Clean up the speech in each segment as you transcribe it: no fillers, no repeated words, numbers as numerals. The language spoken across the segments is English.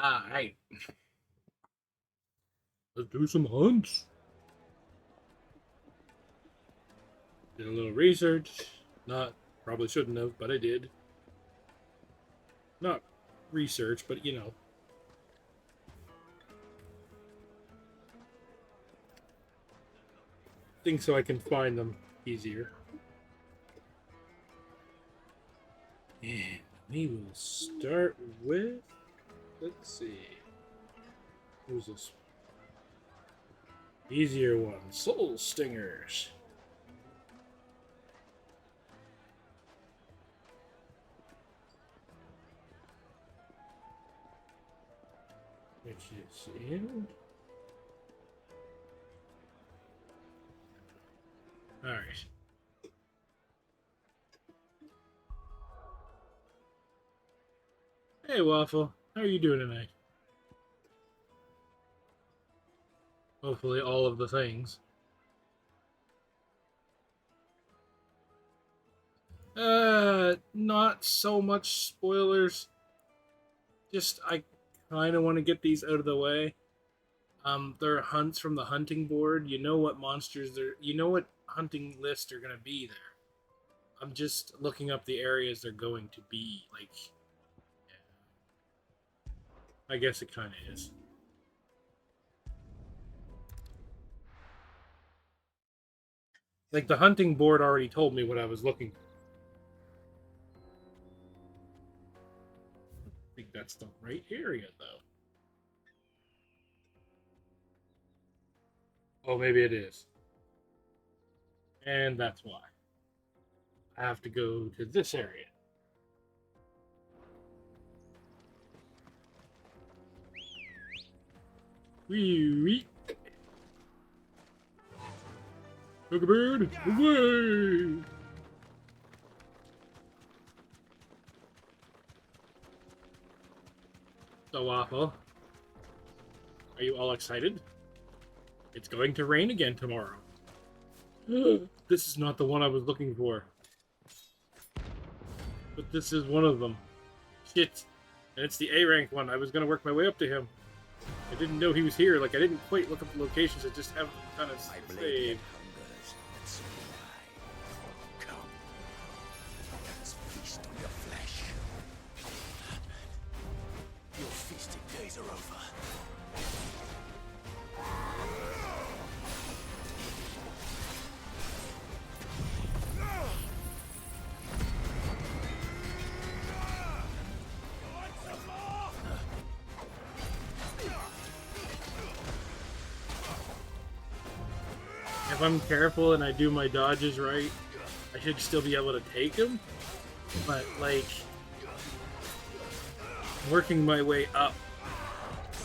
Alright. Let's do some hunts. Did a little research. Probably shouldn't have, but I did. Not research, but you know. Think so I can find them easier. And we will start with, let's see. Who's this? Easier one. Soul Stingers. Which is in. Alright. Hey, Waffle. How are you doing tonight? Hopefully all of the things. Not so much spoilers. Just, I kind of want to get these out of the way. There are hunts from the hunting board. You know what monsters you know what hunting lists are going to be there. I'm just looking up the areas they're going to be. Like, yeah. I guess it kind of is. Like, the hunting board already told me what I was looking for. I think that's the right area, though. Oh, maybe it is. And that's why. I have to go to this area. Wee. Bird, away! So, Waffle, are you all excited? It's going to rain again tomorrow. This is not the one I was looking for. But this is one of them. Shit. And it's the A rank one. I was going to work my way up to him. I didn't know he was here. Like, I didn't quite look up the locations. I just have them kind of saved. If I'm careful and I do my dodges right, I should still be able to take him. But, like, working my way up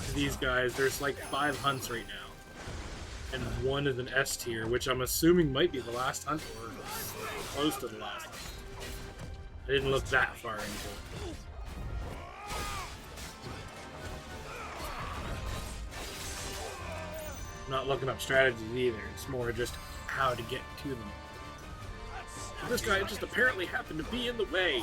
to these guys, there's like 5 hunts right now. And one is an S tier, which I'm assuming might be the last hunt or close to the last hunt. I didn't look that far into it. I'm not looking up strategies either. It's more just how to get to them. This guy just apparently happened to be in the way.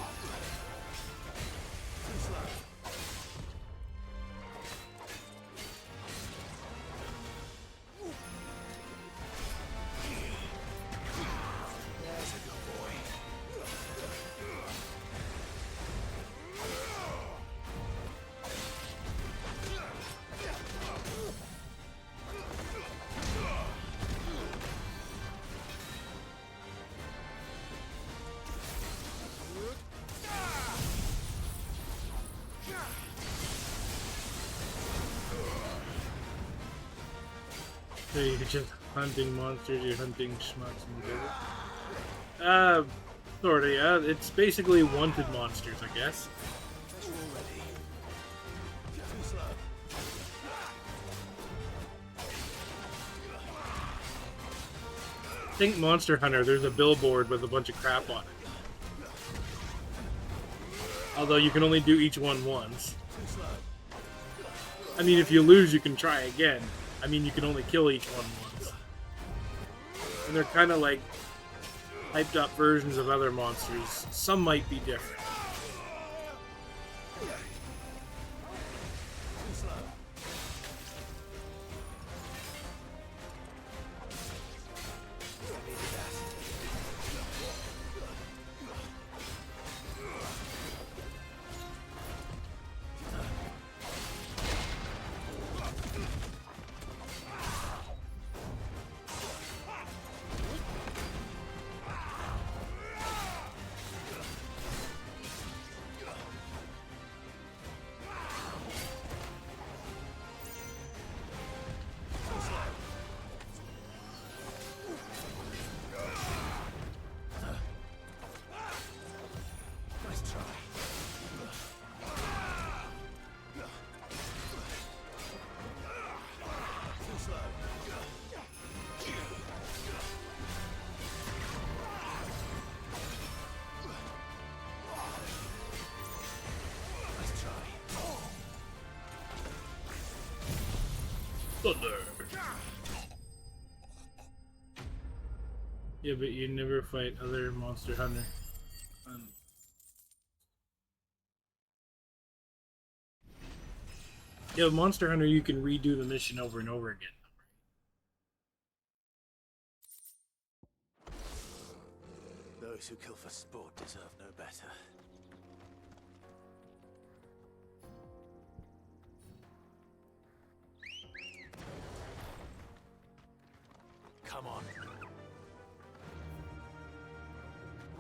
So you're just hunting monsters, you're hunting schmucks and sorta, yeah. It's basically wanted monsters, I guess. Think Monster Hunter, there's a billboard with a bunch of crap on it. Although you can only do each one once. I mean, if you lose, you can try again. I mean, you can only kill each one once. And they're kind of like hyped up versions of other monsters. Some might be different. Thunder. Yeah, but you never fight other Monster Hunter. Yeah, Monster Hunter, you can redo the mission over and over again. Those who kill for sport deserve no better. Come on.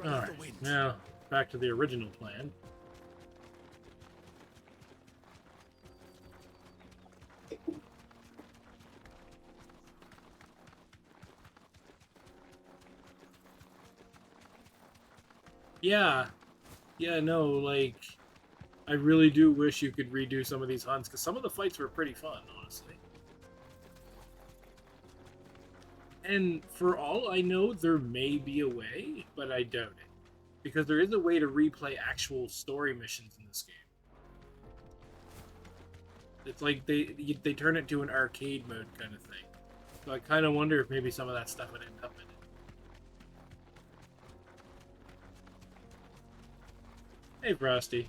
Alright, now back to the original plan. Yeah, no, like, I really do wish you could redo some of these hunts, because some of the fights were pretty fun, honestly. And for all I know, there may be a way, but I doubt it. Because there is a way to replay actual story missions in this game. It's like they turn it to an arcade mode kind of thing. So I kind of wonder if maybe some of that stuff would end up in it. Hey, Frosty.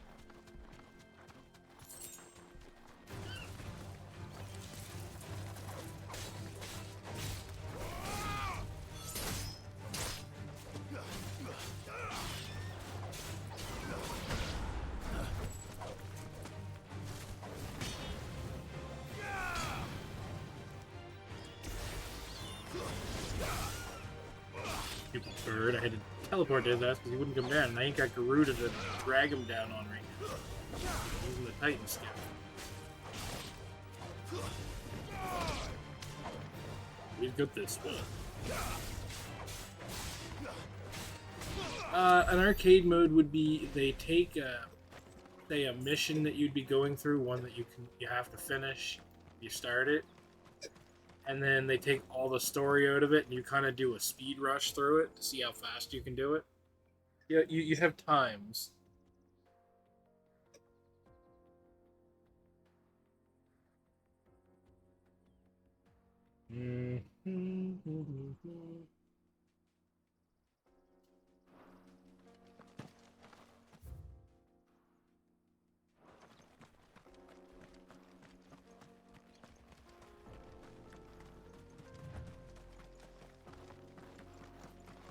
Stupid bird. I had to teleport to his ass because he wouldn't come down, and I ain't got Garuda to drag him down on right now. Using the Titan skill. We've got this one. An arcade mode would be they take a mission that you'd be going through, one that you have to finish. You start it, and then they take all the story out of it, and you kind of do a speed rush through it to see how fast you can do it. Yeah, you have times.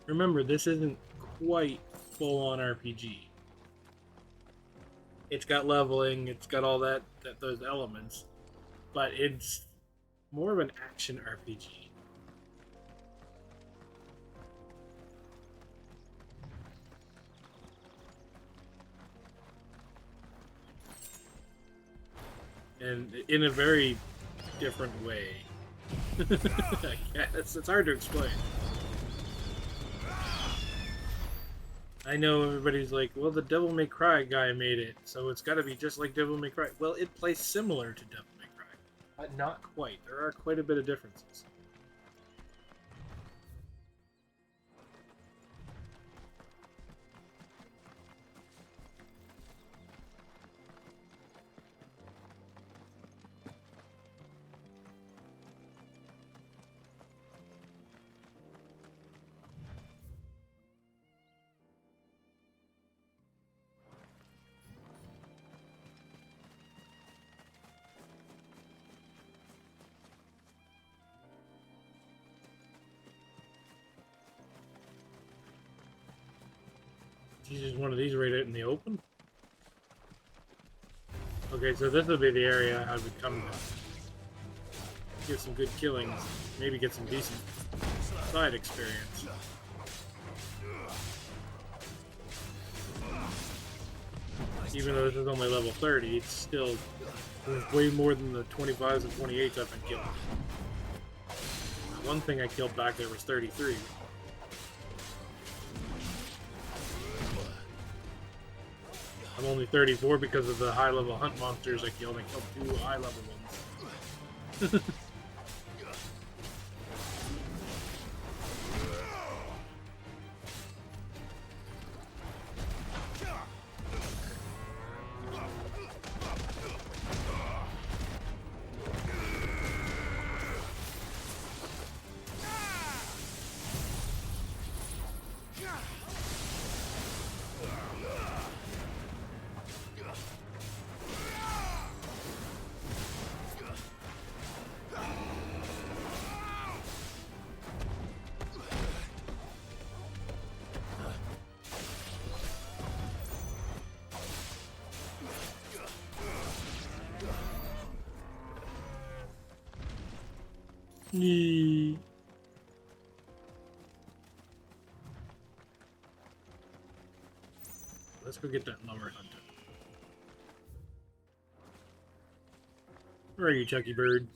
Remember, this isn't quite full-on RPG. It's got leveling, it's got all those elements, but it's more of an action RPG. And in a very different way. I guess. It's hard to explain. I know everybody's like, well, the Devil May Cry guy made it, so it's got to be just like Devil May Cry. Well, it plays similar to Devil May Cry, but not quite. There are quite a bit of differences. Jesus, one of these right out in the open? Okay, so this will be the area I would come to. Get some good killings. Maybe get some decent side experience. Even though this is only level 30, it's still way more than the 25s and 28s I've been killing. One thing I killed back there was 33. I'm only 34 because of the high-level hunt monsters I killed. I killed 2 high-level ones. Yee. Let's go get that lower hunter. Where are you, Chucky Bird?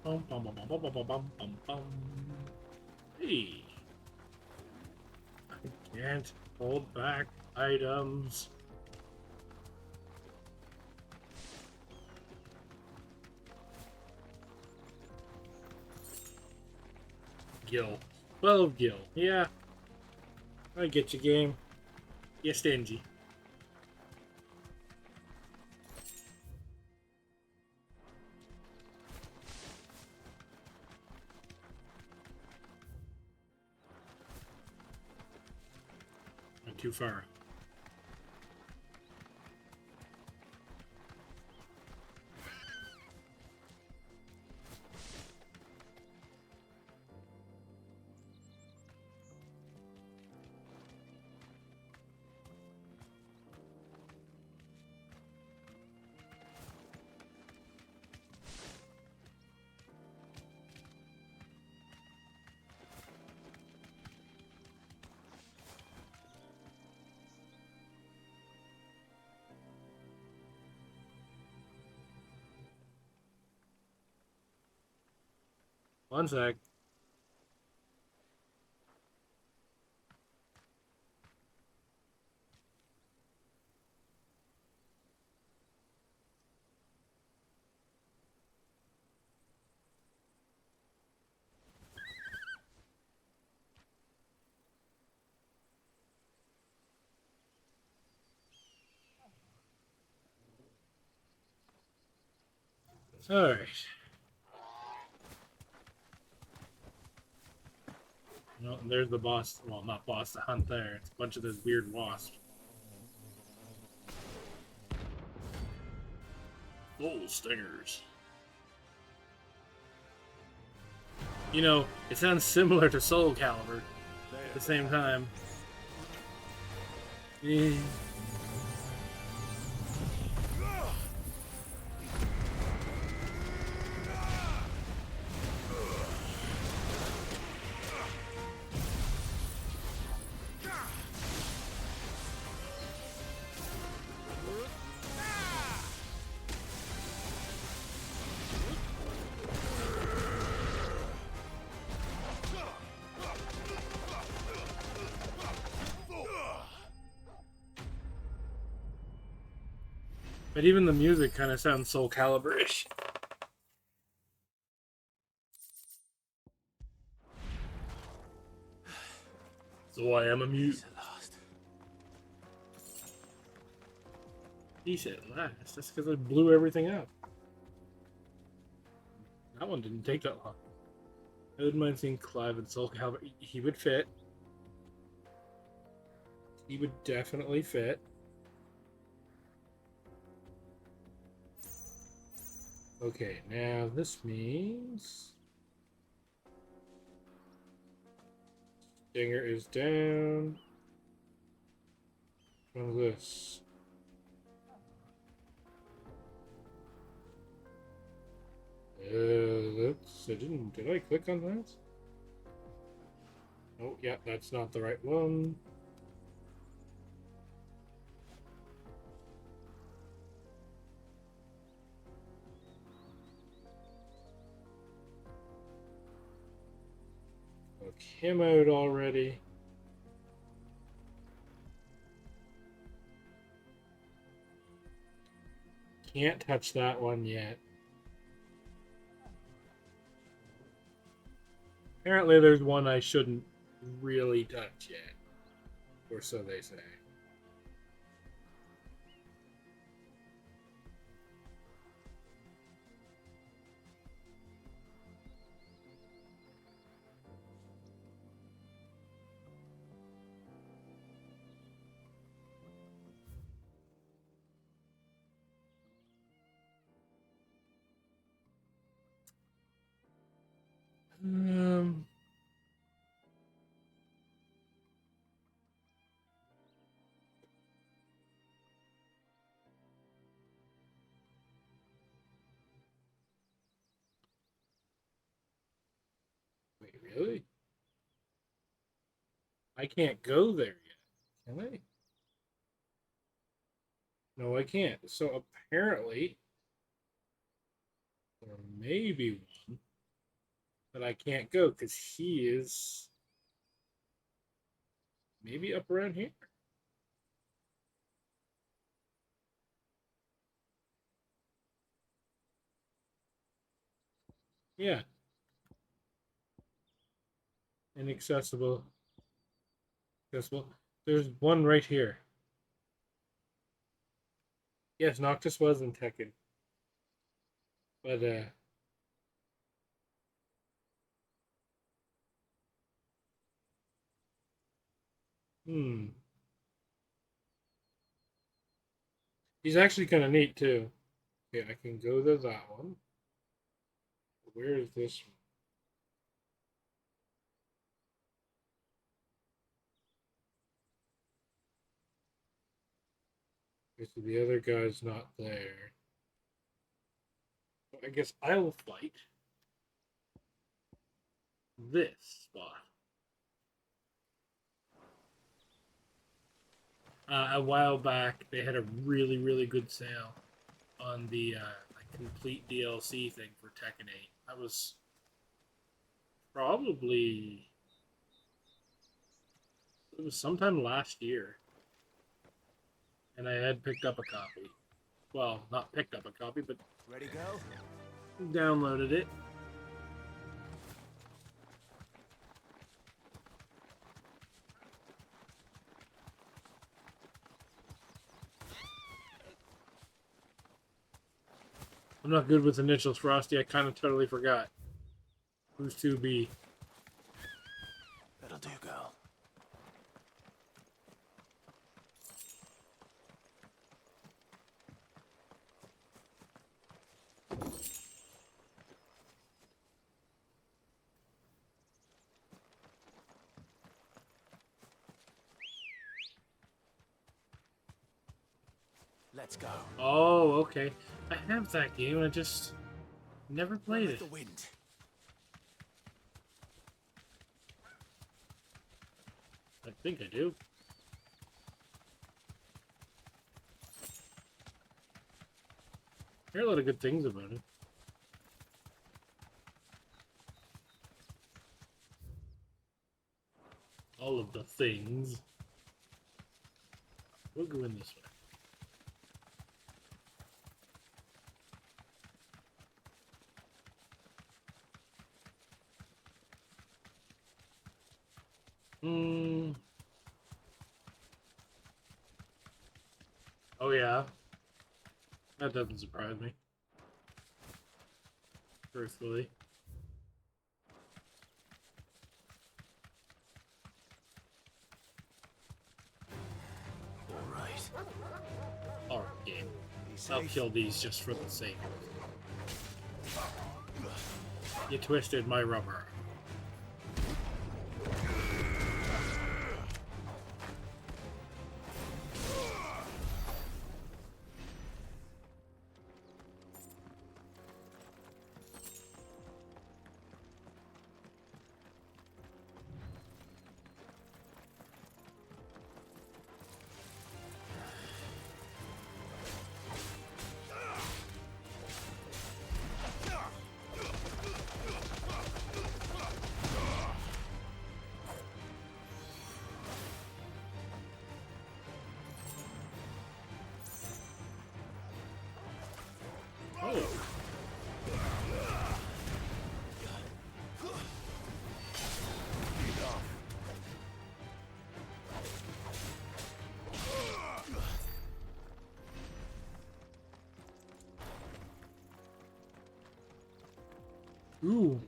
Bum, bum, bum, bum, bum, bum, bum, bum, bum. Hey. I can't hold back items. Gil. 12 gil. Yeah. I get you, game. You're stingy. Not too far. One sec. Alright. Well, there's the boss. Well, not boss, the hunt there. It's a bunch of those weird wasps. Soul stingers. You know, it sounds similar to Soul Calibur at the same time. Eh. But even the music kind of sounds Soul Calibur-ish. So I am a mute. He said last. That's because I blew everything up. That one didn't take that long. I wouldn't mind seeing Clive and Soul Calibur. He would fit. He would definitely fit. Okay, now this means Stinger is down. What's this? Did I click on that? Oh, yeah, that's not the right one. Took him out already. Can't touch that one yet. Apparently there's one I shouldn't really touch yet. Or so they say. Um, wait, really? I can't go there yet, can I? No, I can't. So apparently, there may be one, but I can't go because he is maybe up around here. Yeah, inaccessible. Accessible. There's one right here. Yes, Noctis was in Tekken, but hmm, he's actually kind of neat too. Okay, I can go to that one. Where is this one? Okay, so the other guy's not there. So I guess I'll fight this spot. A while back, they had a really good sale on the like complete DLC thing for Tekken 8. That was probably it was sometime last year, and I had picked up a copy. Well, not picked up a copy, but Ready, go? downloaded it. I'm not good with initials, Frosty. I kind of totally forgot. Who's to be? That'll do, girl. Let's go. Oh, okay. I have that game. I just never played it. The wind. I think I do. I hear a lot of good things about it. All of the things. We'll go in this way. Hmm. Oh yeah. That doesn't surprise me. Truthfully. All right. Alright, game. I'll kill these just for the sake of it. You twisted my rubber. Oh. Ooh.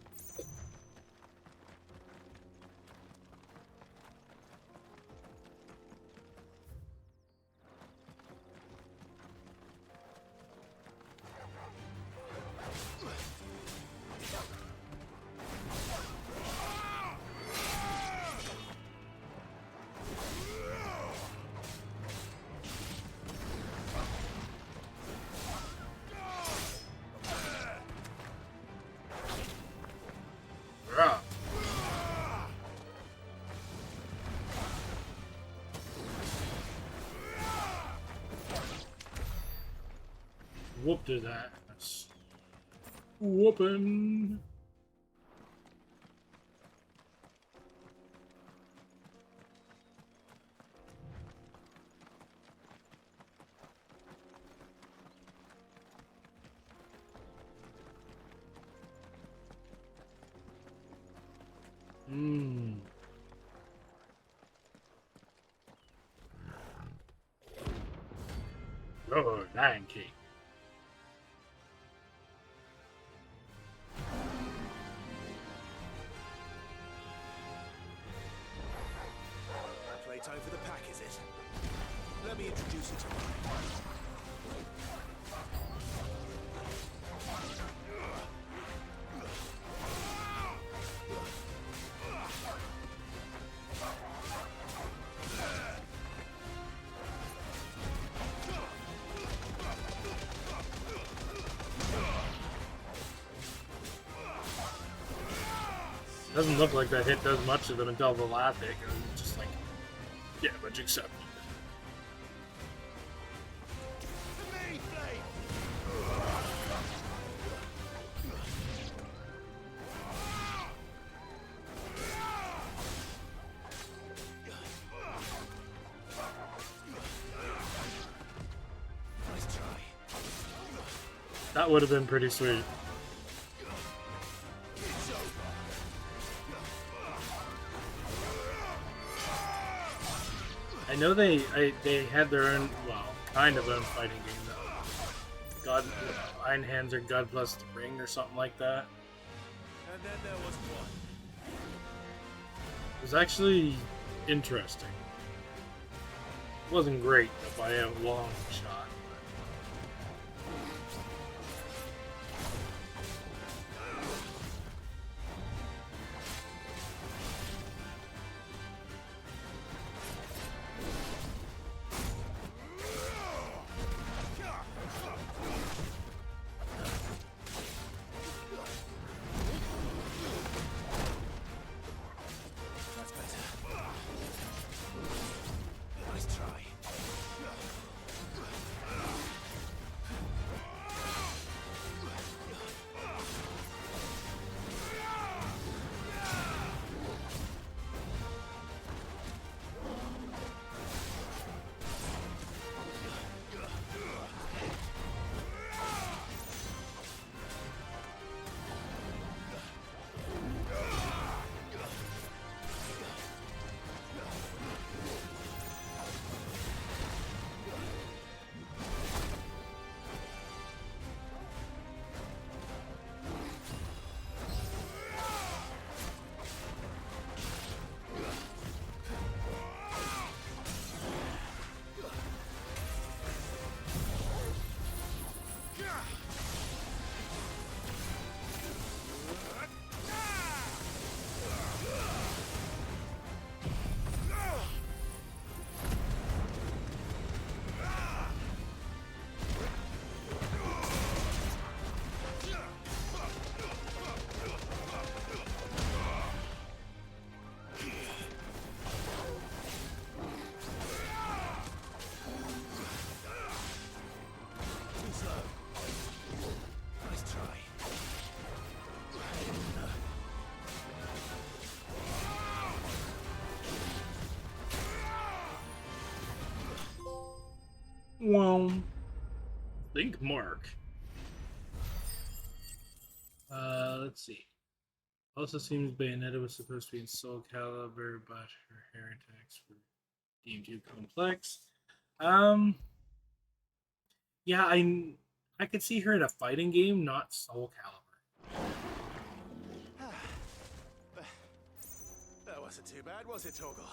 whooped his ass. Whooping. Oh, Lion King. Playtime for the pack, is it? Let me introduce you to mine. Doesn't look like that hit does much to them until the last hit, and it's just like, yeah, but accepted. Nice try. That would have been pretty sweet. I know they had their own, well, kind of own fighting game though. God, Iron Hands or God Bless the Ring or something like that. And then there was one. It was actually interesting. It wasn't great by a long shot. That's better. Nice try. Nice try. Well, think Mark. Let's see. Also seems Bayonetta was supposed to be in Soul Calibur, but her hair attacks were deemed too complex. Yeah, I could see her in a fighting game, not Soul Calibur. That wasn't too bad, was it, Torgal?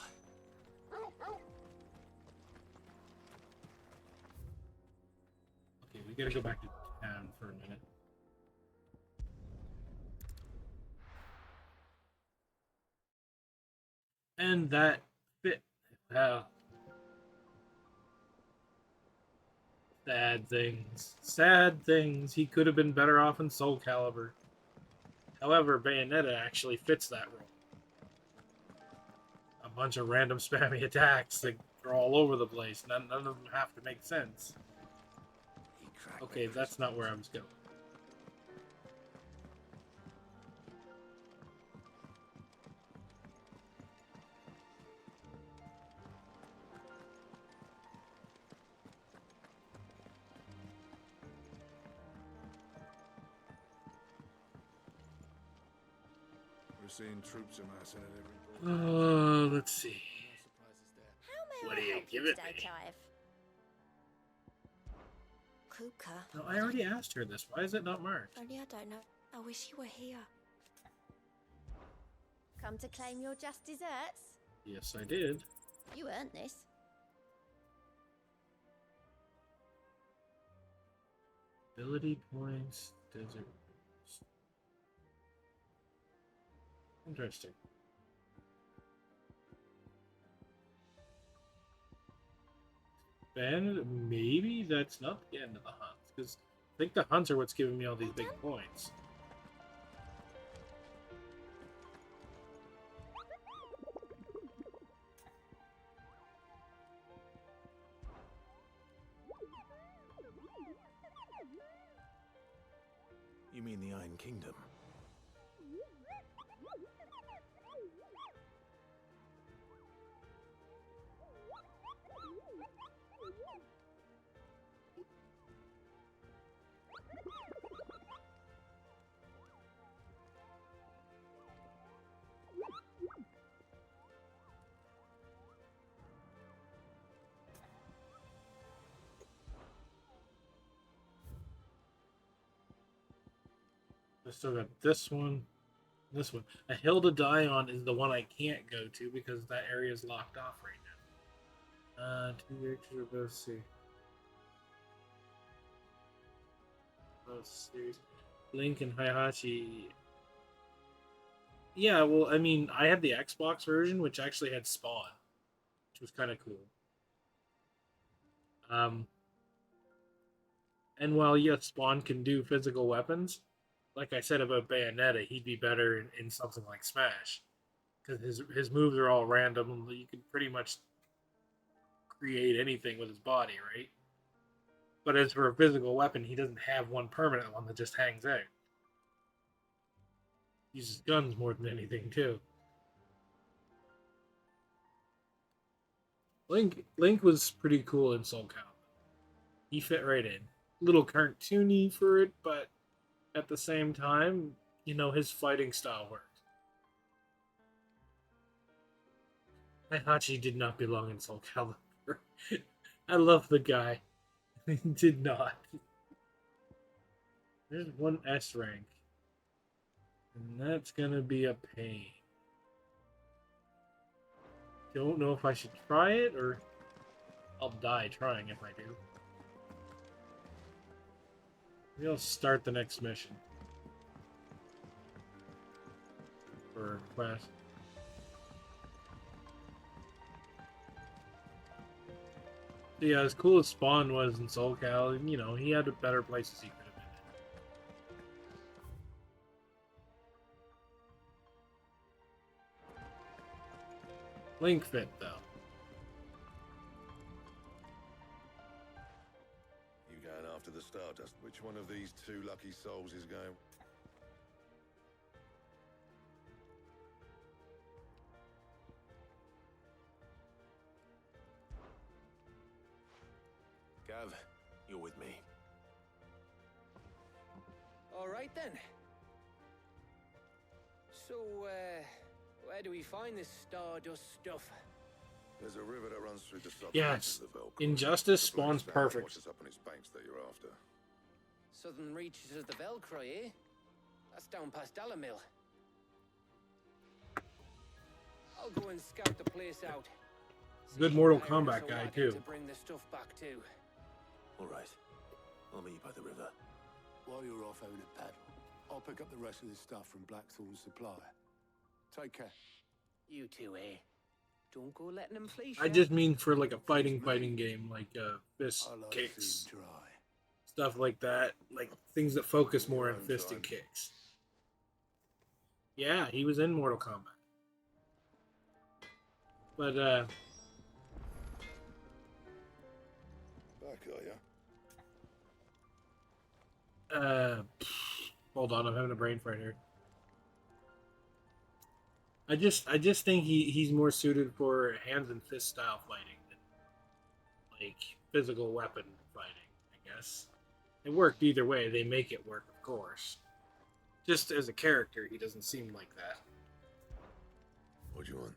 Okay, we gotta go back to town for a minute. And that fit. Wow. Sad things. Sad things. He could have been better off in Soul Calibur. However, Bayonetta actually fits that role. A bunch of random spammy attacks that are all over the place. None of them have to make sense. He Okay, that's not where I was going. We're seeing troops amassing at every port. Let's see. No surprises there. How may What I do you help give you it today, me? Clive? Kuka. No, I already asked her this. Why is it not marked? Only I don't know. I wish you were here. Come to claim your just desserts? Yes, I did. You earned this. Ability points, desert. Interesting. And maybe that's not the end of the hunts, because I think the hunts are what's giving me all these big points. You mean the Iron Kingdom? I still got this one, this one. A hill to die on is the one I can't go to because that area is locked off right now. Two characters are both see. Both series. Link and Heihachi. Yeah, well, I mean, I had the Xbox version, which actually had Spawn, which was kind of cool. And while yes, Spawn can do physical weapons, like I said about Bayonetta, he'd be better in something like Smash, because his moves are all random. You can pretty much create anything with his body, right? But as for a physical weapon, he doesn't have one permanent one that just hangs out. He uses guns more than anything, too. Link was pretty cool in Soul Calibur. He fit right in. A little cartoony for it, but at the same time, you know, his fighting style worked. Heihachi did not belong in Soul Calibur. I love the guy. He did not. There's one S rank. And that's gonna be a pain. Don't know if I should try it or I'll die trying if I do. Maybe I'll start the next mission. For quest. So yeah, as cool as Spawn was in Soul Cal, you know, he had better places he could have been in. Link fit, though. You going after the Stardust? Which one of these two lucky souls is going? Gav, you're with me. All right then. So, where do we find this Stardust stuff? There's a river that runs through the southern Yes. reaches of the Velcro. Injustice The bloody spawns sand perfect. washes up on its banks that you're after. Southern reaches of the Velcro, eh? That's down past Alamil. I'll go and scout the place out. Good See Mortal if Iron Kombat has a guy, wagon too. To bring the stuff back to. All right. I'll meet you by the river. While you're off having a paddle, I'll pick up the rest of this stuff from Blackthorn's supply. Take care. You two, eh? Don't go letting them fleece I ya. just mean for like a fighting game, like fist I like to kicks, see him try. stuff like that, like things that focus more on Your own fist time. and kicks. Yeah, he was in Mortal Kombat. But Back, are ya? Uh, hold on, I'm having a brain fart here. I just think he's more suited for hands and fist style fighting than like physical weapon fighting. I guess it worked either way. They make it work, of course. Just as a character, he doesn't seem like that. What do you want?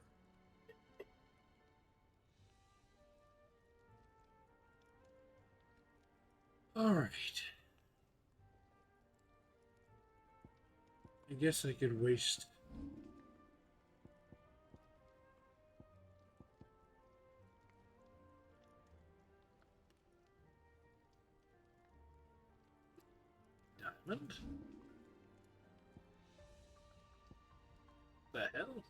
All right. I guess I could waste. Diamond? The hell?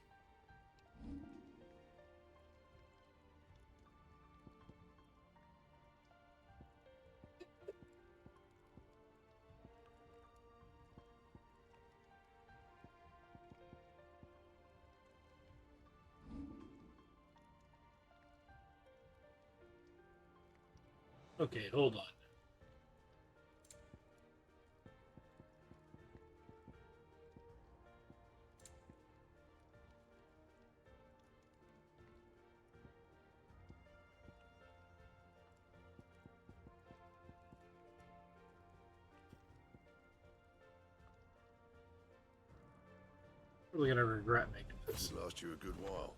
Okay, hold on. Probably gonna regret making this. This last you a good while.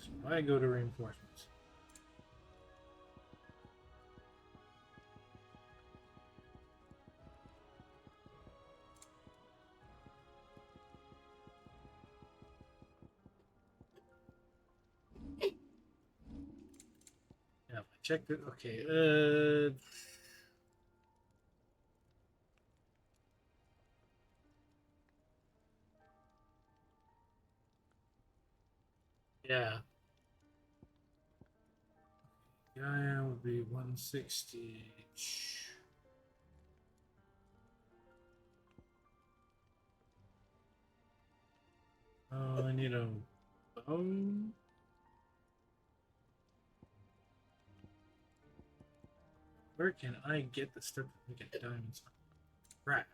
So I go to reinforcements. Yeah, I checked it. Okay. Yeah. Gaia would be 160. Oh, I need a bone. Where can I get the stuff to get diamonds? Craft.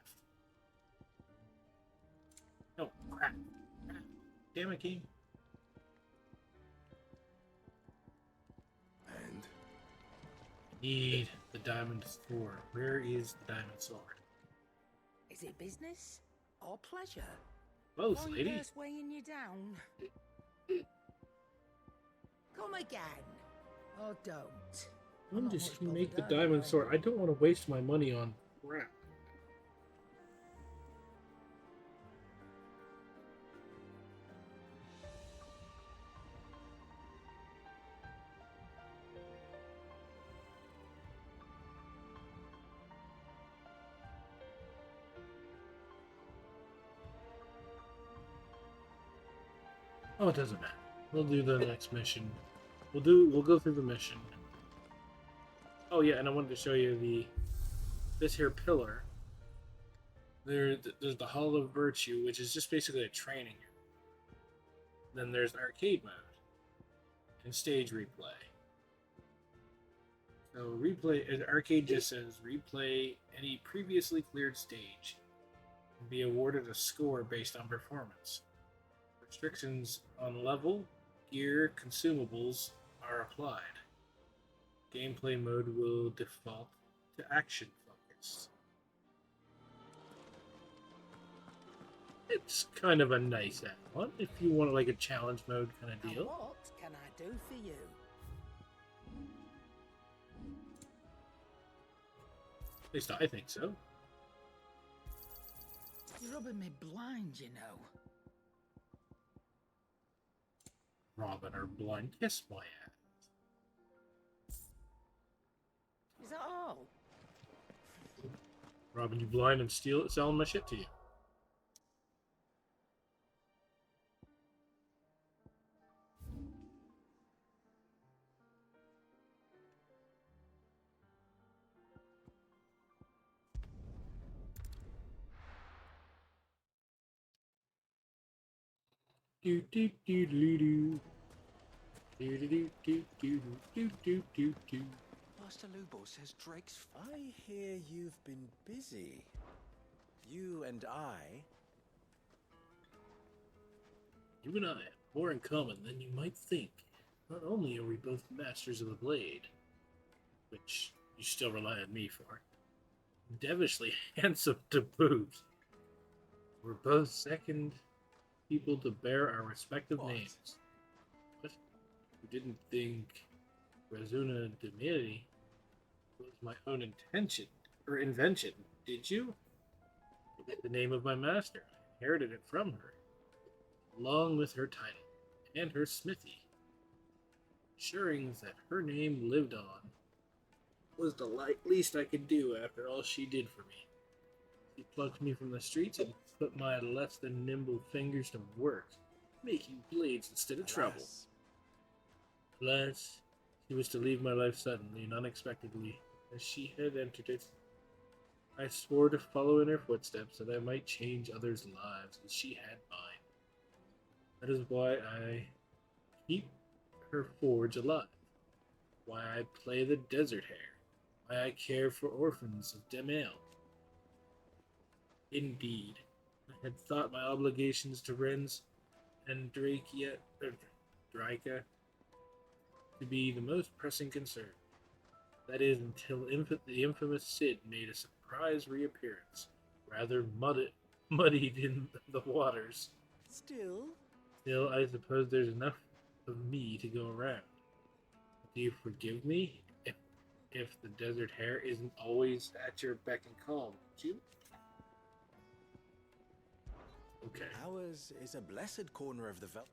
No, crap. Damn it, game. And Need the diamond sword. Where is the diamond sword? Is it business or pleasure? Both, Or lady. your nurse weighing you down? Come again. Or don't. When not does much he make the bothered diamond anyway. sword? I don't want to waste my money on crap. Oh, it doesn't matter. We'll do the next mission. We'll go through the mission. Oh yeah, and I wanted to show you this here pillar. There's the Hall of Virtue, which is just basically a training area. Then there's arcade mode and stage replay. So arcade just says replay any previously cleared stage and be awarded a score based on performance. Restrictions on level, gear, consumables are applied. Gameplay mode will default to action focus. It's kind of a nice add-on if you want like a challenge mode kind of And deal. what can I do for you? At least I think so. You're rubbing me blind, you know. Robin or blind kiss my ass. Is that all? Robin, you blind and selling my shit to you. Do do do do do. Do do do do do do do do do. Master Lubo says Drake's. I hear you've been busy. You and I. You and I have more in common than you might think. Not only are we both masters of the blade, which you still rely on me for, devilishly handsome to boot. We're both second people to bear our respective What? names. But you didn't think Razuna de Miri was my own intention or invention, did you? It's the name of my master. I inherited it from her, along with her title and her smithy. Ensuring that her name lived on was the least I could do after all she did for me. She plucked me from the streets and put my less than nimble fingers to work, making blades instead of trouble. Alas, she was to leave my life suddenly and unexpectedly, as she had entered it. I swore to follow in her footsteps, that I might change others' lives as she had mine. That is why I keep her forge alive, why I play the desert hare, why I care for orphans of Demel. Indeed, I had thought my obligations to Renz and Drakia to be the most pressing concern. That is, until the infamous Cid made a surprise reappearance, rather muddied in the waters. Still, I suppose there's enough of me to go around. Do you forgive me if the desert hare isn't always at your beck and call, don't you? Okay. ours is a blessed corner of the Vel.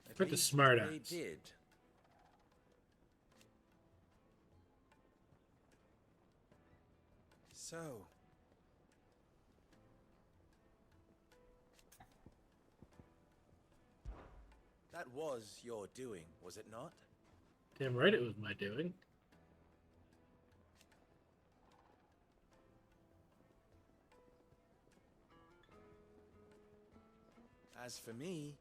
At Put the least smart they ass. did. So, that was your doing, was it not? Damn right it was my doing. As for me,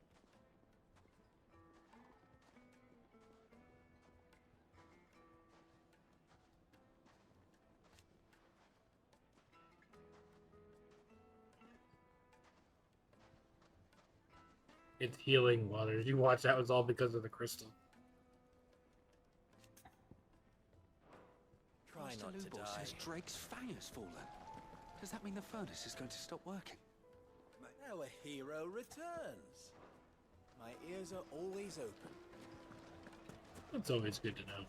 It's healing water. You watch, that was all because of the crystal. try Master not to Lubo die. says Drake's fang has fallen. Does that mean the furnace is going to stop working? Our hero returns. My ears are always open. That's always good to know.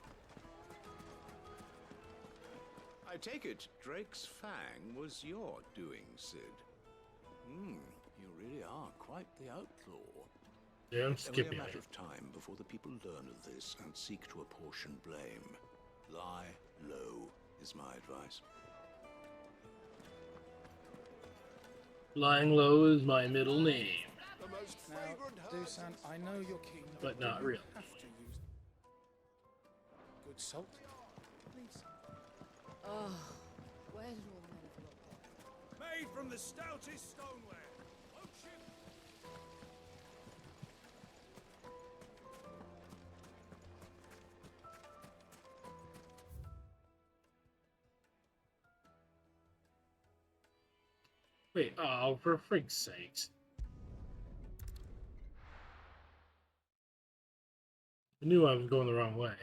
I take it Drake's fang was your doing, Sid. You really are quite the outlaw. Don't Only skip a me. matter of time before the people learn of this and seek to apportion blame. Lie low is my advice. Lying low is my middle name, The most Now, fragrant Dusan, I know you're keen, but not you really. have to use good salt, please. Oh, where did all the men have gone? Made from the stoutest stoneware. Wait, oh, for freak's sakes. I knew I was going the wrong way.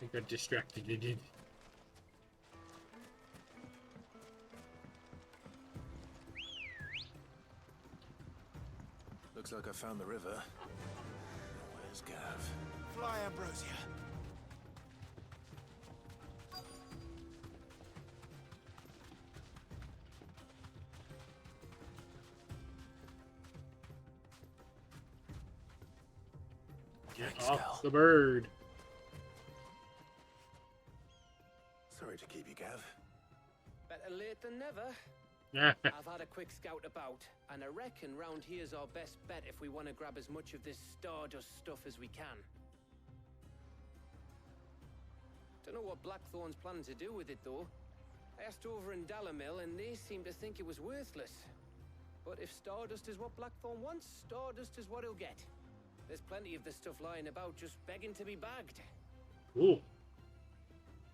I got distracted, it did. Looks like I found the river. Where's Gav? Fly, Ambrosia. Get Thanks, off Gal. the bird. Sorry to keep you, Gav. Better late than never. Yeah. I've had a quick scout about, and I reckon round here's our best bet if we want to grab as much of this Stardust stuff as we can. Don't know what Blackthorn's planning to do with it, though. I asked over in Dalamil, and they seem to think it was worthless. But if Stardust is what Blackthorn wants, Stardust is what he'll get. There's plenty of this stuff lying about, just begging to be bagged. Ooh.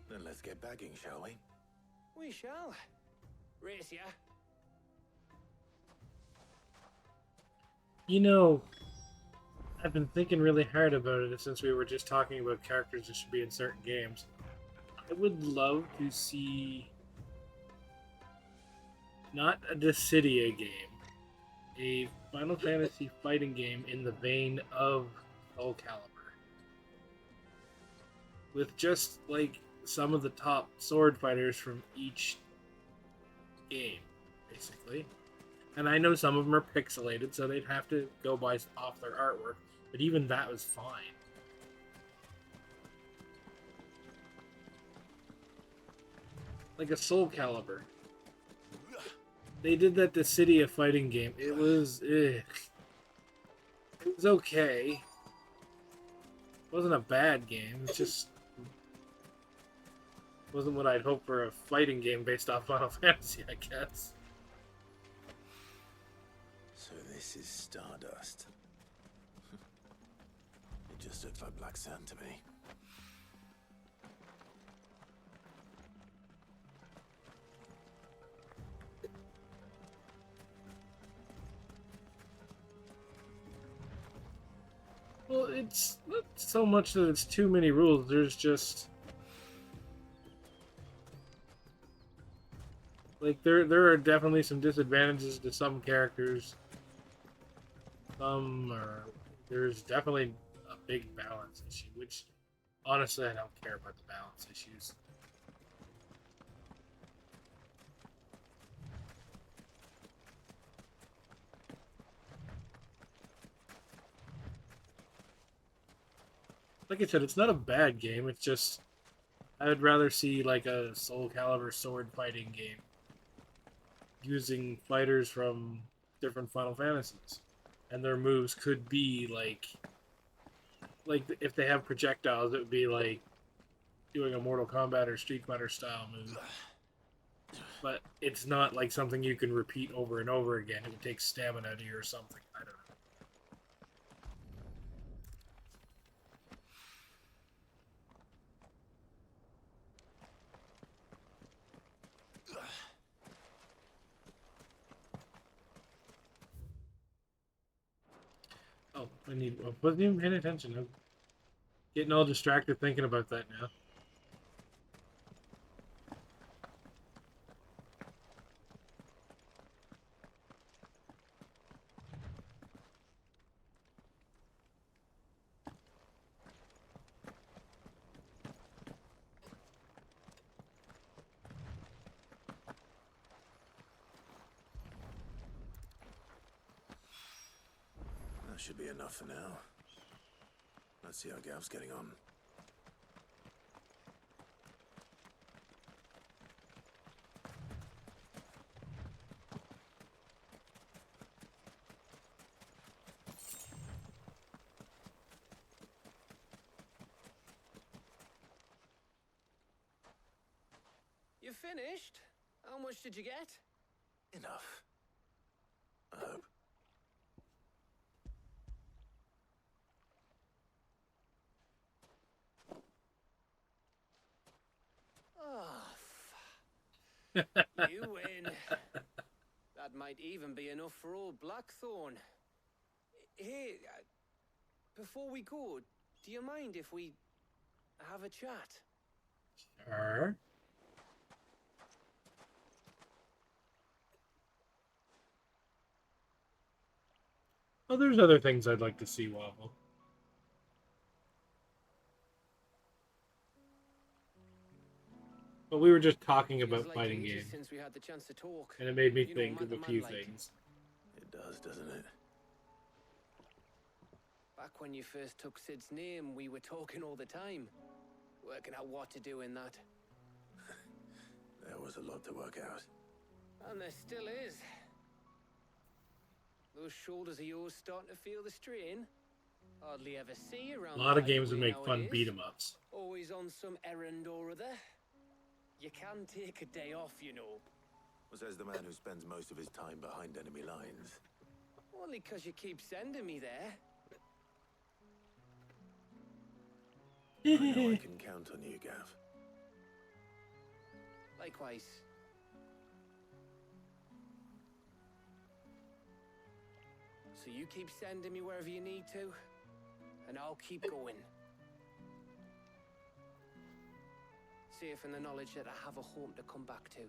Then let's get bagging, shall we? We shall. Race ya. You know, I've been thinking really hard about it since we were just talking about characters that should be in certain games. I would love to see not a Dissidia game, a Final Fantasy fighting game in the vein of Soul Calibur, with just like some of the top sword fighters from each game, basically. And I know some of them are pixelated, so they'd have to go by off their artwork, but even that was fine. Like a Soul Calibur. They did that Dissidia fighting game. It was it was okay. It wasn't a bad game. It just wasn't what I'd hoped for a fighting game based off Final Fantasy, I guess. So this is Stardust. It just looks like black sand to me. Well, it's not so much that it's too many rules. There's just like there are definitely some disadvantages to some characters. There's definitely a big balance issue, which honestly I don't care about the balance issues. Like I said, it's not a bad game. It's just I would rather see like a Soul Calibur sword fighting game using fighters from different Final Fantasies, and their moves could be like if they have projectiles, it would be like doing a Mortal Kombat or Street Fighter style move. But it's not like something you can repeat over and over again. It would take stamina out of you or something. I don't know. Oh, I wasn't even paying attention. I'm getting all distracted thinking about that now. That should be enough for now. Let's see how Gav's getting on. You finished? How much did you get? Enough. I hope. Oh, you win. That might even be enough for old Blackthorn. Hey, before we go, do you mind if we have a chat? Sure. Oh, there's other things I'd like to see, Waffle. But we were just talking about Feels like fighting ages games, since we had the chance to talk. and it made me You know, think of a man to few man like. things. It does, doesn't it? Back when you first took Sid's name, we were talking all the time. Working out what to do in that. There was a lot to work out. And there still is. Those shoulders of yours starting to feel the strain. Hardly ever see you around. A lot of the games would highway make fun nowadays. beat 'em ups. Always on some errand or other. You can take a day off, you know. Says the man who spends most of his time behind enemy lines. Only 'cause you keep sending me there. I know I can count on you, Gav. Likewise. So you keep sending me wherever you need to, and I'll keep going. Safe in the knowledge that I have a home to come back to.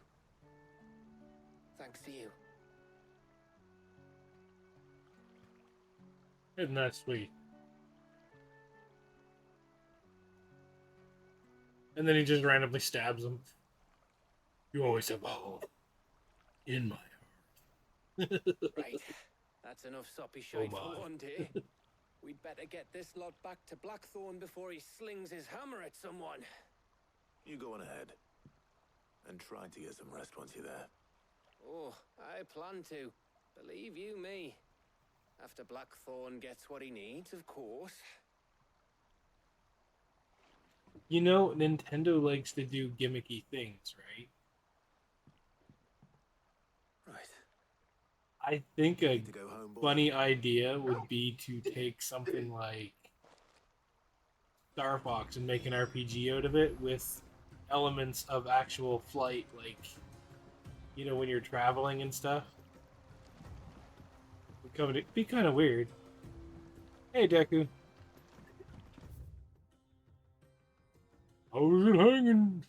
Thanks to you. Isn't that sweet? And then he just randomly stabs him. You always have a home in my heart. Right. That's enough soppy shite my. for one day. We'd better get this lot back to Blackthorn before he slings his hammer at someone. You go on ahead. And try to get some rest once you're there. Oh, I plan to. Believe you me. After Blackthorn gets what he needs, of course. You know, Nintendo likes to do gimmicky things, right? Right. I think a To go home, boy. funny idea would be to take something like Star Fox and make an RPG out of it with elements of actual flight, like, you know, when you're traveling and stuff. It'd be kind of weird. Hey, Deku. How's it hanging?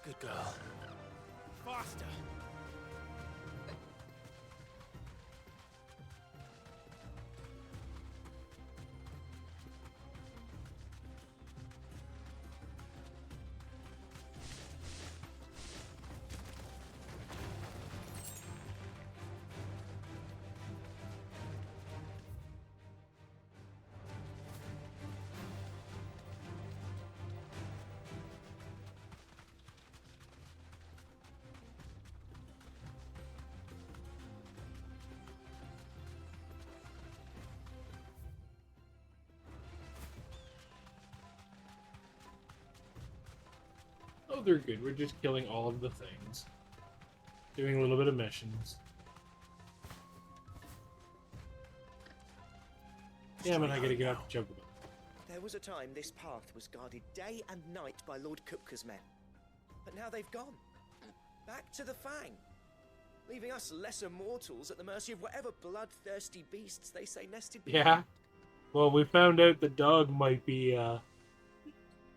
Good girl. Faster! Oh, they're good. We're just killing all of the things. Doing a little bit of missions. Damn it, I gotta get off the chocobo. There was a time this path was guarded day and night by Lord Kupka's men. But now they've gone. Back to the Fang. Leaving us lesser mortals at the mercy of whatever bloodthirsty beasts they say nested behind. Yeah. Well, we found out the dog might be,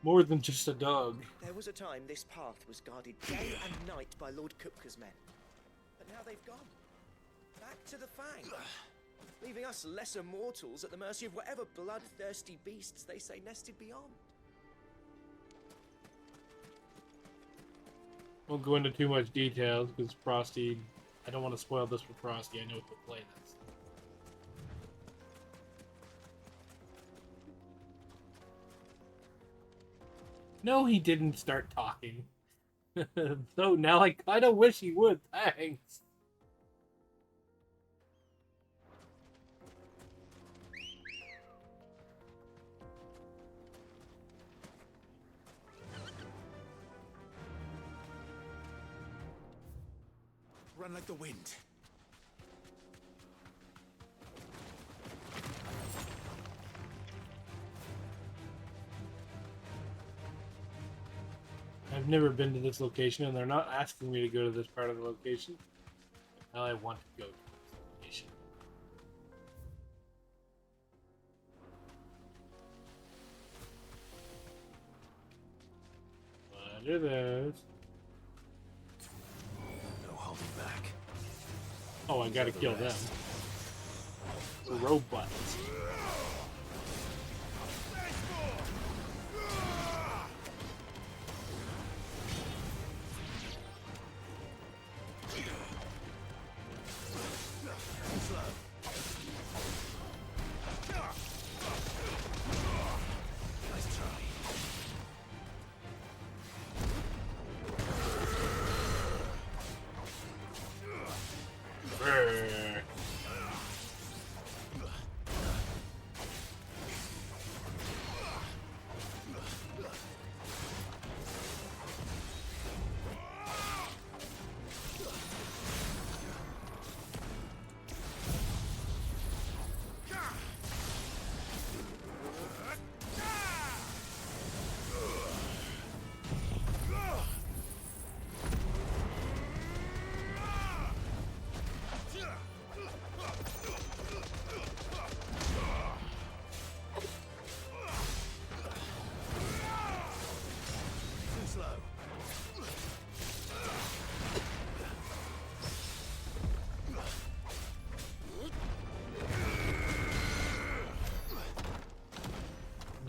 more than just a dog. There was a time this path was guarded day and night by Lord Kupka's men. But now they've gone. Back to the Fang. Leaving us lesser mortals at the mercy of whatever bloodthirsty beasts they say nested beyond. Won't go into too much details because Frosty... I don't want to spoil this for Frosty. I know he'll play this. No, he didn't start talking. So now I kind of wish he would. Thanks. Run like the wind. I've never been to this location, and they're not asking me to go to this part of the location. Now I want to go to this location. What are those? No holding back. Oh, I gotta kill them. The robots.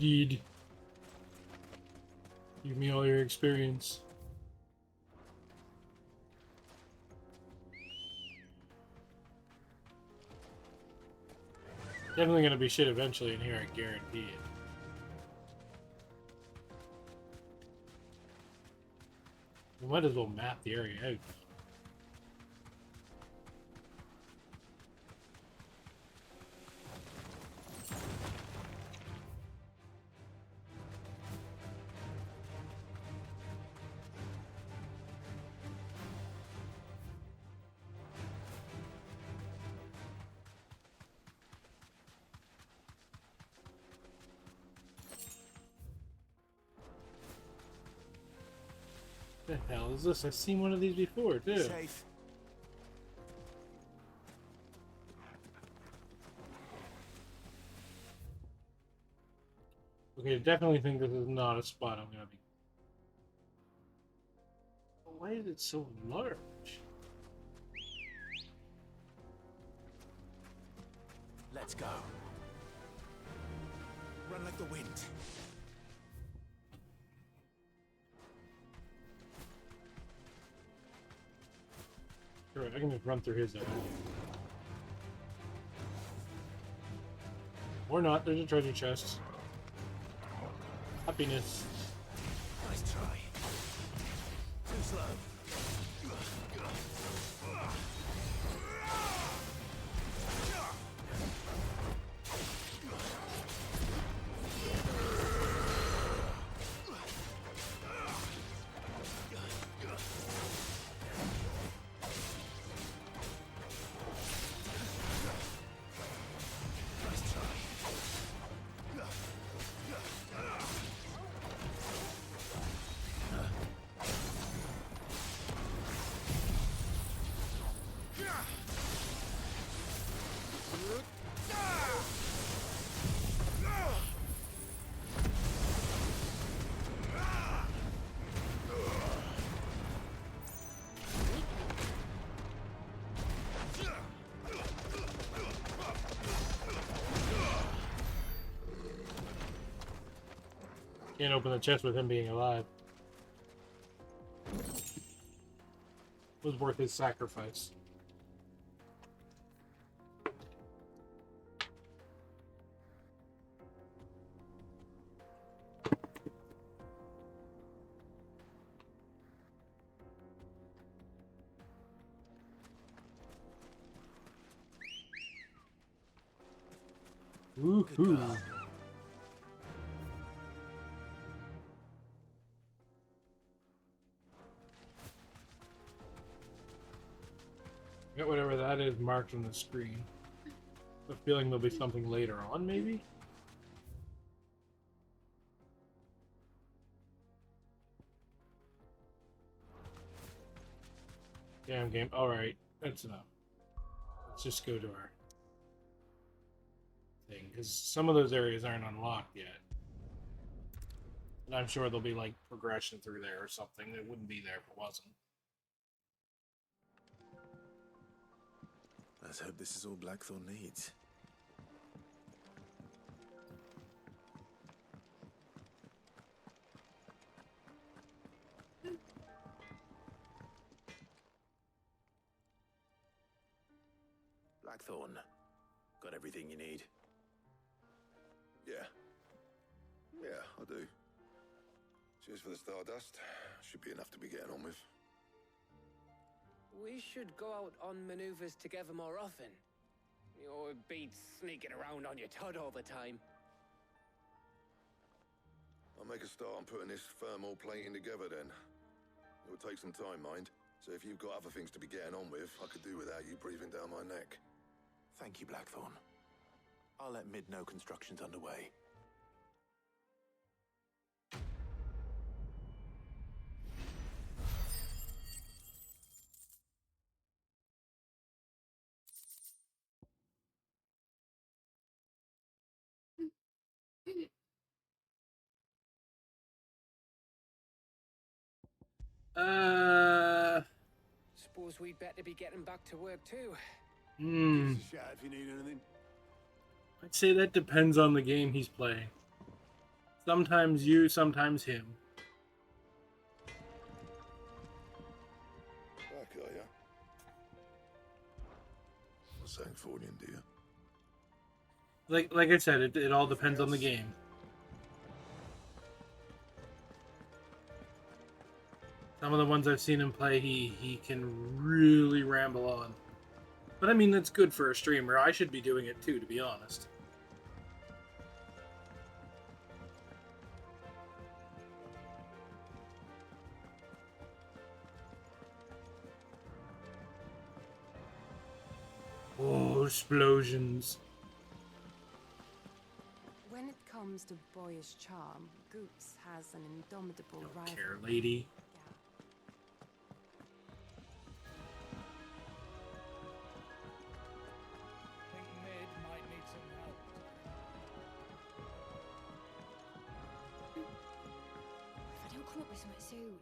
Indeed. Give me all your experience. Definitely gonna be shit eventually in here, I guarantee it. We might as well map the area out. What the hell is this? I've seen one of these before, too. Safe. Okay, I definitely think this is not a spot I'm gonna be. But why is it so large? Let's go. Run like the wind. Sure, I can just run through his area. Or not, there's a treasure chest. Happiness. Nice try. Too slow. Can't open the chest with him being alive. Was worth his sacrifice. Woohoo! Get whatever that is marked on the screen. I have a feeling there'll be something later on, maybe? Damn game. Alright, that's enough. Let's just go to our thing, because some of those areas aren't unlocked yet. And I'm sure there'll be like progression through there or something that wouldn't be there if it wasn't. Let's hope this is all Blackthorn needs. Blackthorn, got everything you need? Yeah. Yeah, I do. Cheers for the Stardust. Should be enough to be getting on with. We should go out on maneuvers together more often. You know, it beats sneaking around on your tud all the time. I'll make a start on putting this thermal plating together then. It will take some time, mind. So if you've got other things to be getting on with, I could do without you breathing down my neck. Thank you, Blackthorn. I'll let Mid know construction's underway. Suppose we'd better be getting back to work too. Give us a shout if you need anything. I'd say that depends on the game he's playing. Sometimes you, sometimes him. Back, are ya? What's saying for you, do you? Like I said, it all depends on the game. Some of the ones I've seen him play, he can really ramble on. But I mean, that's good for a streamer. I should be doing it too, to be honest. Oh, explosions. When it comes to boyish charm, Goops has an indomitable Don't rival. care, lady. Think Mid might need some help. If I don't come up with something soon.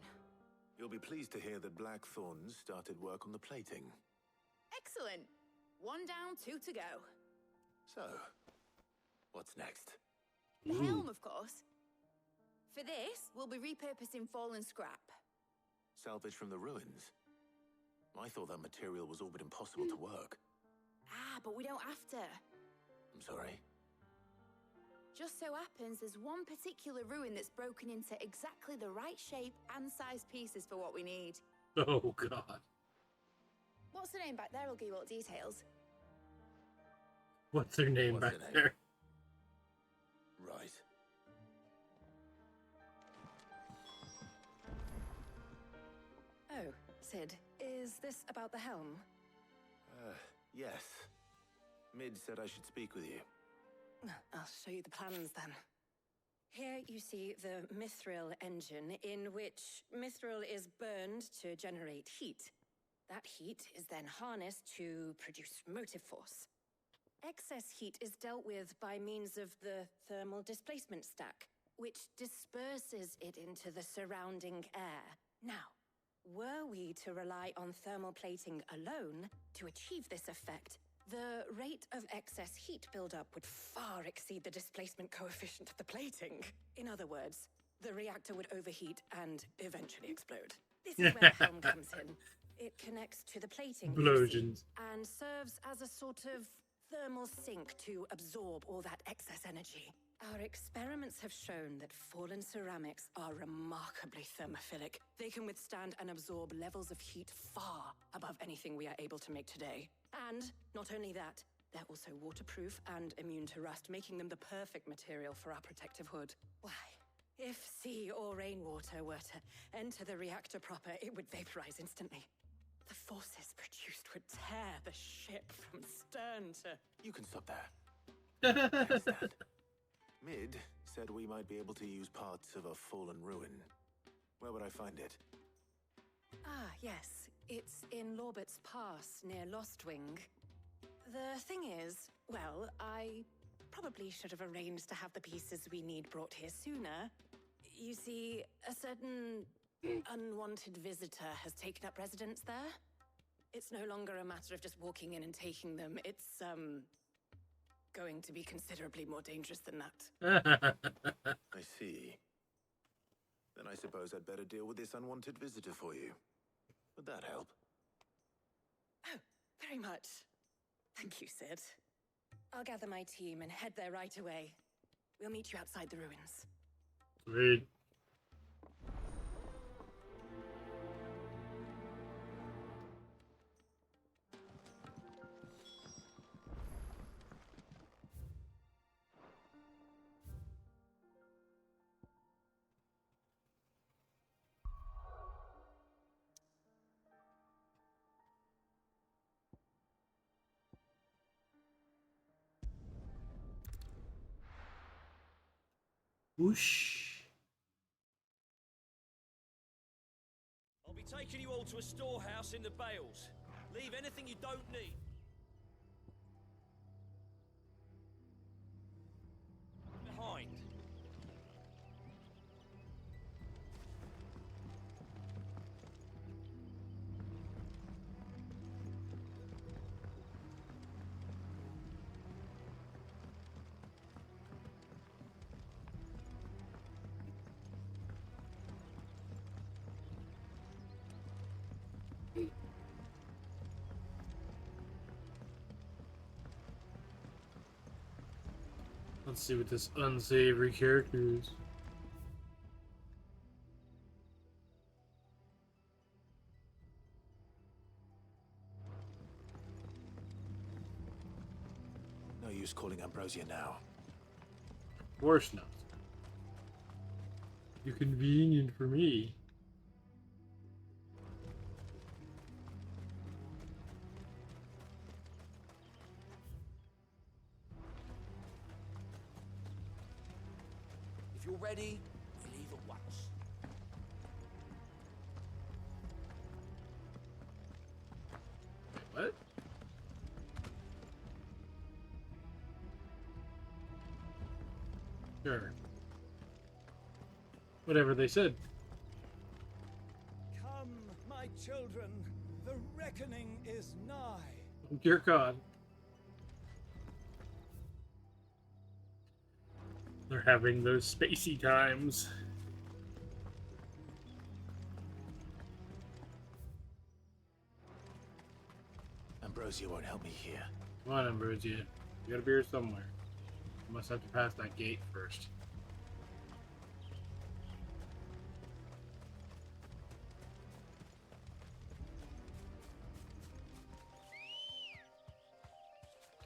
You'll be pleased to hear that Blackthorn's started work on the plating. Excellent. 1 down, 2 to go. So, what's next? The helm, of course. For this, we'll be repurposing fallen scrap. Salvage from the ruins? I thought that material was all but impossible to work. Ah, but we don't have to. I'm sorry. Just so happens there's one particular ruin that's broken into exactly the right shape and size pieces for what we need. Oh, God. What's the name back there? I'll give you all the details. What's their name back there? Right. Oh, Sid, is this about the helm? Yes. Mid said I should speak with you. I'll show you the plans then. Here you see the mithril engine, in which mithril is burned to generate heat. That heat is then harnessed to produce motive force. Excess heat is dealt with by means of the thermal displacement stack, which disperses it into the surrounding air. Now, were we to rely on thermal plating alone to achieve this effect, the rate of excess heat buildup would far exceed the displacement coefficient of the plating. In other words, the reactor would overheat and eventually explode. This is where the helm comes in. It connects to the plating Explosions. and serves as a sort of thermal sink to absorb all that excess energy. Our experiments have shown that fallen ceramics are remarkably thermophilic. They can withstand and absorb levels of heat far above anything we are able to make today. And not only that, they're also waterproof and immune to rust, making them the perfect material for our protective hood. Why, if sea or rainwater were to enter the reactor proper, it would vaporize instantly. The forces produced would tear the ship from stern to... You can stop there. I understand. Mid said we might be able to use parts of a fallen ruin. Where would I find it? Ah, yes. It's in Lorbert's Pass, near Lostwing. The thing is, well, I probably should have arranged to have the pieces we need brought here sooner. You see, a certain unwanted visitor has taken up residence there. It's no longer a matter of just walking in and taking them. It's, going to be considerably more dangerous than that. I see. Then I suppose I'd better deal with this unwanted visitor for you. Would that help? Oh, very much. Thank you, Sid. I'll gather my team and head there right away. We'll meet you outside the ruins. Sweet. Whoosh. I'll be taking you all to a storehouse in the Bales. Leave anything you don't need. Behind. Let's see what this unsavory character is. No use calling Ambrosia now. Of course not. You're convenient for me. If you're ready, we'll leave at once. What? Sure. Whatever they said. Come, my children, the reckoning is nigh. Dear God. They're having those spacey times. Ambrosia won't help me here. Come on, Ambrosia. You gotta be here somewhere. You must have to pass that gate first.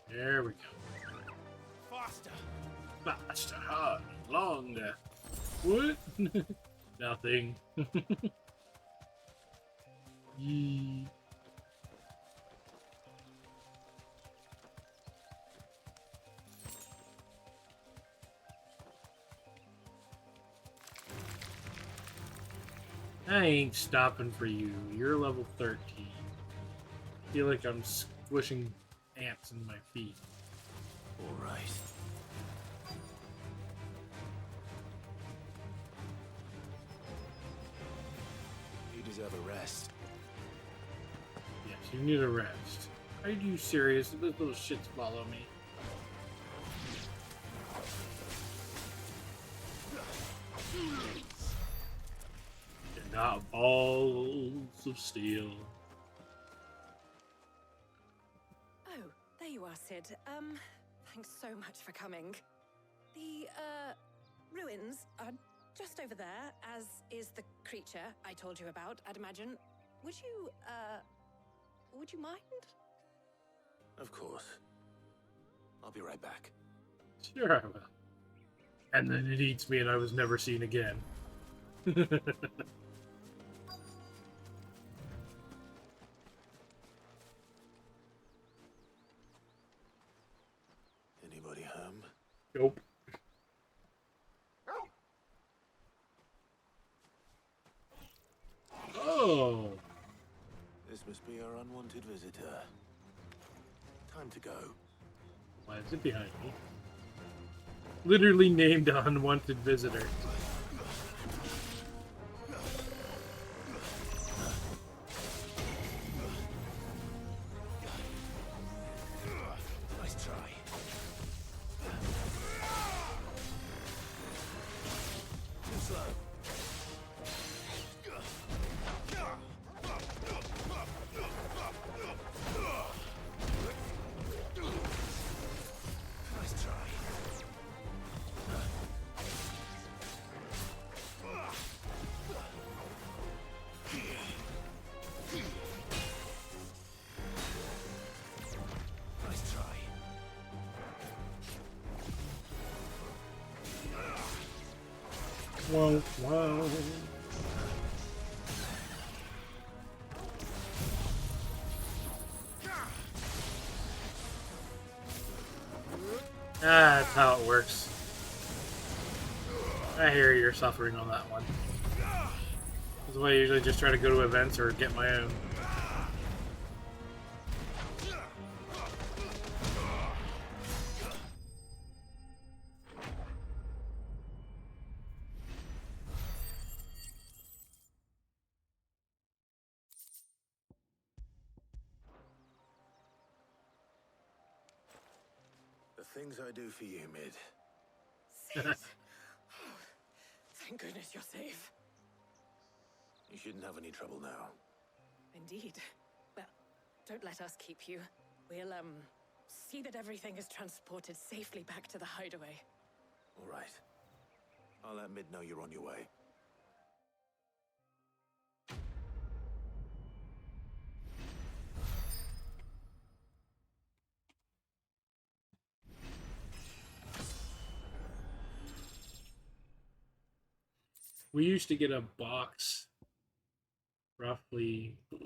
There we go. Faster! Faster, hard, longer. What? Nothing. Yee. I ain't stopping for you. You're level 13. I feel like I'm squishing ants in my feet. All right. You deserve a rest. Yes, you need a rest. Are you serious? Those little shits follow me. They're not balls of steel. Oh, there you are, Sid. Thanks so much for coming. The, ruins are just over there, as is the creature I told you about, I'd imagine. Would you mind? Of course. I'll be right back. Sure I will. And then it eats me and I was never seen again. Anybody home? Nope. Oh! This must be our unwanted visitor. Time to go. Why is it behind me? Literally named unwanted visitor. Nice try. Too slow. Nice try. Nice try. Wow, wow. That's how it works. I hear you're suffering on that one. That's why I usually just try to go to events or get my own. The things I do for you, Mid. Safe. Thank goodness you're safe. You shouldn't have any trouble now. Indeed. Well, don't let us keep you. We'll, see that everything is transported safely back to the hideaway. All right. I'll let Mid know you're on your way. We used to get a box, roughly. I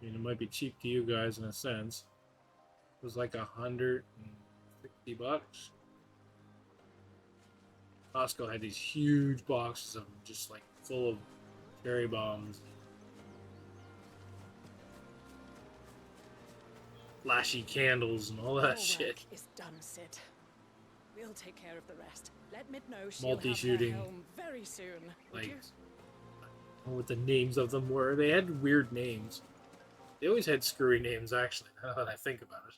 mean, it might be cheap to you guys in a sense. It was like $160. Costco had these huge boxes of them, just like full of cherry bombs, flashy candles, and all that Your shit. work is done, Sid. We'll take care of the rest. Let Mid know she'll have her Multi-shooting, helm very soon. Would like, you? I don't know what the names of them were. They had weird names. They always had screwy names, actually, now that I think about it.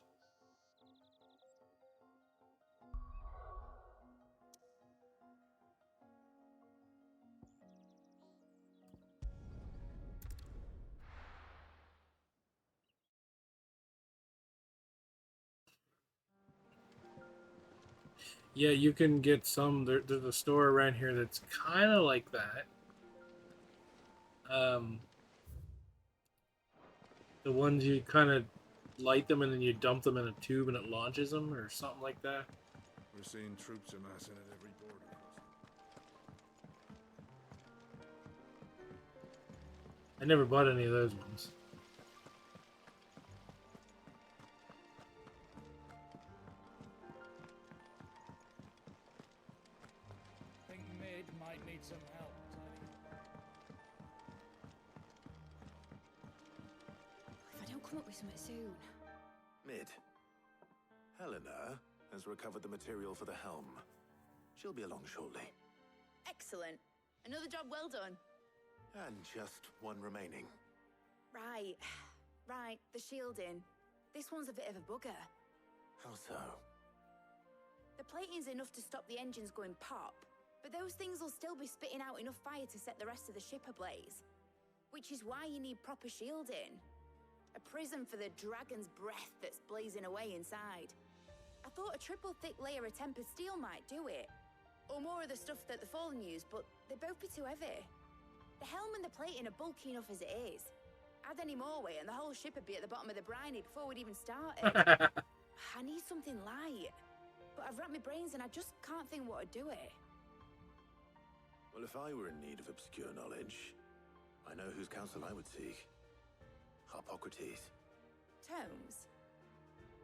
Yeah, you can get some. There's a store around here that's kind of like that. The ones you kind of light them and then you dump them in a tube and it launches them or something like that. We're seeing troops amassing at every border. I never bought any of those ones. Think Mid might need some help, Teddy. If I don't come up with something soon. Mid. Helena has recovered the material for the helm. She'll be along shortly. Excellent. Another job well done. And just one remaining. Right. Right, the shielding. This one's a bit of a bugger. How so? The plating's enough to stop the engines going pop, but those things will still be spitting out enough fire to set the rest of the ship ablaze. Which is why you need proper shielding. A prison for the dragon's breath that's blazing away inside. I thought a triple thick layer of tempered steel might do it. Or more of the stuff that the Fallen use, but they'd both be too heavy. The helm and the plating are bulky enough as it is. Add any more weight and the whole ship would be at the bottom of the briny before we'd even started. I need something light. But I've racked my brains and I just can't think what would do it. Well, if I were in need of obscure knowledge, I know whose counsel I would seek. Hippocrates. Tomes?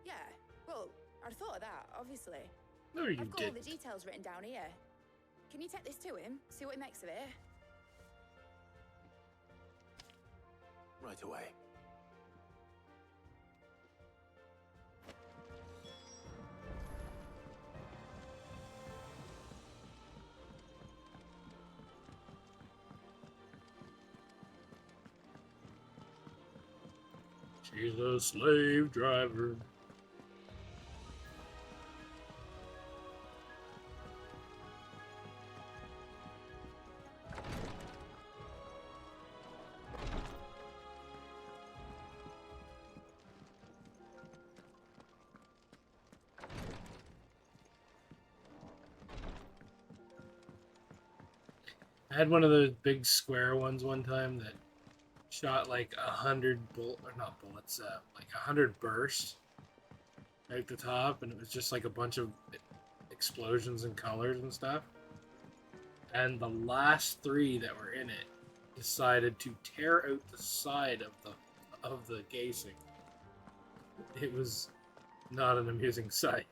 Yeah, well, I'd thought of that, obviously. No, you I've got all didn't. the details written down here. Can you take this to him? See what he makes of it? Right away. She's a slave driver. I had one of those big square ones one time that shot like 100 like 100 bursts right at the top, and it was just like a bunch of explosions and colors and stuff. And the last 3 that were in it decided to tear out the side of the casing. It was not an amusing sight.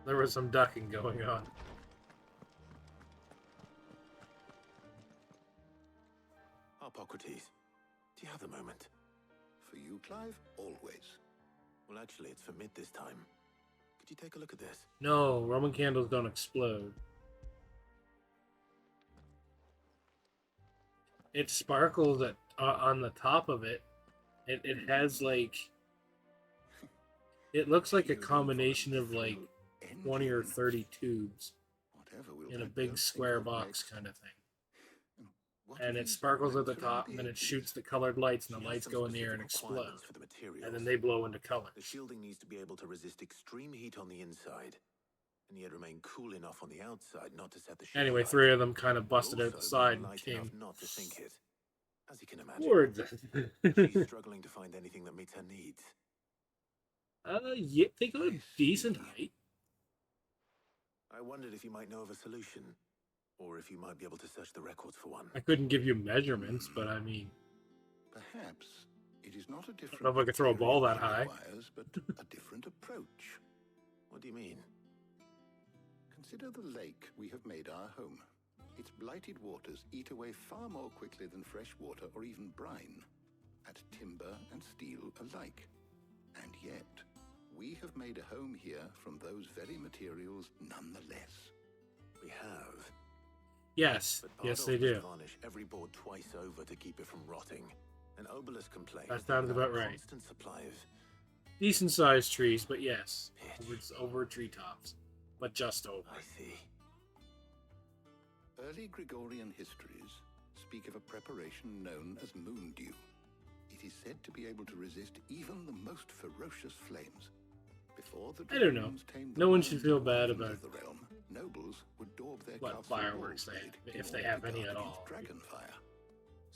There was some ducking going on. Hippocrates, do you have a moment? For you, Clive? Always. Well, actually, it's for Mid this time. Could you take a look at this? No, Roman candles don't explode. It sparkles at on the top of it. It has like... It looks like a combination of like 20 or 30 tubes in a big square box kind of thing. And it sparkles at the top, and then it shoots the colored lights, and the lights go in the air and explode. And then they blow into color. The shielding needs to be able to resist extreme heat on the inside, and yet remain cool enough on the outside not to set the shield Anyway, alight. 3 of them kind of busted out the Also side and light came enough not to sink it. As you can imagine, towards it. she's struggling to find anything that meets her needs. Yeah, they got a decent height. I wondered if you might know of a solution, or if you might be able to search the records for one. I couldn't give you measurements, but I mean... Perhaps it is not a different... I don't know if I could throw a ball that high. Requires, but a different approach. What do you mean? Consider the lake we have made our home. Its blighted waters eat away far more quickly than fresh water or even brine, at timber and steel alike. And yet, we have made a home here from those very materials nonetheless. We have. Yes, yes they do. Varnish every board twice over to keep it from rotting. An obelisk complains That sounds about right. Constant supply of decent sized trees, but yes, it's over treetops, but just over. I see. Early Gregorian histories speak of a preparation known as moon dew. It is said to be able to resist even the most ferocious flames. Before the I don't know. No one should feel bad about the realm. Nobles would daub their what fireworks they have, if they have any at all. Dragonfire.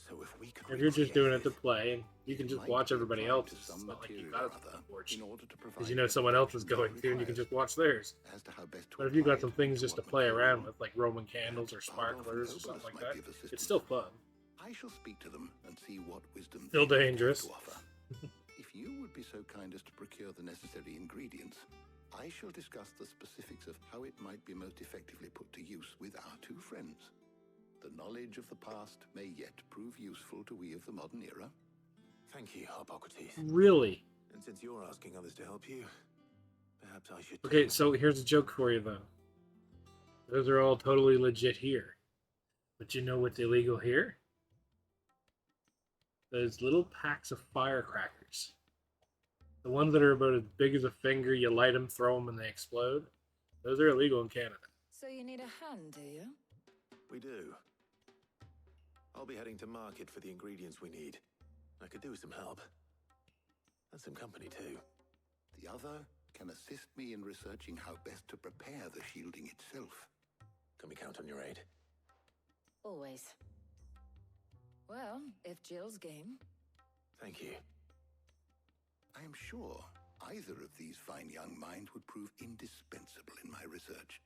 So if we could If you're just doing it to play, and you can just watch everybody else's, it's not like you got to watch. Because you know someone else is going to, and you can just watch theirs. But if you've got some things just to play around with, like Roman candles or sparklers or something like that, it's still fun. I shall speak to them and see what wisdom Still they have dangerous. to offer. If you would be so kind as to procure the necessary ingredients, I shall discuss the specifics of how it might be most effectively put to use with our two friends. The knowledge of the past may yet prove useful to we of the modern era. Thank you, Hippocrates. Really? And since you're asking others to help you, perhaps I should... Okay, so here's a joke for you, though. Those are all totally legit here. But you know what's illegal here? Those little packs of firecrackers. The ones that are about as big as a finger, you light them, throw them, and they explode. Those are illegal in Canada. So you need a hand, do you? We do. I'll be heading to market for the ingredients we need. I could do with some help. And some company, too. The other can assist me in researching how best to prepare the shielding itself. Can we count on your aid? Always. Well, if Jill's game. Thank you. I am sure either of these fine young minds would prove indispensable in my research.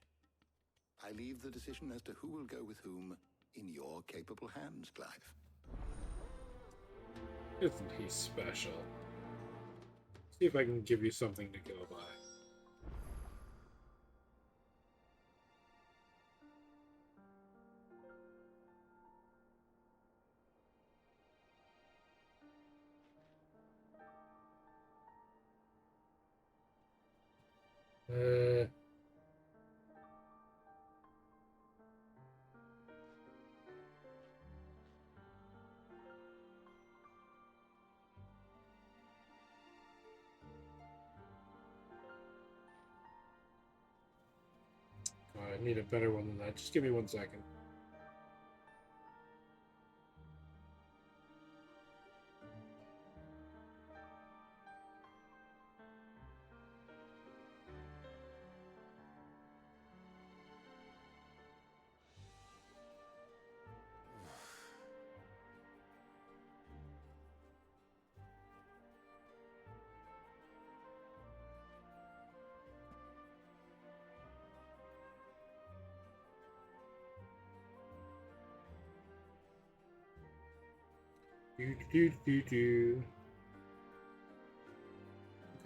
I leave the decision as to who will go with whom in your capable hands, Clive. Isn't he special? See if I can give you something to go by. I need a better one than that. Just give me 1 second.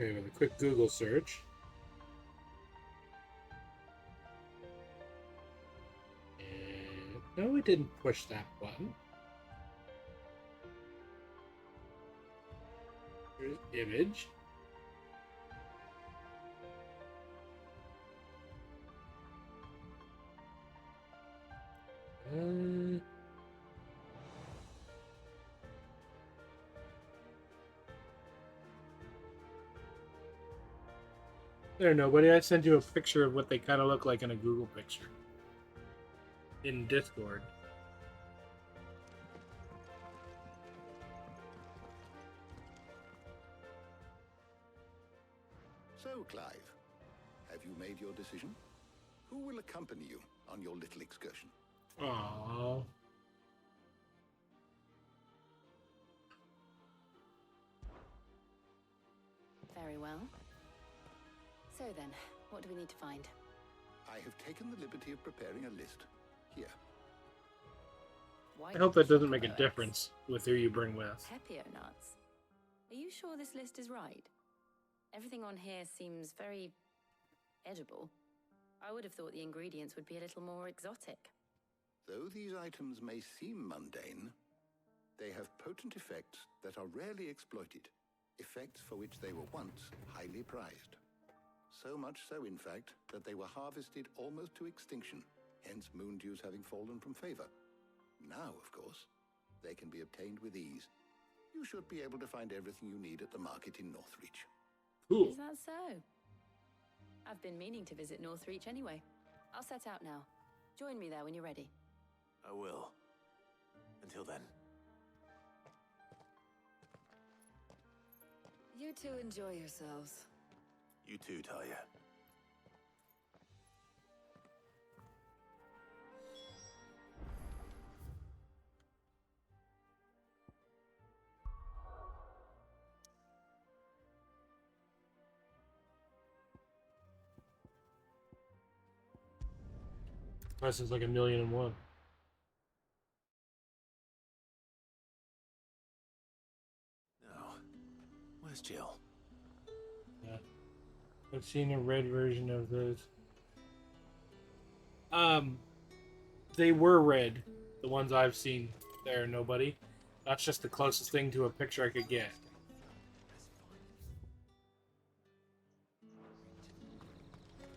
Okay, with a quick Google search. No, we didn't push that button. Here's image. There, nobody. I sent you a picture of what they kind of look like in a Google picture. In Discord. So, Clive, have you made your decision? Who will accompany you on your little excursion? Aww. Very well. So then, what do we need to find? I have taken the liberty of preparing a list. Here. I hope that doesn't make a difference with who you bring with. Pepio nuts. Are you sure this list is right? Everything on here seems very edible. I would have thought the ingredients would be a little more exotic. Though these items may seem mundane, they have potent effects that are rarely exploited, effects for which they were once highly prized. So much so, in fact, that they were harvested almost to extinction, hence moon dews having fallen from favor. Now, of course, they can be obtained with ease. You should be able to find everything you need at the market in Northreach. Cool. Is that so? I've been meaning to visit Northreach anyway. I'll set out now. Join me there when you're ready. I will. Until then. You two enjoy yourselves. You too, Talia. Price is like 1,000,001. No. Where's Jill? Yeah. I've seen a red version of those. They were red. The ones I've seen there, nobody. That's just the closest thing to a picture I could get.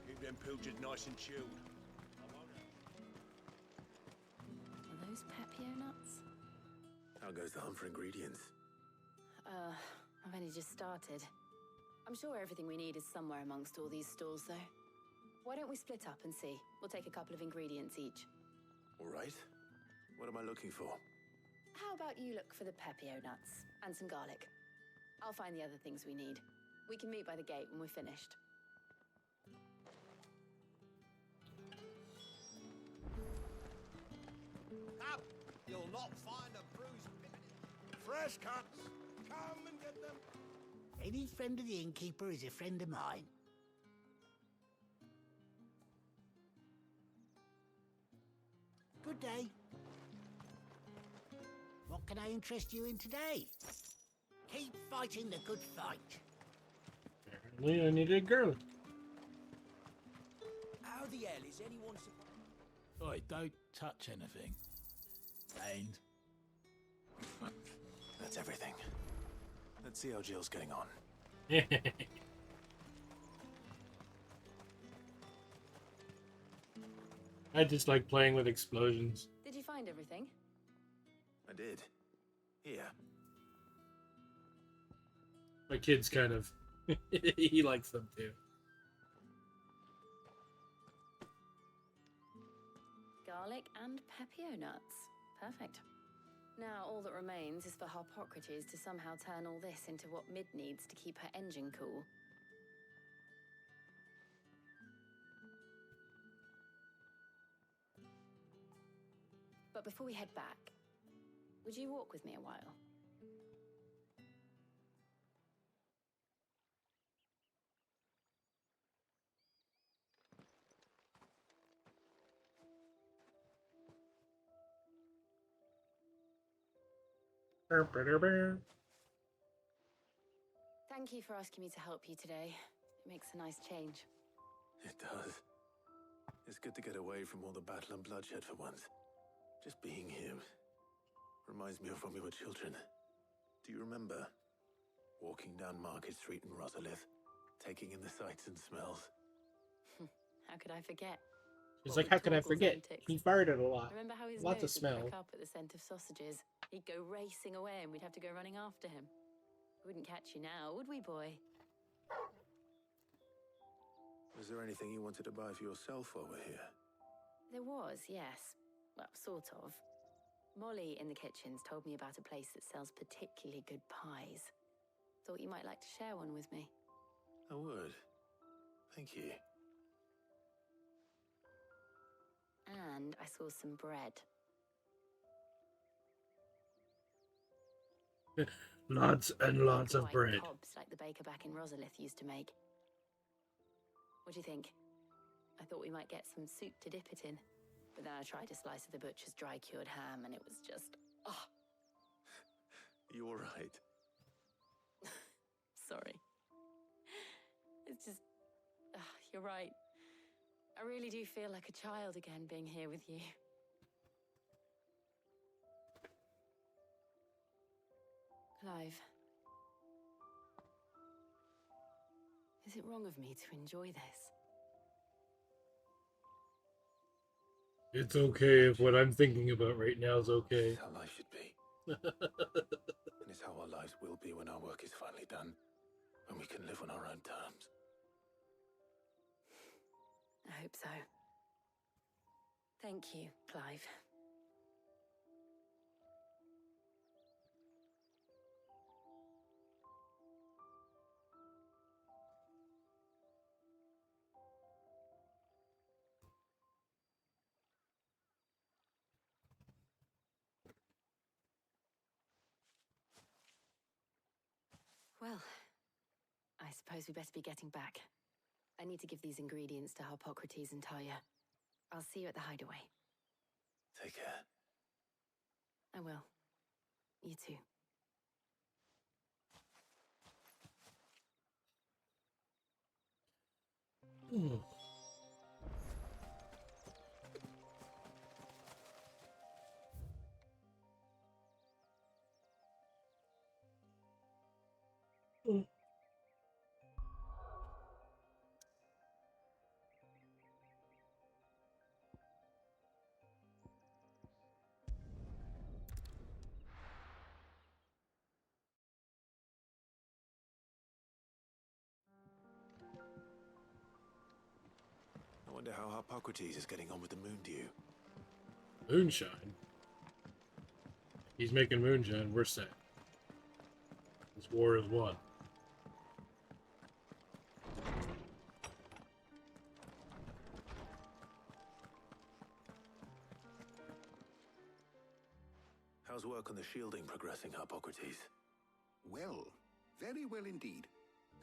Keep them pilchards nice and chilled. Are those Pepio nuts? How goes the hunt for ingredients? I've only just started. I'm sure everything we need is somewhere amongst all these stalls, though. Why don't we split up and see? We'll take a couple of ingredients each. All right. What am I looking for? How about you look for the Pepio nuts and some garlic? I'll find the other things we need. We can meet by the gate when we're finished. Up! You'll not find a bruised fresh cuts. Come and get them. Any friend of the innkeeper is a friend of mine. Good day. What can I interest you in today? Keep fighting the good fight. Apparently, I needed garlic. How the hell is anyone Oi, don't touch anything. Fiend. That's everything. Let's see how Jill's getting on. I just like playing with explosions. Did you find everything? I did. Here. My kid's kind of... he likes them too. Garlic and Pepio nuts. Perfect. Now all that remains is for Harpocrates to somehow turn all this into what Mid needs to keep her engine cool. But before we head back, would you walk with me a while? Thank you for asking me to help you today. It makes a nice change. It does. It's good to get away from all the battle and bloodshed for once. Just being here reminds me of when we were children. Do you remember walking down Market Street in Rosalith, taking in the sights and smells? How could I forget? She's like, how could I forget? He farted a lot. Remember how his Lots of nose would smell. prick up at the scent of sausages? He'd go racing away and we'd have to go running after him. We wouldn't catch you now, would we, boy? Was there anything you wanted to buy for yourself while we're here? There was, yes. Well, sort of. Molly in the kitchens told me about a place that sells particularly good pies. Thought you might like to share one with me. I would. Thank you. And I saw some bread. Lots and lots of White bread. cobs like the baker back in Rosalith used to make. What do you think? I thought we might get some soup to dip it in. But then I tried a slice of the butcher's dry-cured ham and it was just... oh. You all right? Sorry. It's just... you're right. I really do feel like a child again being here with you. Clive. Is it wrong of me to enjoy this? It's okay if what I'm thinking about right now is okay. It's how life should be. And it's how our lives will be when our work is finally done. When we can live on our own terms. I hope so. Thank you, Clive. Well, I suppose we better be getting back. I need to give these ingredients to Harpocrates and Talia. I'll see you at the hideaway. Take care. I will. You too. I wonder how Harpocrates is getting on with the moon dew. Moonshine? He's making moonshine, we're set. This war is won. How's work on the shielding progressing, Harpocrates? Well, very well indeed.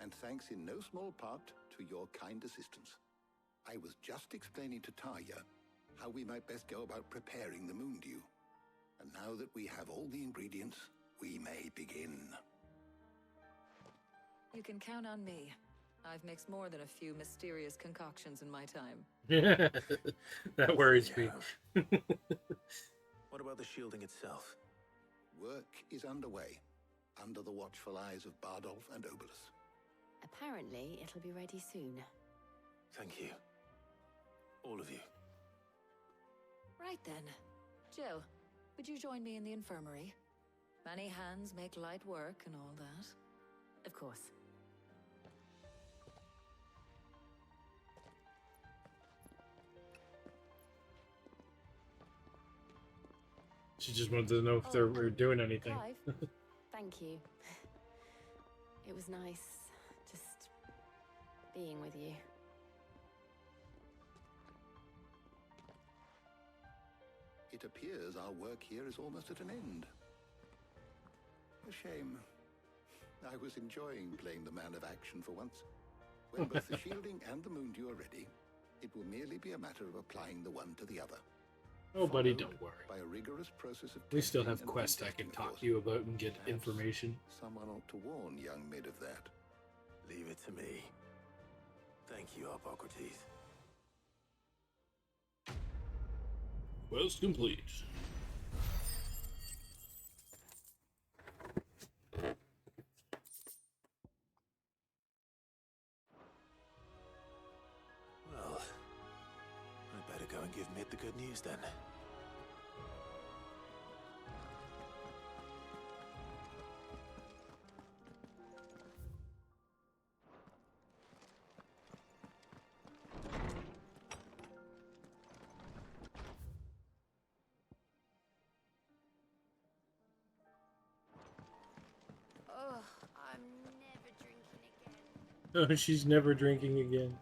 And thanks in no small part to your kind assistance. I was just explaining to Talia how we might best go about preparing the moon dew. And now that we have all the ingredients, we may begin. You can count on me. I've mixed more than a few mysterious concoctions in my time. That worries me. What about the shielding itself? Work is underway, under the watchful eyes of Bardolph and Obolus. Apparently, it'll be ready soon. Thank you. All of you. Right then. Jill, would you join me in the infirmary? Many hands make light work and all that. Of course. She just wanted to know if they were doing anything. Clive, thank you. It was nice just being with you. It appears our work here is almost at an end. A shame. I was enjoying playing the man of action for once. When both the shielding and the moon dew are ready, it will merely be a matter of applying the one to the other. Oh, buddy, don't worry. By a rigorous process of We still have testing and quests I retesting, can of talk course. to you about and get Perhaps information. Someone ought to warn young Mid of that. Leave it to me. Thank you, Harpocrates. Quest complete. Well, I'd better go and give Mid the good news then. Oh, I'm never drinking again. Oh, she's never drinking again.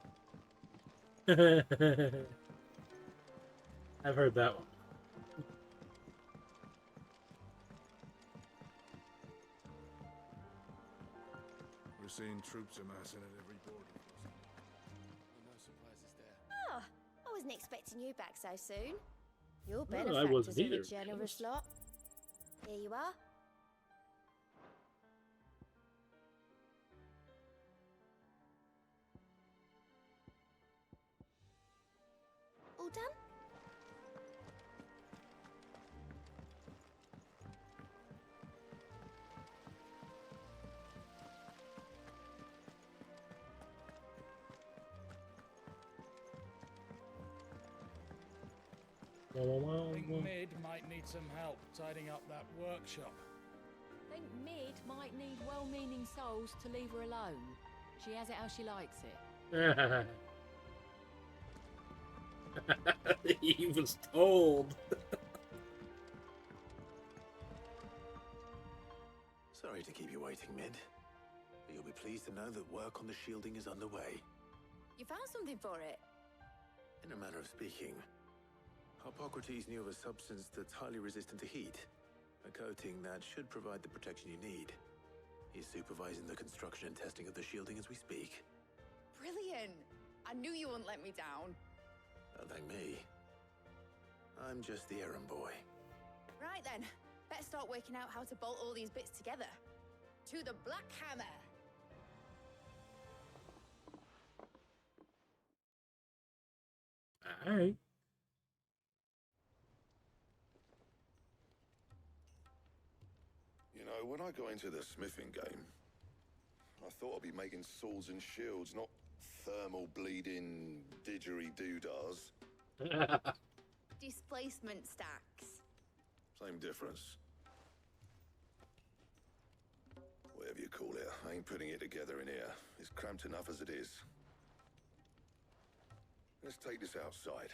I've heard that one. We're seeing troops amassing at every border. No surprises there. Oh, I wasn't expecting you back so soon. Your No, I benefactors wasn't are either. a generous lot. Here you are. All done? I think Mid might need some help tidying up that workshop. Think Mid might need well-meaning souls to leave her alone. She has it how she likes it. He was told. Sorry to keep you waiting, Mid. But you'll be pleased to know that work on the shielding is underway. You found something for it? In a manner of speaking, Hippocrates knew of a substance that's highly resistant to heat. A coating that should provide the protection you need. He's supervising the construction and testing of the shielding as we speak. Brilliant! I knew you wouldn't let me down. Don't thank me. I'm just the errand boy. Right then, let's start working out how to bolt all these bits together. To the Black Hammer! Alright. You know, when I got into the smithing game, I thought I'd be making swords and shields, not thermal bleeding didgeridoo-dahs. Displacement stacks. Same difference. Whatever you call it, I ain't putting it together in here. It's cramped enough as it is. Let's take this outside.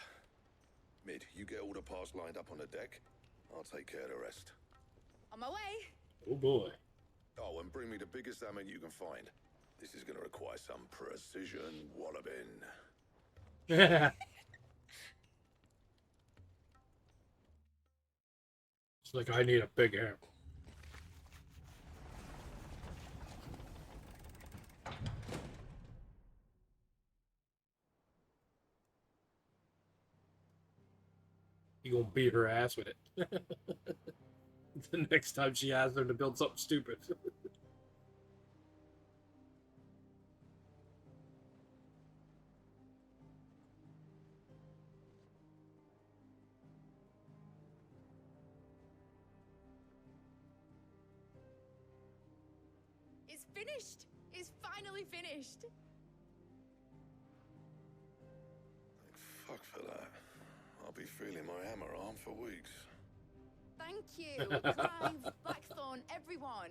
Mid, you get all the parts lined up on the deck. I'll take care of the rest. On my way! Oh boy. Oh, and bring me the biggest hammer you can find. This is gonna require some precision walloping. It's like, I need a big hammer. You gonna beat her ass with it. The next time she asks her to build something stupid. It's finished! It's finally finished! Fuck for that. I'll be feeling my hammer arm for weeks. Thank you, Clive, Blackthorn, everyone.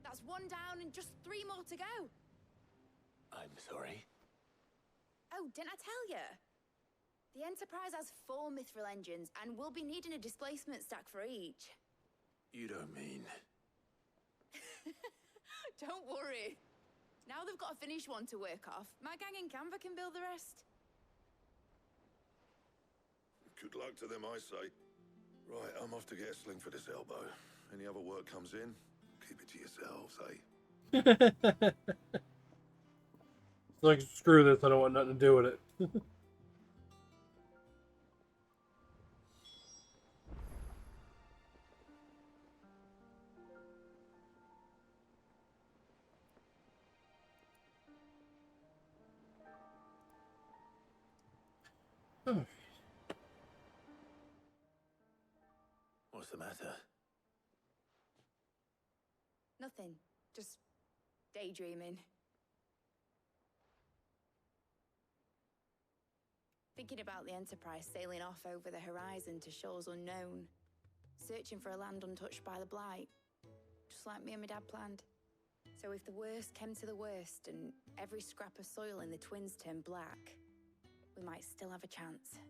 That's one down and just 3 more to go. I'm sorry. Oh, didn't I tell you? The Enterprise has 4 mithril engines and we'll be needing a displacement stack for each. You don't mean... Don't worry. Now they've got a finished one to work off, my gang in Canva can build the rest. Good luck to them, I say. Right, I'm off to get a sling for this elbow. Any other work comes in, keep it to yourselves, eh? It's like, screw this, I don't want nothing to do with it. What's the matter? Nothing. Just daydreaming. Thinking about the Enterprise sailing off over the horizon to shores unknown, searching for a land untouched by the Blight, just like me and my dad planned. So if the worst came to the worst and every scrap of soil in the Twins turned black, we might still have a chance.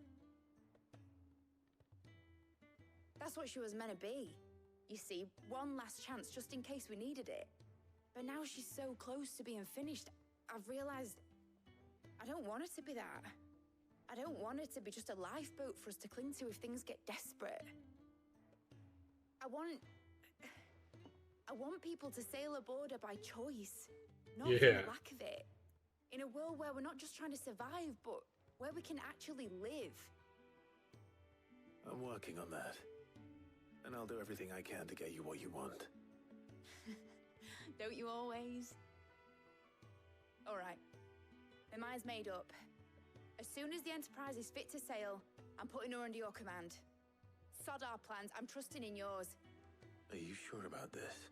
That's what she was meant to be. You see, one last chance just in case we needed it. But now she's so close to being finished, I've realized I don't want it to be that. I don't want it to be just a lifeboat for us to cling to if things get desperate. I want people to sail aboard her by choice, not for the lack of it. In a world where we're not just trying to survive, but where we can actually live. I'm working on that. And I'll do everything I can to get you what you want. Don't you always? All right. My mind's made up. As soon as the Enterprise is fit to sail, I'm putting her under your command. Sod our plans, I'm trusting in yours. Are you sure about this?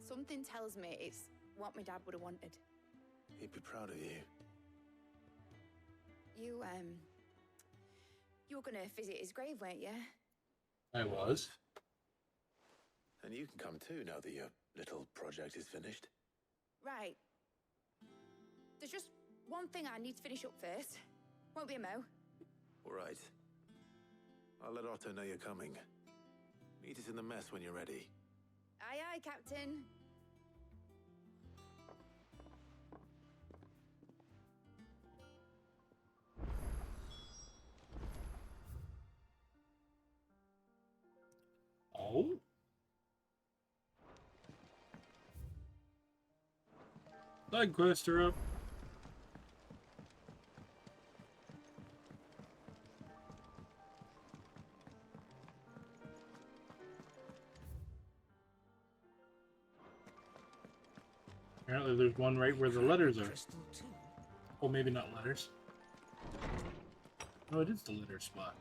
Something tells me it's what my dad would have wanted. He'd be proud of you. You were gonna visit his grave, weren't you? I was. And you can come too now that your little project is finished. Right. There's just one thing I need to finish up first. Won't be a mo. All right. I'll let Otto know you're coming. Meet us in the mess when you're ready. Aye, aye, Captain. Oh? Side quest are up. Apparently there's one right where the letters are. Oh, maybe not letters. No, it is the letter spot.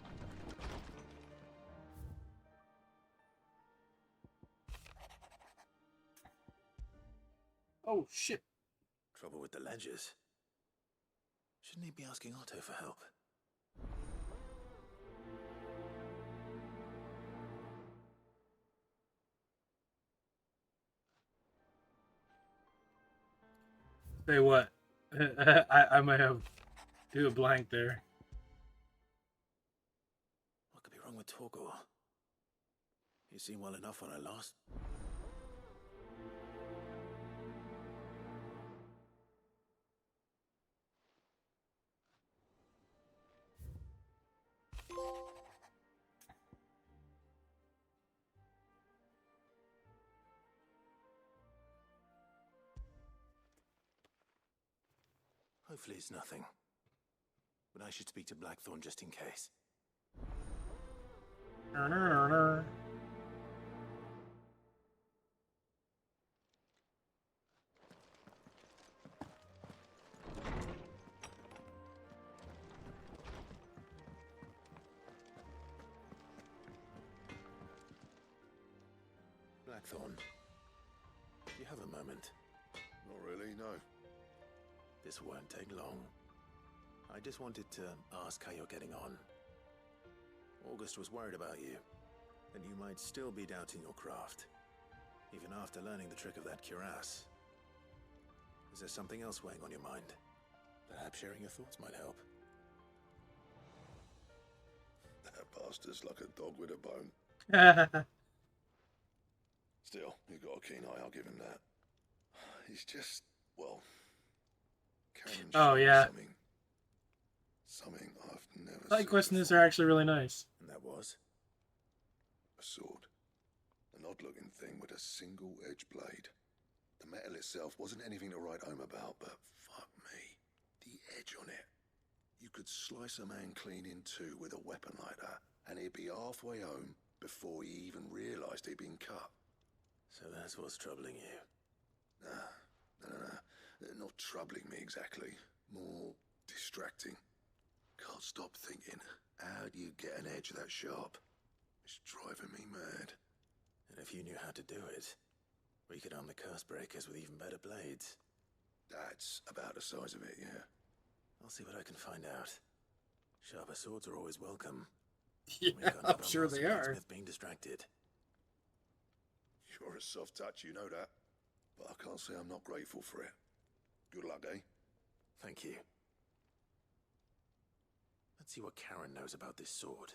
Oh, shit. Trouble with the ledgers. Shouldn't he be asking Otto for help? Say what? I might have do a blank there. What could be wrong with Torgor? He seemed well enough when I last... Hopefully it's nothing. But I should speak to Blackthorn just in case. Blackthorn, do you have a moment? Not really, no. This won't take long. I just wanted to ask how you're getting on. August was worried about you, and you might still be doubting your craft, even after learning the trick of that cuirass. Is there something else weighing on your mind? Perhaps sharing your thoughts might help. That bastard's like a dog with a bone. Still, you've got a keen eye, I'll give him that. He's just, well... Oh, yeah. Something I've never side seen questions before. are actually really nice. And that was? A sword. An odd-looking thing with a single-edged blade. The metal itself wasn't anything to write home about, but fuck me. The edge on it. You could slice a man clean in two with a weapon like that, and he'd be halfway home before he even realised he'd been cut. So that's what's troubling you? No. Not troubling me exactly. More distracting. Can't stop thinking, how do you get an edge that sharp? It's driving me mad. And if you knew how to do it, we could arm the curse breakers with even better blades. That's about the size of it, yeah. I'll see what I can find out. Sharper swords are always welcome. Yeah, I'm sure they are. Smith being distracted. You're a soft touch, you know that. But I can't say I'm not grateful for it. Good luck, eh? Thank you. Let's see what Karen knows about this sword.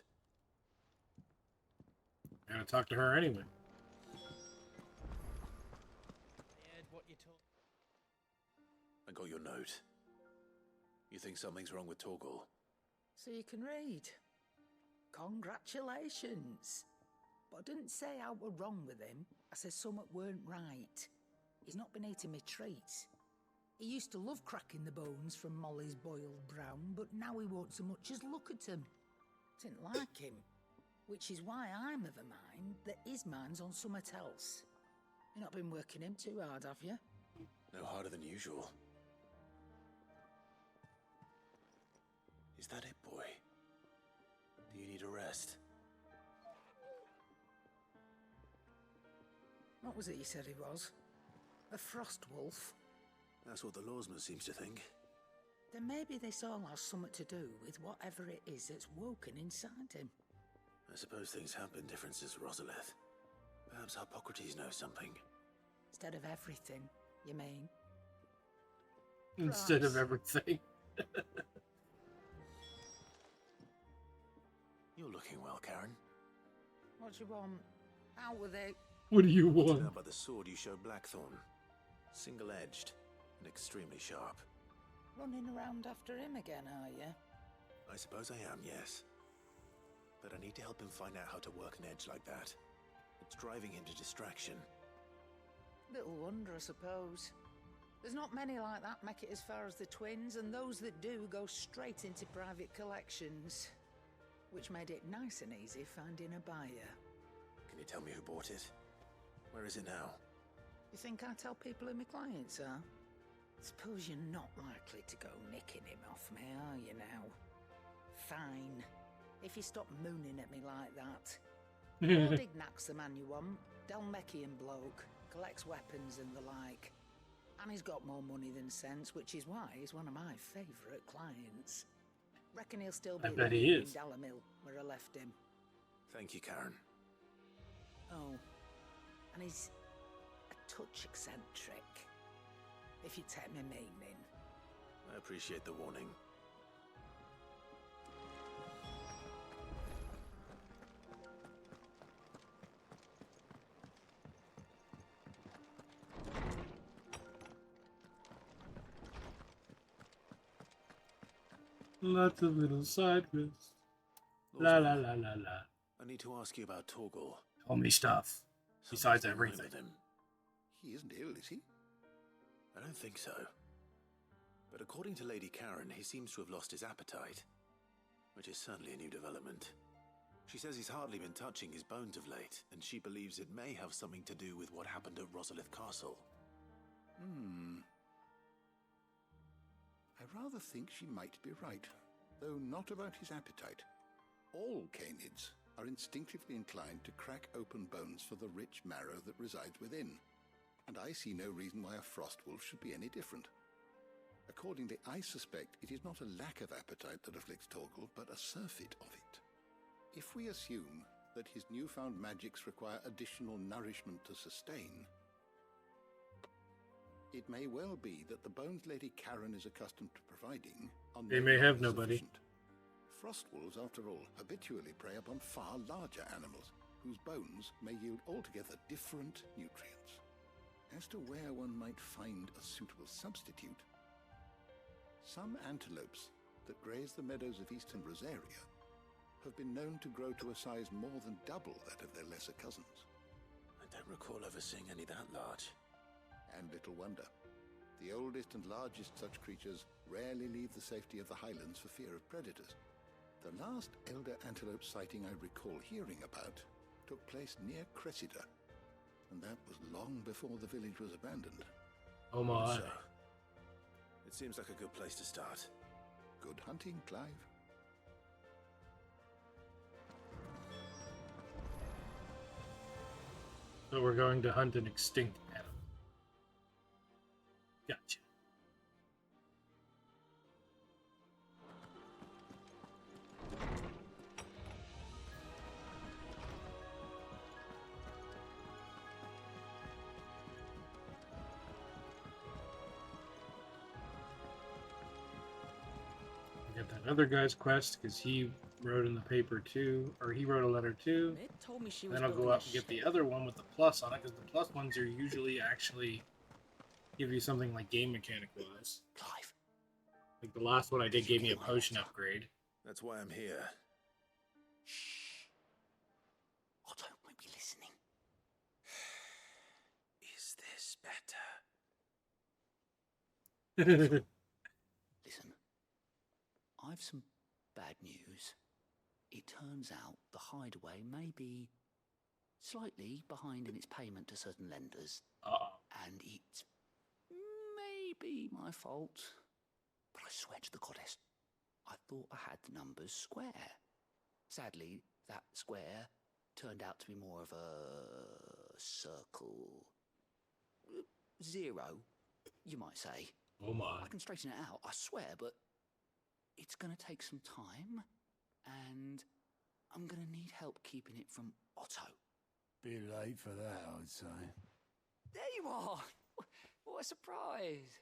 I'm gonna talk to her anyway. I got your note. You think something's wrong with Torgal? So you can read. Congratulations. But I didn't say I were wrong with him. I said something weren't right. He's not been eating me treats. He used to love cracking the bones from Molly's boiled brown, but now he won't so much as look at them. Didn't like him. Which is why I'm of a mind that his mind's on something else. You've not been working him too hard, have you? No harder than usual. Is that it, boy? Do you need a rest? What was it you said he was? A frost wolf? That's what the lawsman seems to think. Then maybe this all has something to do with whatever it is that's woken inside him. I suppose things have been different since Rosalith. Perhaps Hippocrates knows something. Instead of everything, you mean? Instead of everything. You're looking well, Karen. What do you want? How were they? What do you want? Tell by the sword you showed Blackthorn. Single-edged and extremely sharp. Running around after him again, are you? I suppose I am, yes. But I need to help him find out how to work an edge like that. It's driving him to distraction. Little wonder, I suppose. There's not many like that make it as far as the twins, and those that do go straight into private collections. Which made it nice and easy finding a buyer. Can you tell me who bought it? Where is it now? You think I tell people who my clients are? Suppose you're not likely to go nicking him off me, are you now? Fine. If you stop mooning at me like that. Dignack's the man you want. Delmechian bloke. Collects weapons and the like. And he's got more money than sense, which is why he's one of my favourite clients. Reckon he'll still be I bet he is. in Dalamil, where I left him. Thank you, Karen. Oh, and he's a touch eccentric, if you take me meaning. I appreciate the warning. Lots of little side quests. La la la la la. I need to ask you about Torgal. Tell me stuff. Besides everything. He isn't ill, is he? I don't think so. But according to Lady Karen, he seems to have lost his appetite. Which is certainly a new development. She says he's hardly been touching his bones of late, and she believes it may have something to do with what happened at Rosalith Castle. I rather think she might be right, though not about his appetite. All canids are instinctively inclined to crack open bones for the rich marrow that resides within, and I see no reason why a frost wolf should be any different. Accordingly, I suspect it is not a lack of appetite that afflicts Torgal, but a surfeit of it. If we assume that his newfound magics require additional nourishment to sustain, it may well be that the bones Lady Karen is accustomed to providing are They may have nobody. sufficient. Frost wolves, after all, habitually prey upon far larger animals, whose bones may yield altogether different nutrients. As to where one might find a suitable substitute, some antelopes that graze the meadows of eastern Rosaria have been known to grow to a size more than double that of their lesser cousins. I don't recall ever seeing any that large. And little wonder. The oldest and largest such creatures rarely leave the safety of the highlands for fear of predators. The last elder antelope sighting I recall hearing about took place near Cressida, and that was long before the village was abandoned. Oh my. So, it seems like a good place to start. Good hunting, Clive. So we're going to hunt an extinct animal. Gotcha. Get that other guy's quest because he wrote in the paper too, or he wrote a letter too. Mid told me she was Then I'll go building up a and get the ship. other one with the plus on it because the plus ones are usually actually give you something like game mechanic wise. Clive. Like the last one I did gave me a potion upgrade. That's why I'm here. Shh. Otto won't be listening. Is this better? Listen, I've some bad news. It turns out the hideaway may be slightly behind in its payment to certain lenders. And it's maybe my fault. But I swear to the goddess, I thought I had the numbers square. Sadly, that square turned out to be more of a circle. 0, you might say. Oh my. I can straighten it out, I swear, but it's going to take some time, and I'm going to need help keeping it from Otto. Bit late for that, I'd say. There you are! What a surprise!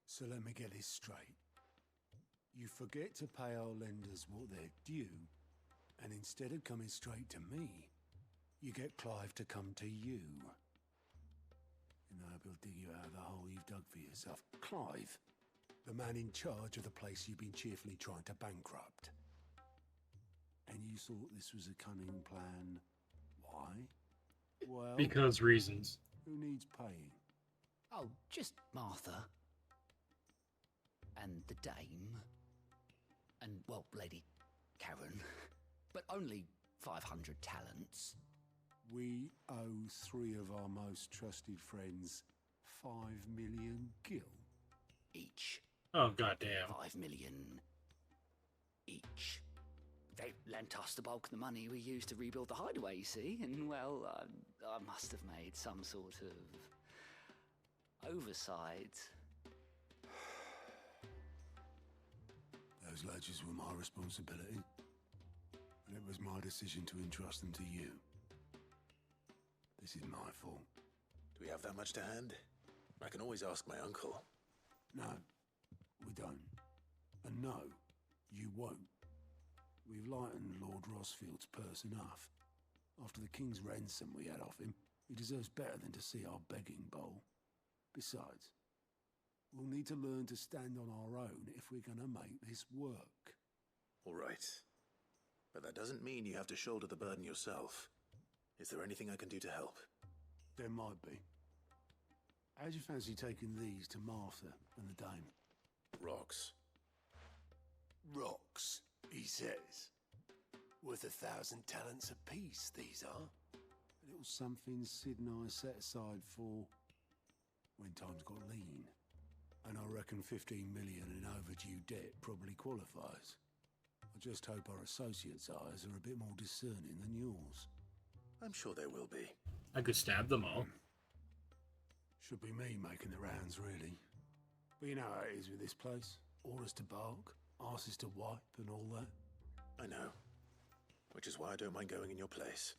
So let me get this straight. You forget to pay our lenders what they're due, and instead of coming straight to me, you get Clive to come to you. And I hope he'll dig you out of the hole you've dug for yourself. Clive, the man in charge of the place you've been cheerfully trying to bankrupt. And you thought this was a cunning plan. Why? Well, Because reasons. who needs paying? Oh, just Martha. And the dame. And, well, Lady Karen. But only 500 talents. We owe 3 of our most trusted friends 5 million gil. Each. Oh, goddamn. 5 million each. They lent us the bulk of the money we used to rebuild the hideaway, you see, and, well, I must have made some sort of oversight. Those ledgers were my responsibility, and it was my decision to entrust them to you. This is my fault. Do we have that much to hand? I can always ask my uncle. No, we don't. And no, you won't. We've lightened Lord Rosfield's purse enough. After the king's ransom we had off him, he deserves better than to see our begging bowl. Besides, we'll need to learn to stand on our own if we're going to make this work. All right. But that doesn't mean you have to shoulder the burden yourself. Is there anything I can do to help? There might be. How'd you fancy taking these to Martha and the dame? Rocks. Rocks, he says. Worth 1,000 talents apiece, these are. And it was something Sid and I set aside for when times got lean. And I reckon 15 million in overdue debt probably qualifies. I just hope our associates' eyes are a bit more discerning than yours. I'm sure they will be. I could stab them all. Should be me making the rounds, really. But you know how it is with this place. Orders to bark, arses to wipe and all that. I know. Which is why I don't mind going in your place.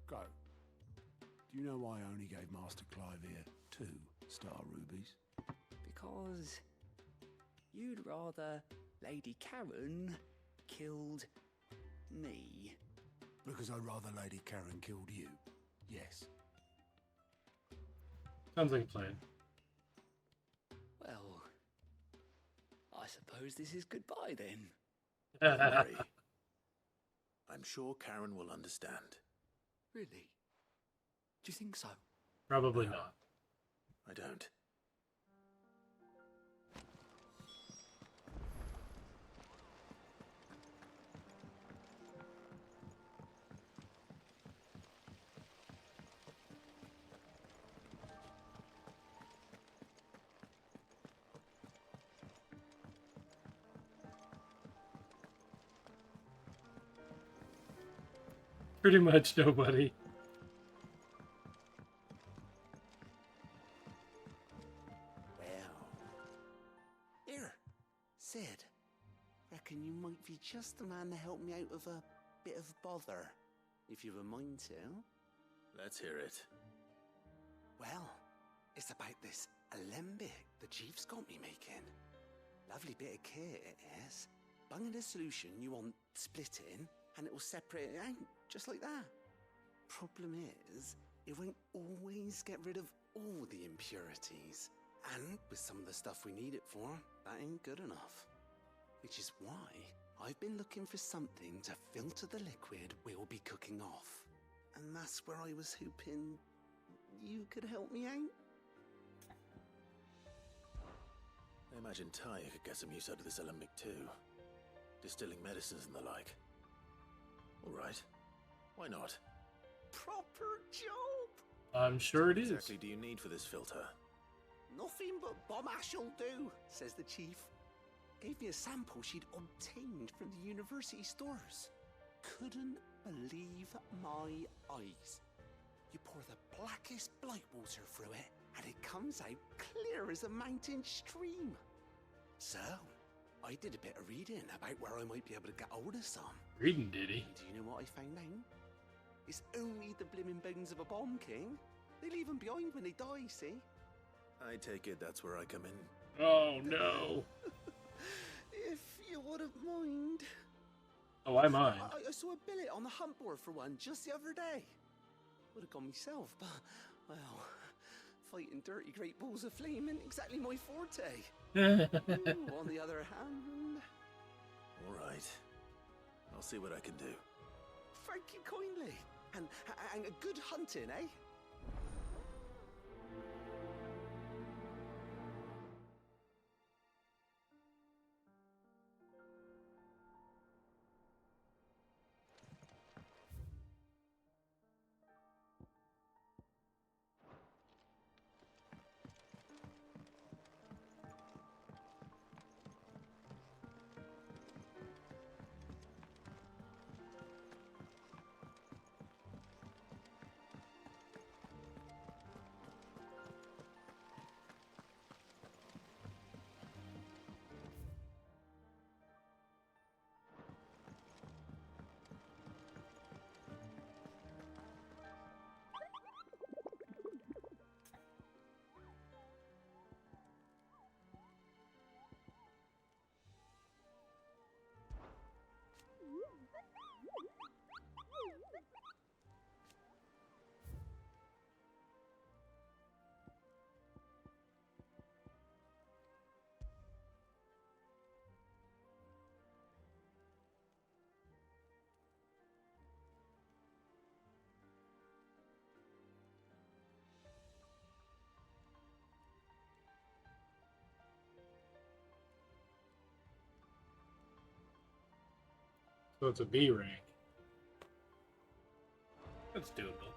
Go. Do you know why I only gave Master Clive here 2 star rubies? Because you'd rather Lady Karen killed me. Because I'd rather Lady Karen killed you. Yes. Sounds like a plan. Well, I suppose this is goodbye then. Don't worry. I'm sure Karen will understand. Really? Do you think so? Probably not. I don't. Pretty much nobody. Well. Here, Sid. Reckon you might be just the man to help me out of a bit of bother, if you've a mind to. Let's hear it. Well, it's about this alembic the chief's got me making. Lovely bit of kit it is. Bunging a solution you want splitting, and it will separate it out, just like that. Problem is, it won't always get rid of all the impurities. And with some of the stuff we need it for, that ain't good enough. Which is why I've been looking for something to filter the liquid we'll be cooking off. And that's where I was hoping you could help me out. I imagine Ty could get some use out of this alembic too. Distilling medicines and the like. Alright. Why not? Proper job! I'm sure it is. What exactly do you need for this filter? Nothing but bomb ash'll do, says the chief. Gave me a sample she'd obtained from the university stores. Couldn't believe my eyes. You pour the blackest blight water through it, and it comes out clear as a mountain stream. So, I did a bit of reading about where I might be able to get hold of some. Reading, did he? And do you know what I found out? It's only the blimmin' bones of a bomb king. They leave them behind when they die, see? I take it that's where I come in. Oh, no. If you wouldn't mind. Oh, I mind. I saw a billet on the hunt board for one just the other day. Would have gone myself, but, well, fighting dirty great balls of flame ain't exactly my forte. Ooh, on the other hand... Alright. I'll see what I can do. Thank you kindly. And a good hunting, eh? So it's a B rank. That's doable.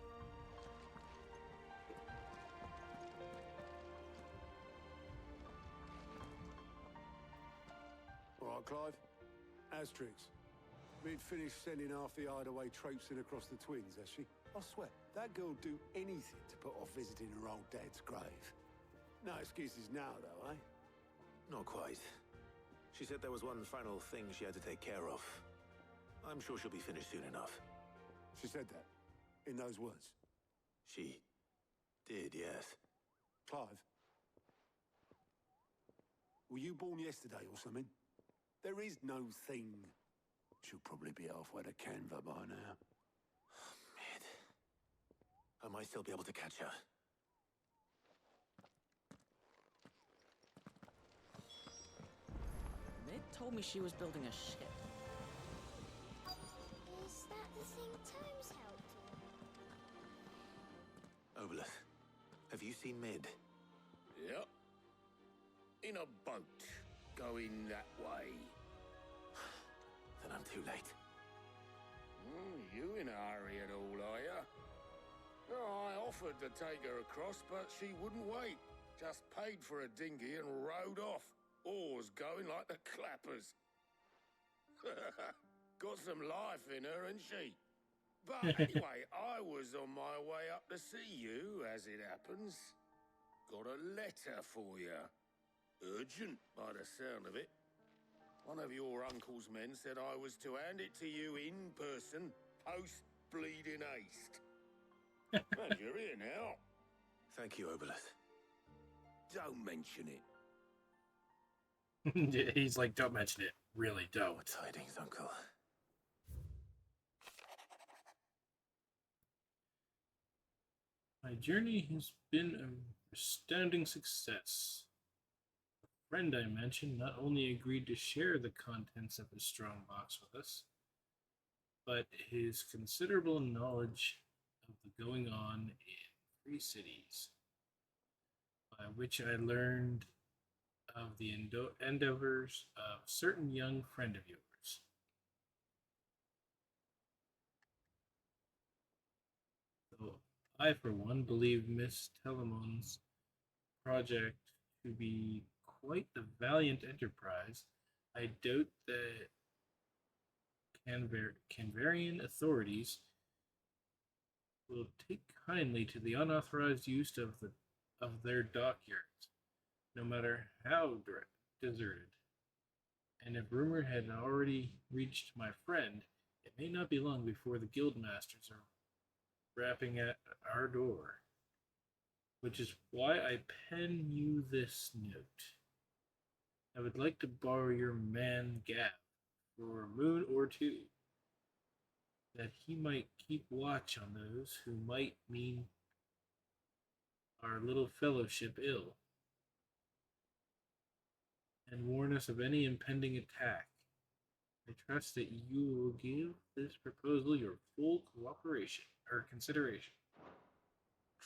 All right, Clive. Asterix. Mid finished sending half the hideaway traipsing across the twins, has she? I swear, that girl'd do anything to put off visiting her old dad's grave. No excuses now, though, eh? Not quite. She said there was one final thing she had to take care of. I'm sure she'll be finished soon enough. She said that? In those words? She did, yes. Clive? Were you born yesterday or something? There is no thing. She'll probably be halfway to Canva by now. Mid. I might still be able to catch her. Mid told me she was building a ship. Is that the thing Time's helped with? Obelith, have you seen Mid? Yep. In a boat, going that way. Then I'm too late. You in a hurry at all, are ya? No, I offered to take her across, but she wouldn't wait. Just paid for a dinghy and rowed off. Oars going like the clappers. Got some life in her, ain't she? But anyway, I was on my way up to see you, as it happens. Got a letter for you. Urgent, by the sound of it. One of your uncle's men said I was to hand it to you in person, post-bleeding haste. And you're here now. Thank you, Obelith. Don't mention it. He's like, don't mention it. Really don't. What tidings, Uncle? My journey has been an astounding success. A friend I mentioned not only agreed to share the contents of his strong box with us, but his considerable knowledge of the going on in free cities, by which I learned of the endeavors of a certain young friend of yours. So I, for one, believe Miss Telemon's project to be quite the valiant enterprise. I doubt that Canvarian authorities will take kindly to the unauthorized use of their dockyards, no matter how deserted. And if rumor had already reached my friend, it may not be long before the guildmasters are rapping at our door. Which is why I pen you this note. I would like to borrow your man Gav for a moon or two, that he might keep watch on those who might mean our little fellowship ill, and warn us of any impending attack. I trust that you will give this proposal your full cooperation or consideration.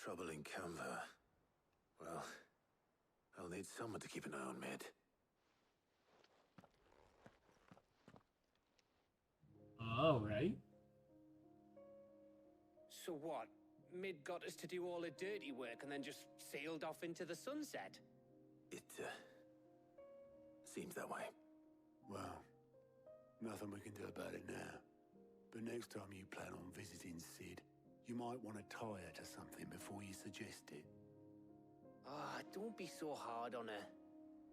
Trouble in Canva. Well, I'll need someone to keep an eye on Mid. All right. So what? Mid got us to do all the dirty work and then just sailed off into the sunset? It, seems that way. Well, nothing we can do about it now. But next time you plan on visiting Sid, you might want to tie her to something before you suggest it. Ah, don't be so hard on her.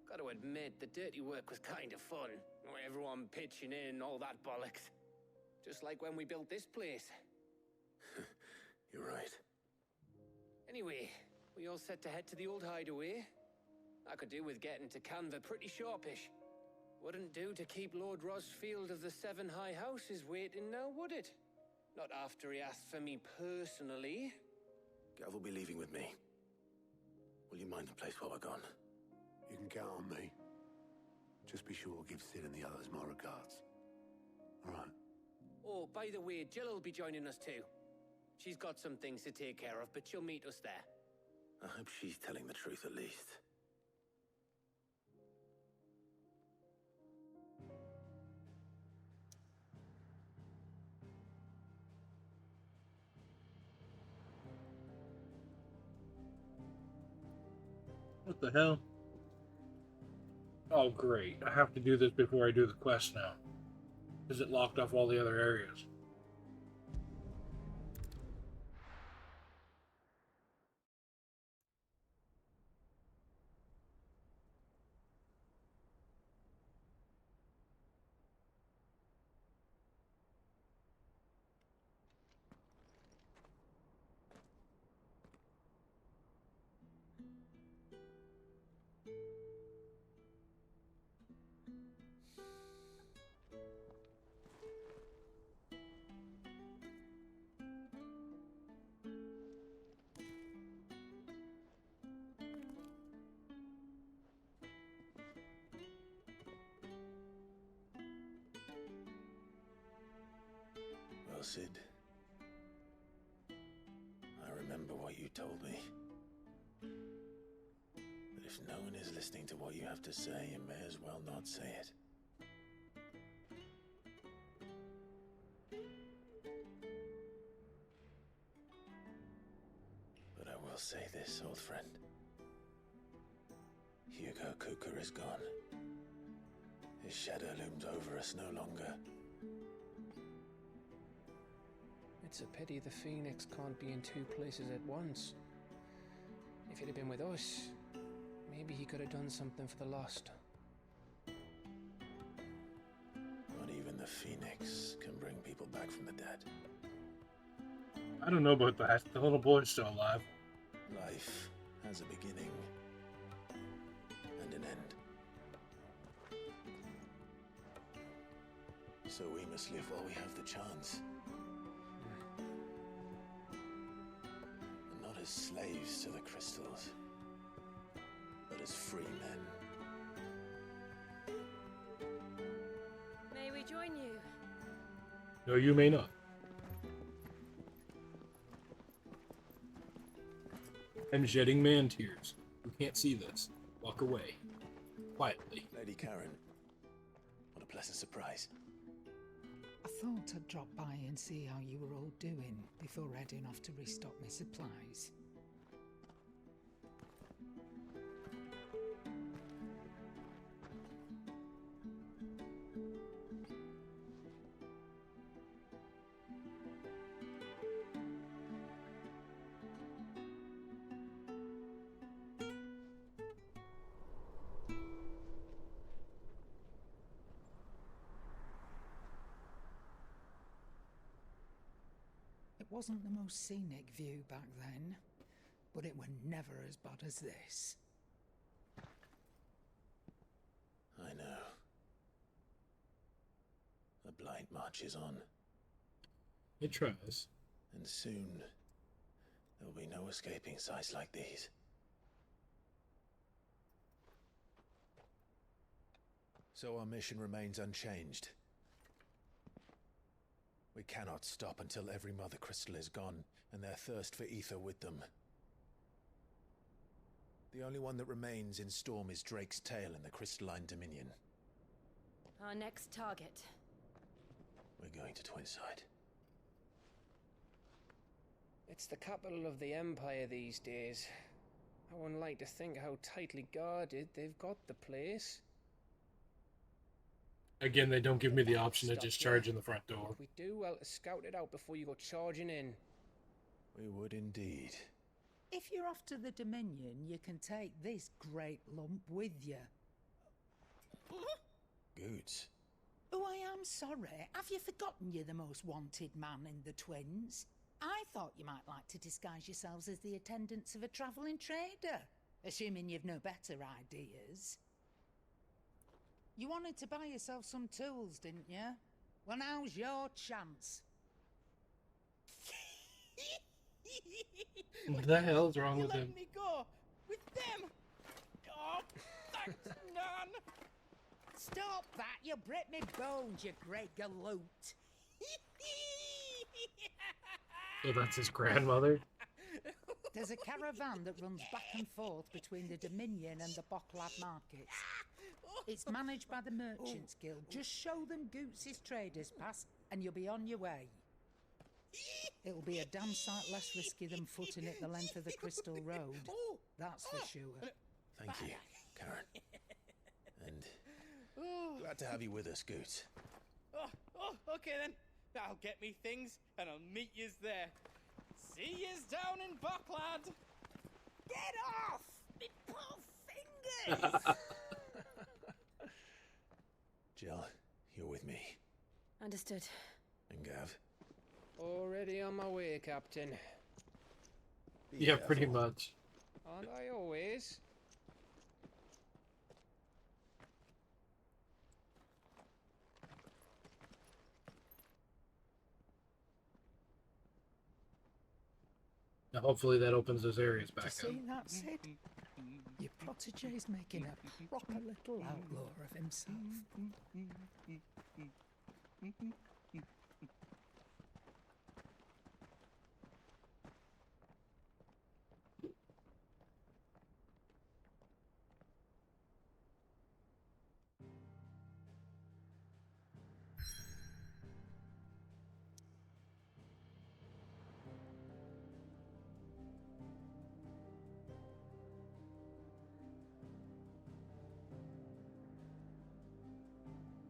Gotta admit, the dirty work was kind of fun. Everyone pitching in, all that bollocks. Just like when we built this place. You're right. Anyway, we all set to head to the old hideaway. I could do with getting to Canva pretty sharpish. Wouldn't do to keep Lord Rosfield of the Seven High Houses waiting now, would it? Not after he asked for me personally. Gav will be leaving with me. Will you mind the place while we're gone? You can count on me. Just be sure to give Sid and the others my regards. All right. Oh, by the way, Jill will be joining us too. She's got some things to take care of, but she'll meet us there. I hope she's telling the truth at least. What the hell? Oh, great. I have to do this before I do the quest now. Because it locked off all the other areas. Well, Sid, I remember what you told me. But if no one is listening to what you have to say, you may as well not say it. But I will say this, old friend. Hugo Kuka is gone. His shadow looms over us no longer. It's a pity the Phoenix can't be in two places at once. If he'd have been with us, maybe he could have done something for the lost. Not even the Phoenix can bring people back from the dead. I don't know about that. The little boy's still alive. Life has a beginning and an end. So we must live while we have the chance. And not as slaves to the crystals, but as free men. May we join you? No, you may not. I'm shedding man tears. You can't see this. Walk away. Quietly. Lady Karen, what a pleasant surprise. I thought I'd drop by and see how you were all doing before heading off to restock my supplies. It wasn't the most scenic view back then, but it were never as bad as this. I know. The blight marches on. It tries. And soon, there'll be no escaping sights like these. So our mission remains unchanged. We cannot stop until every Mother Crystal is gone, and their thirst for ether with them. The only one that remains in Storm is Drake's Tail in the Crystalline Dominion. Our next target. We're going to Twinside. It's the capital of the Empire these days. I wouldn't like to think how tightly guarded they've got the place. Again, they don't give me the option to just charge in the front door. If we do well to scout it out before you go charging in. We would indeed. If you're off to the Dominion, you can take this great lump with you. Goods. Oh, I am sorry. Have you forgotten you're the most wanted man in the Twins? I thought you might like to disguise yourselves as the attendants of a travelling trader, assuming you've no better ideas. You wanted to buy yourself some tools, didn't you? Well, now's your chance. What the hell's wrong with him? Let me go with them. Oh, thanks, Nan. Stop that! You break me bones, you great galoot. So that's his grandmother? There's a caravan that runs back and forth between the Dominion and the Bocklad markets. It's managed by the Merchants Guild. Just show them Goots' traders pass and you'll be on your way. It'll be a damn sight less risky than footing it the length of the Crystal Road. That's for sure. Thank you, Karen. And glad to have you with us, Goots. Okay then. I'll get me things and I'll meet yous there. See yous down in Bocklad. Get off! Me poor fingers! Jill, you're with me. Understood. And Gav? Already on my way, Captain. Yeah, pretty much. Aren't I always? Now, hopefully that opens those areas back up. See that, Sid? Your protege's making a proper little outlaw of himself.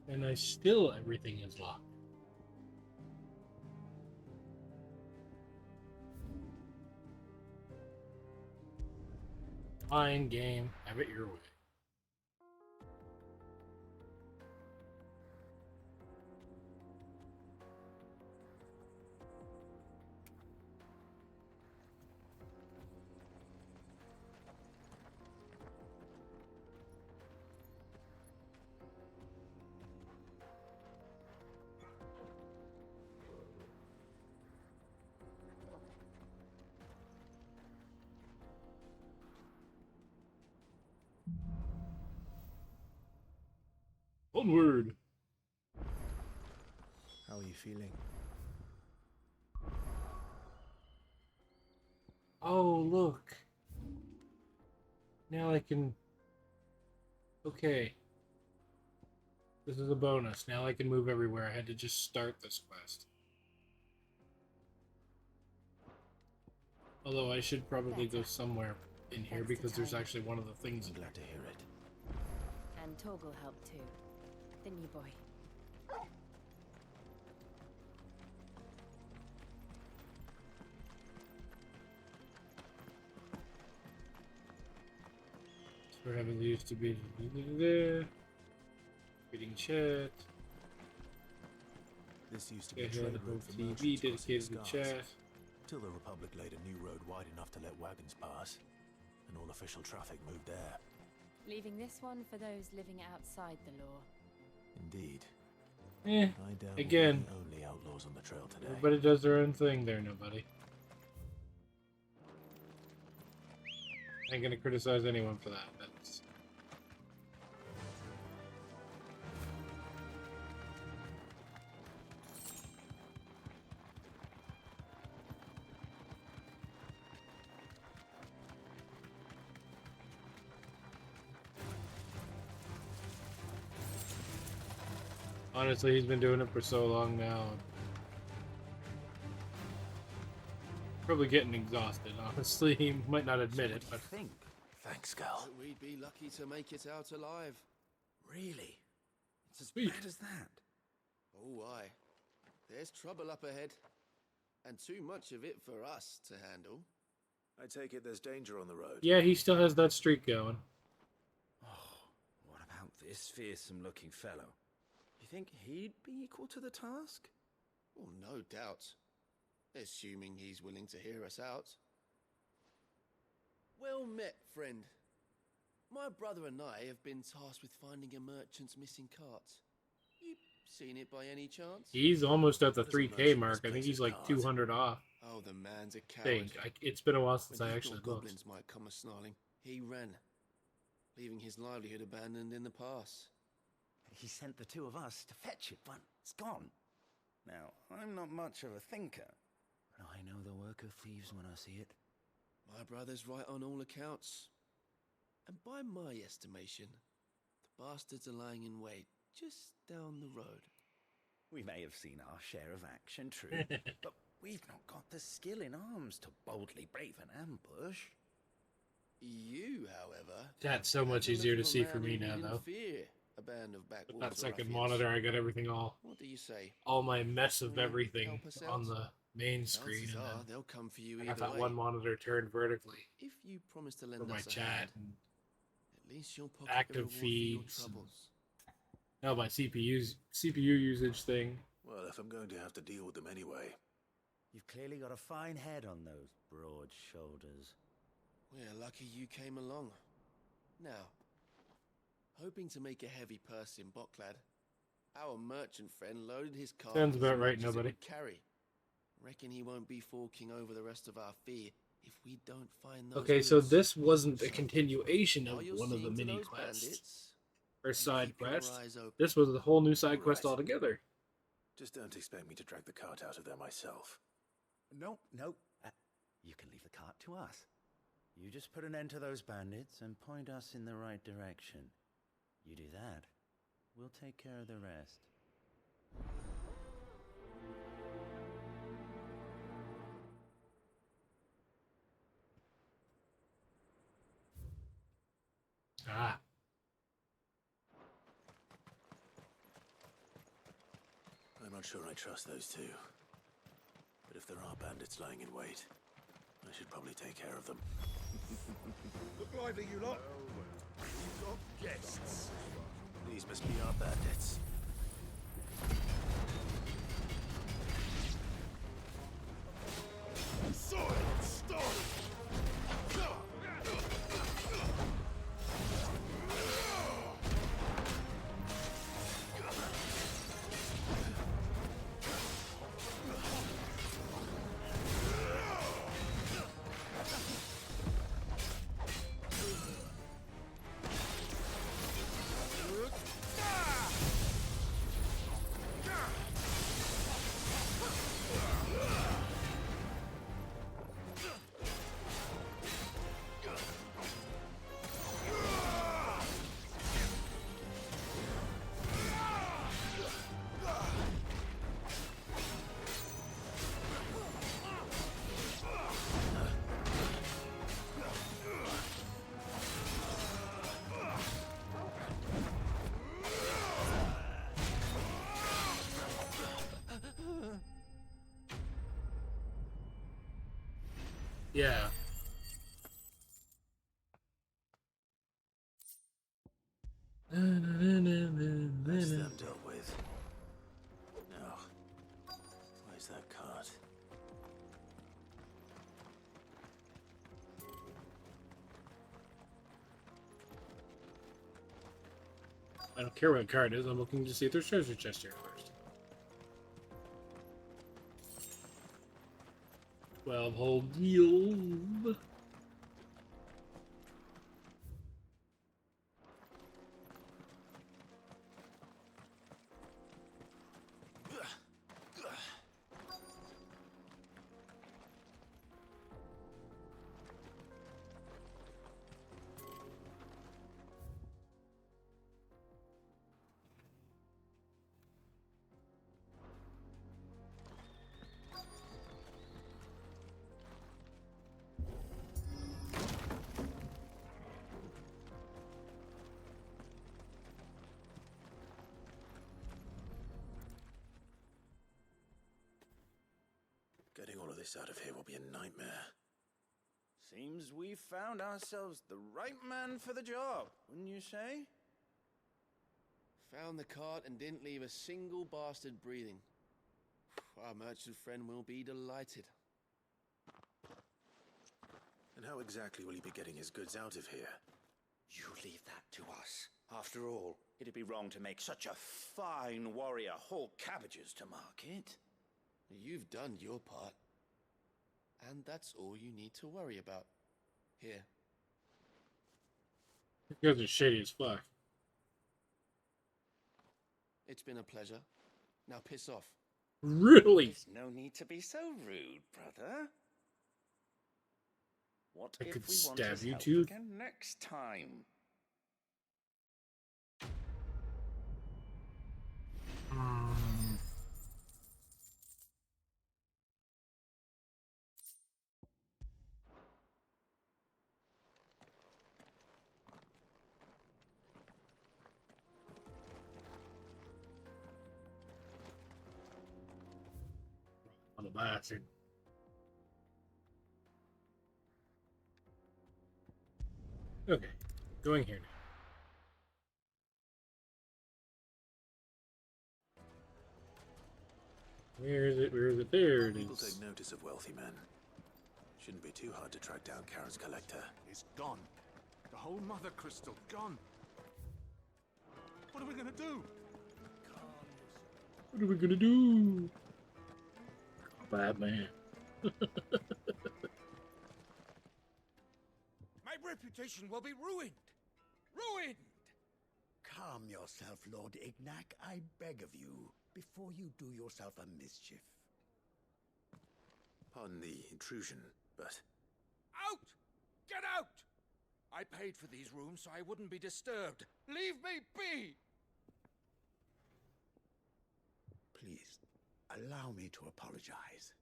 And everything is locked. Fine game. Have it your way. Onward! How are you feeling? Oh, look. Now I can... Okay. This is a bonus. Now I can move everywhere. I had to just start this quest. Although I should probably go somewhere in here because there's actually one of the things. I'm glad to hear it. And Toggle helped too. Didn't you, boy? We're having used to be there. Reading chat. This used to be Yeah, a trade the route for TV merchants dedicated to crossing the chat. scars, till the Republic laid a new road wide enough to let wagons pass, and all official traffic moved there. Leaving this one for those living outside the law. Indeed. Eh, I doubt again. we're the only outlaws on the trail today. Everybody does their own thing there, nobody. I ain't gonna criticize anyone for that. That's... Honestly, he's been doing it for so long now. Probably getting exhausted, honestly. He might not admit it, but... Thanks, Gal. We'd be lucky to make it out alive. Really? It's as Sweet. bad as that? Oh, aye. There's trouble up ahead. And too much of it for us to handle. I take it there's danger on the road. Yeah, he still has that streak going. Oh, what about this fearsome-looking fellow? You think he'd be equal to the task? Oh, no doubt. Assuming he's willing to hear us out. Well met, friend. My brother and I have been tasked with finding a merchant's missing cart. You seen it by any chance? He's almost at the 3K mark. I think he's like 200 off. Oh, the man's a coward. It's been a while since When I he actually thought looked. goblins might come a-snarling, he ran, leaving his livelihood abandoned in the pass. He sent the two of us to fetch it, but it's gone. Now, I'm not much of a thinker, but I know the work of thieves when I see it. My brother's right on all accounts. And by my estimation, the bastards are lying in wait just down the road. We may have seen our share of action, true, but we've not got the skill in arms to boldly brave an ambush. You, however... That's so much easier to see for me now, though. Fear a band of backwater With that second ruffians. monitor, I got everything all... What do you say? All my mess of everything Help us on out? the main screen. Chances And are then they'll come for you I either got that way. one monitor turned vertically If you promise to lend for my us a chat hand, and at least you'll pocket active the reward for feeds. your And troubles. now my CPU usage thing. Well, if I'm going to have to deal with them anyway. You've clearly got a fine head on those broad shoulders. We're lucky you came along. Now, hoping to make a heavy purse in Bocklad, our merchant friend loaded his cart Sounds with about as right, much as it nobody. would carry. Reckon he won't be forking over the rest of our fee if we don't find those Okay, so goods. this wasn't a continuation of While you're one of the seeing to mini those quests bandits, or side keep your quest. eyes open. This was a whole new side quest altogether. Just don't expect me to drag the cart out of there myself. Nope. You can leave the cart to us. You just put an end to those bandits and point us in the right direction. You do that, we'll take care of the rest. Ah. I'm not sure I trust those two. But if there are bandits lying in wait, I I should probably take care of them. Look lively, you lot. We've got guests. These must be our bandits. Sword, stone. Yeah. That's them dealt with. Now, where's that cart? I don't care what a card is. I'm looking to see if there's treasure chest here first. 12 whole deal. Getting all of this out of here will be a nightmare. Seems we've found ourselves the right man for the job, wouldn't you say? Found the cart and didn't leave a single bastard breathing. Our merchant friend will be delighted. And how exactly will he be getting his goods out of here? You leave that to us. After all, it'd be wrong to make such a fine warrior haul cabbages to market. You've done your part. And that's all you need to worry about. Here. You guys are shady as fuck. It's been a pleasure. Now piss off. Really? There's no need to be so rude, brother. What I if could we want stab his you help too. again next time? On the bastard. Okay, going here now. Where is it? Where is it? There it People is. take notice of wealthy men. Shouldn't be too hard to track down Karen's collector. It's gone. The whole mother crystal gone. What are we gonna do? What are we gonna do? Batman. My reputation will be ruined! Ruined! Calm yourself, Lord Ignac, I beg of you, before you do yourself a mischief. Pardon the intrusion, but Out! Get out! I paid for these rooms so I wouldn't be disturbed. Leave me be! Please, allow me to apologize.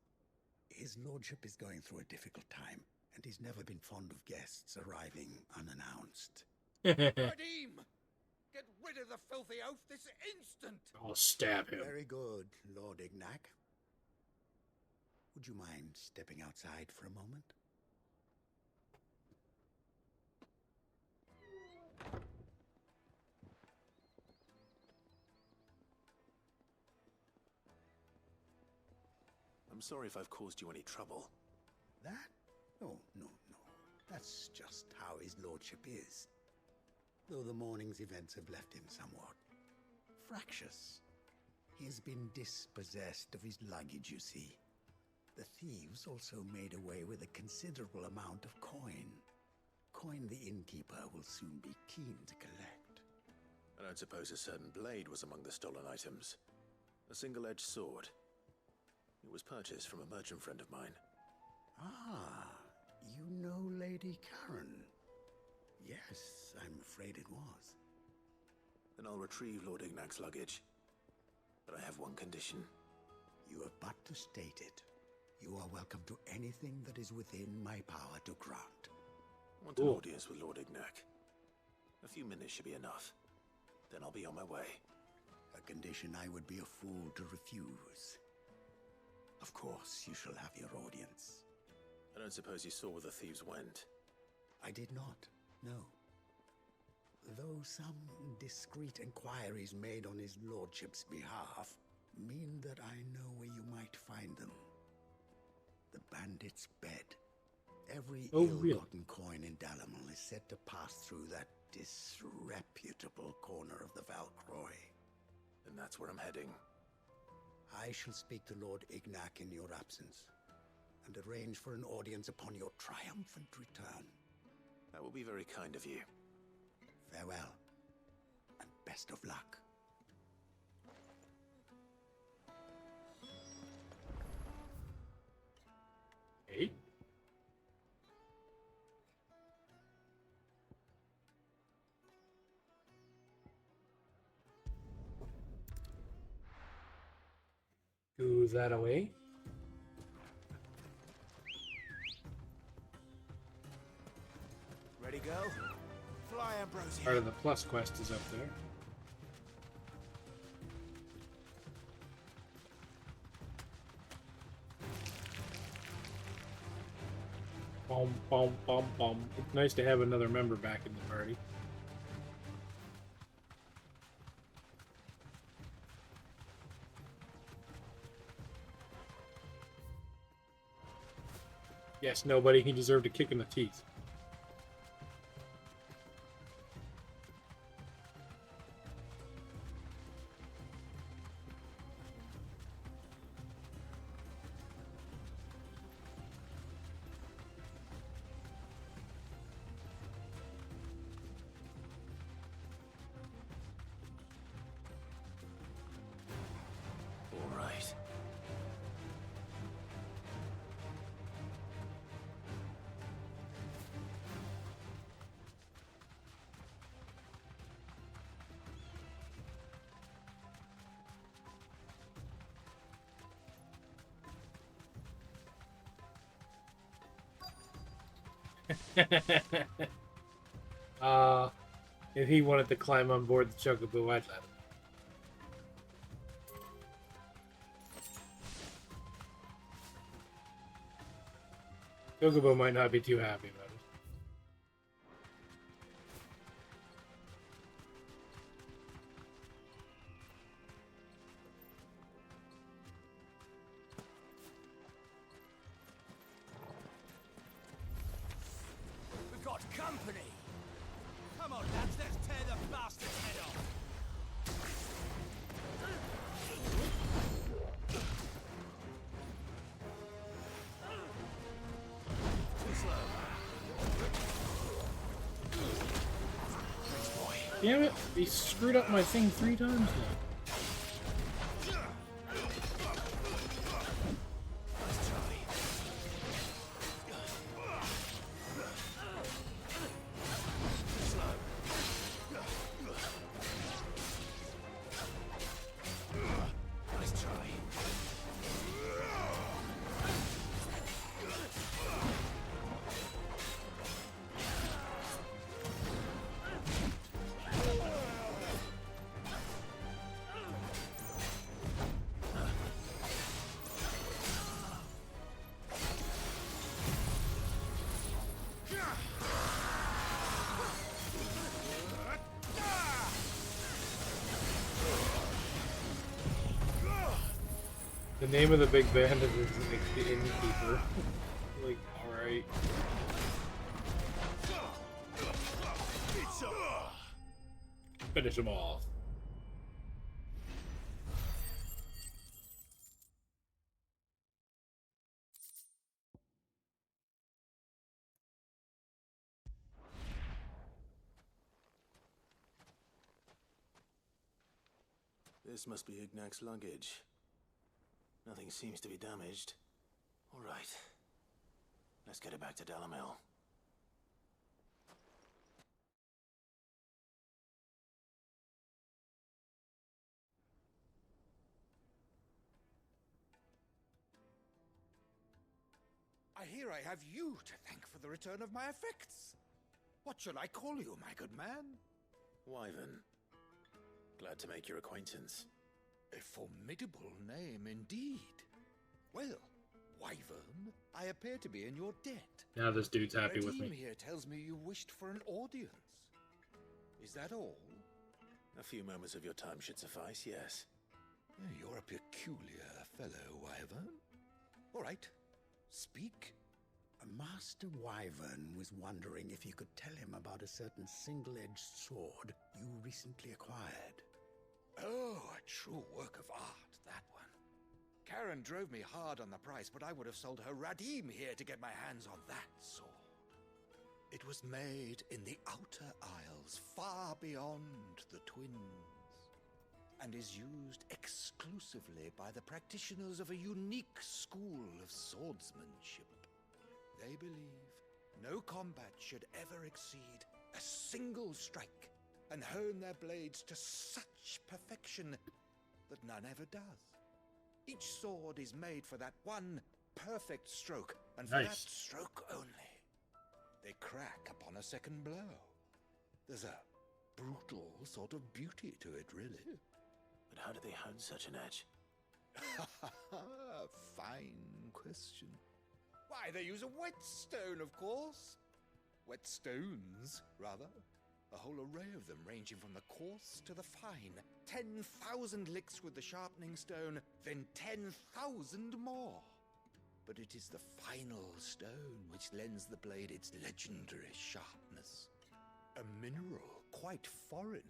His lordship is going through a difficult time, and he's never been fond of guests arriving unannounced. Radim! Get rid of the filthy oaf this instant! I'll stab him. Very good, Lord Ignac. Would you mind stepping outside for a moment? I'm sorry if I've caused you any trouble. That? Oh, no, no. That's just how his lordship is. Though the morning's events have left him somewhat fractious. He has been dispossessed of his luggage, you see. The thieves also made away with a considerable amount of coin. Coin the innkeeper will soon be keen to collect. I don't suppose a certain blade was among the stolen items. A single-edged sword. It was purchased from a merchant friend of mine. Ah, you know Lady Karen? Yes, I'm afraid it was. Then I'll retrieve Lord Ignac's luggage. But I have one condition. You have but to state it. You are welcome to anything that is within my power to grant. I want an audience with Lord Ignac. A few minutes should be enough. Then I'll be on my way. A condition I would be a fool to refuse. Of course, you shall have your audience. I don't suppose you saw where the thieves went? I did not, no. Though some discreet inquiries made on his lordship's behalf mean that I know where you might find them. The bandit's bed. Every ill-gotten coin in Dalamil is said to pass through that disreputable corner of the Valcroy. And that's where I'm heading. I shall speak to Lord Ignac in your absence, and arrange for an audience upon your triumphant return. That will be very kind of you. Farewell, and best of luck. Hey. Do that away. Ready, go? Fly, Ambrosia. Part of the plus quest is up there. Bum, bum, bum, bum. It's nice to have another member back in the party. Yes, nobody. He deserved a kick in the teeth. All right. If he wanted to climb on board the Chocobo, I'd let him. Chocobo might not be too happy about it. We've got company! Come on, lads, let's tear the bastard's head off! Too slow. Damn it! He screwed up my thing 3 times now. The name of the big band is like the Innkeeper. Like, alright. Finish them off. This must be Ignac's luggage. Nothing seems to be damaged. All right. Let's get it back to Dalamil. I hear I have you to thank for the return of my effects. What shall I call you, my good man? Wyvern. Glad to make your acquaintance. A formidable name indeed. Well, Wyvern, I appear to be in your debt. Now this dude's happy with Redeem me. here tells me you wished for an audience. Is that all? A few moments of your time should suffice, yes. You're a peculiar fellow, Wyvern. All right, speak. Master Wyvern was wondering if you could tell him about a certain single-edged sword you recently acquired. Oh, a true work of art, that one. Karen drove me hard on the price, but I would have sold her Radim here to get my hands on that sword. It was made in the Outer Isles, far beyond the Twins, and is used exclusively by the practitioners of a unique school of swordsmanship. They believe no combat should ever exceed a single strike, and hone their blades to such perfection that none ever does. Each sword is made for that one perfect stroke, and for that stroke only. They crack upon a second blow. There's a brutal sort of beauty to it, really. But how do they hone such an edge? Fine question. Why, they use a whetstone, of course. Whetstones, rather. A whole array of them, ranging from the coarse to the fine. 10,000 licks with the sharpening stone, then 10,000 more. But it is the final stone which lends the blade its legendary sharpness. A mineral quite foreign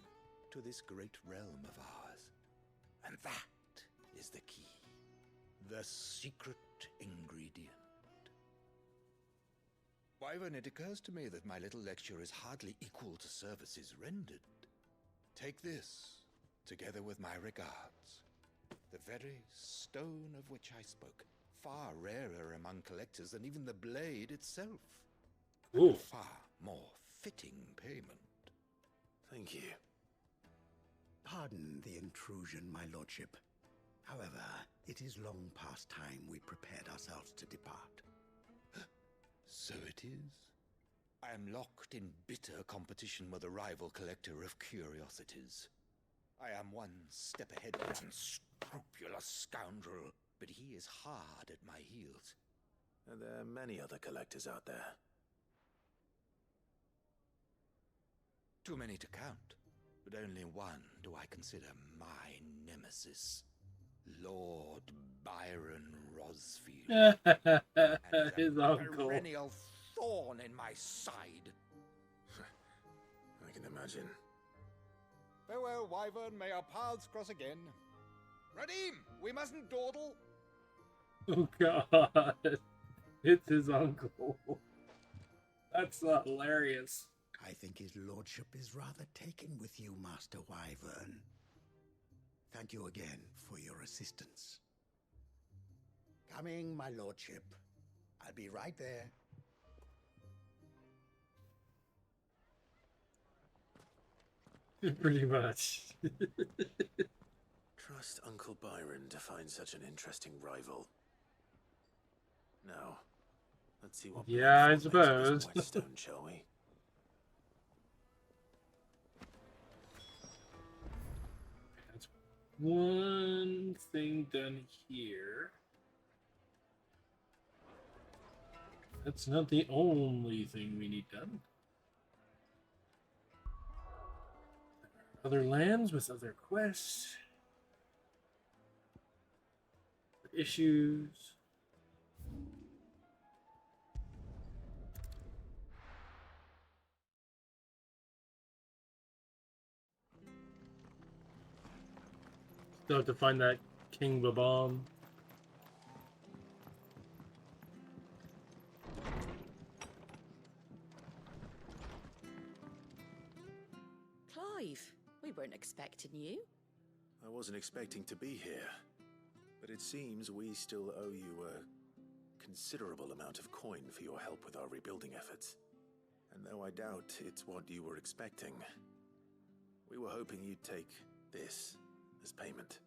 to this great realm of ours. And that is the key. The secret ingredient. Wyvern, it occurs to me that my little lecture is hardly equal to services rendered. Take this, together with my regards. The very stone of which I spoke, far rarer among collectors than even the blade itself. Ooh. Far more fitting payment. Thank you. Pardon the intrusion, my lordship. However, it is long past time we prepared ourselves to depart. So it is. I am locked in bitter competition with a rival collector of curiosities. I am one step ahead of that unscrupulous scoundrel, but he is hard at my heels. Are there many other collectors out there? Too many to count, but only one do I consider my nemesis. Lord Byron Rosfield. His uncle. Perennial thorn in my side. I can imagine. Farewell, Wyvern. May our paths cross again. Radim, we mustn't dawdle. Oh god. It's his uncle. That's hilarious. I think his lordship is rather taken with you, Master Wyvern. Thank you again for your assistance. Coming, my lordship. I'll be right there. Pretty much. Trust Uncle Byron to find such an interesting rival. Now, let's see what. Yeah, I Blackthorn makes of this suppose. whetstone, shall we? That's one thing done here. That's not the only thing we need done. Other lands with other quests. issues. Still have to find that King Babam. Clive, we weren't expecting you. I wasn't expecting to be here, but it seems we still owe you a considerable amount of coin for your help with our rebuilding efforts. And though I doubt it's what you were expecting, we were hoping you'd take this as payment.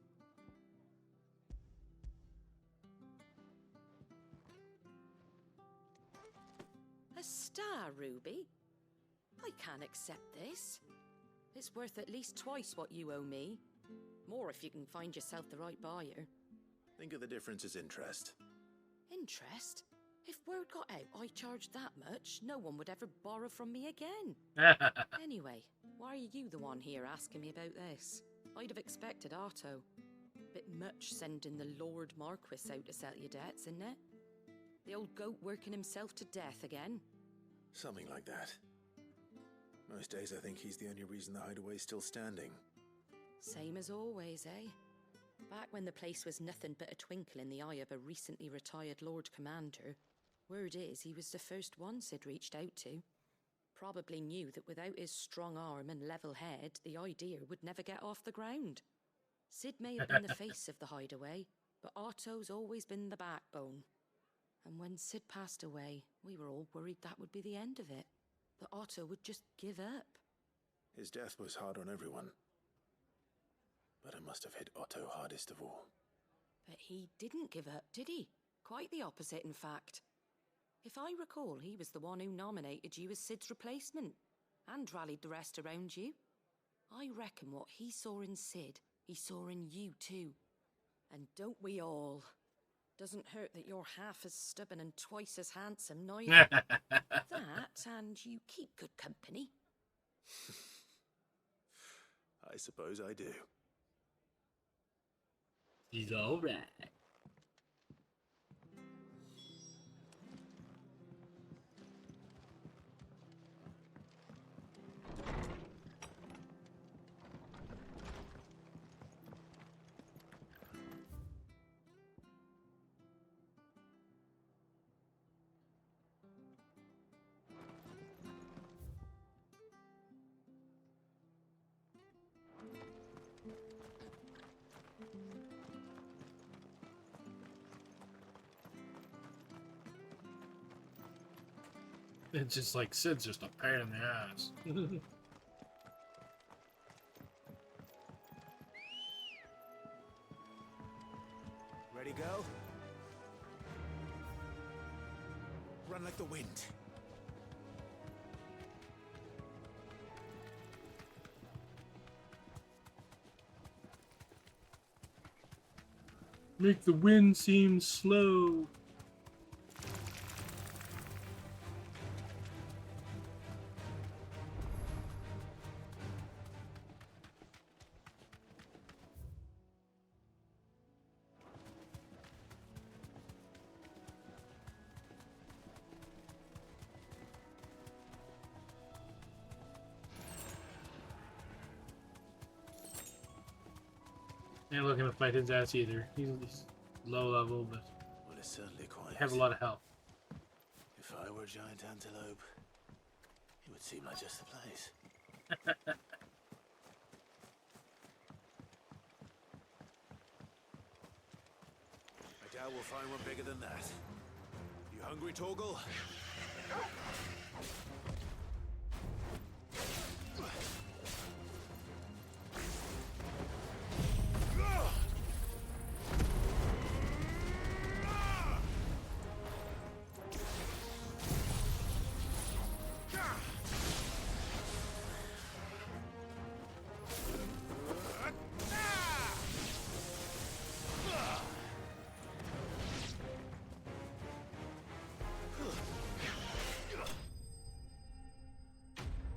A star ruby? I can't accept this. It's worth at least twice what you owe me. More if you can find yourself the right buyer. Think of the difference as interest. Interest? If word got out I charged that much, no one would ever borrow from me again. Anyway, why are you the one here asking me about this? I'd have expected Otto. Bit much sending the Lord Marquis out to settle your debts, isn't it? The old goat working himself to death again? Something like that. Most days I think he's the only reason the hideaway's still standing. Same as always, eh? Back when the place was nothing but a twinkle in the eye of a recently retired Lord Commander, word is he was the first one Sid reached out to. Probably knew that without his strong arm and level head, the idea would never get off the ground. Sid may have been the face of the hideaway, but Otto's always been the backbone. And when Sid passed away, we were all worried that would be the end of it. That Otto would just give up. His death was hard on everyone. But it must have hit Otto hardest of all. But he didn't give up, did he? Quite the opposite, in fact. If I recall, he was the one who nominated you as Sid's replacement, and rallied the rest around you. I reckon what he saw in Sid, he saw in you too. And don't we all? Doesn't hurt that you're half as stubborn and twice as handsome, neither. That, and you keep good company. I suppose I do. He's alright. It's just like Sid's just a pain in the ass. Ready, go? Run like the wind. Make the wind seem slow. Ain't looking to fight his ass either. He's low level, but well, it's certainly quiet. Have a lot of health. If I were a giant antelope, it would seem like just the place. I doubt we'll find one bigger than that. You hungry, Torgal?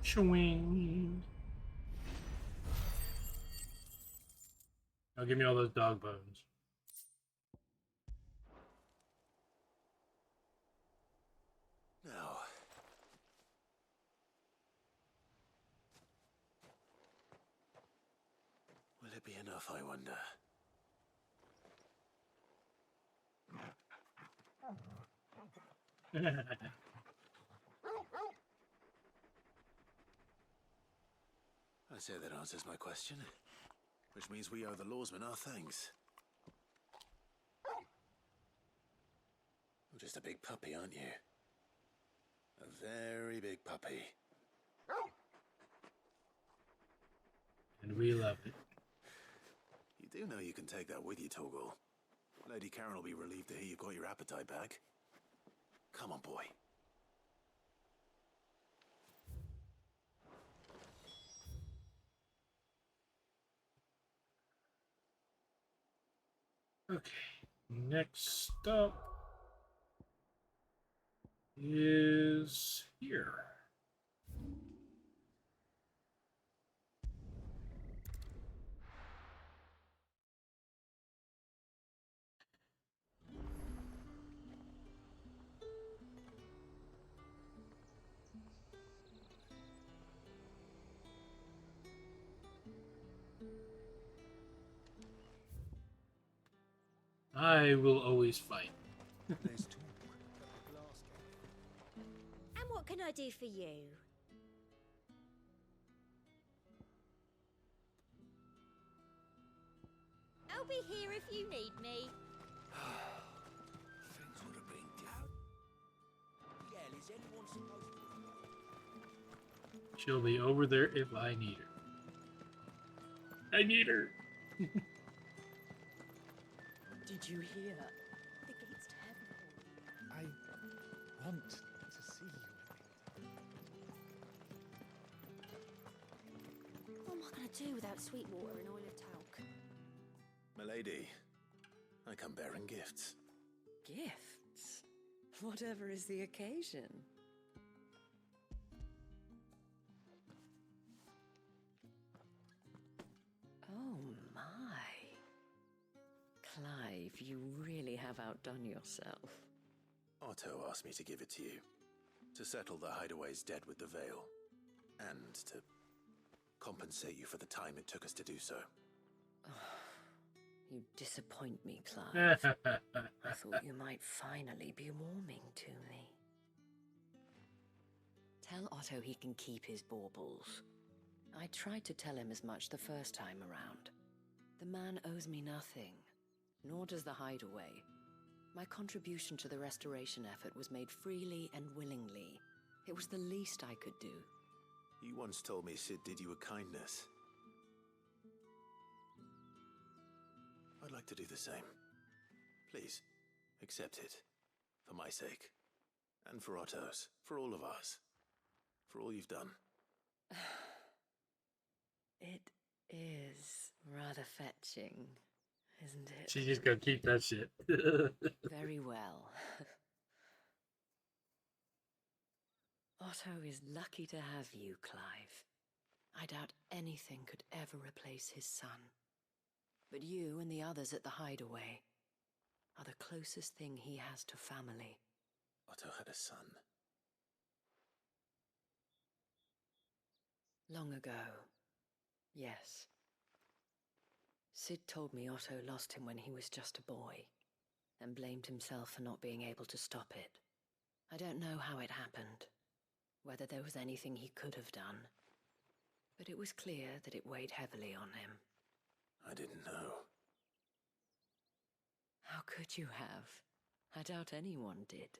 Swing. Now give me all those dog bones. enough, I wonder. I say that answers my question. Which means we owe the lawsmen our thanks. You're just a big puppy, aren't you? A very big puppy. And we love it. You do know you can take that with you, Torgal. Lady Karen will be relieved to hear you've got your appetite back. Come on, boy. Okay, next stop is here. I will always fight. And what can I do for you? I'll be here if you need me. Things would have been down. Yeah, is anyone supposed to? She'll be over there if I need her. I need her. Did you hear? The gates to heaven. I want to see you. What am I going to do without sweet water and oil of talc? Milady, I come bearing gifts. Gifts? Whatever is the occasion. Oh my. Clive, you really have outdone yourself. Otto asked me to give it to you. To settle the hideaway's debt with the Veil. And to compensate you for the time it took us to do so. You disappoint me, Clive. I thought you might finally be warming to me. Tell Otto he can keep his baubles. I tried to tell him as much the first time around. The man owes me nothing, nor does the hideaway. My contribution to the restoration effort was made freely and willingly. It was the least I could do. You once told me Sid did you a kindness. I'd like to do the same. Please, accept it. For my sake. And for Otto's. For all of us. For all you've done. It is rather fetching, isn't it? She's just gonna keep that shit. Very well. Otto is lucky to have you, Clive. I doubt anything could ever replace his son. But you and the others at the hideaway are the closest thing he has to family. Otto had a son. Long ago, yes. Sid told me Otto lost him when he was just a boy, and blamed himself for not being able to stop it. I don't know how it happened, whether there was anything he could have done, but it was clear that it weighed heavily on him. I didn't know. How could you have? I doubt anyone did.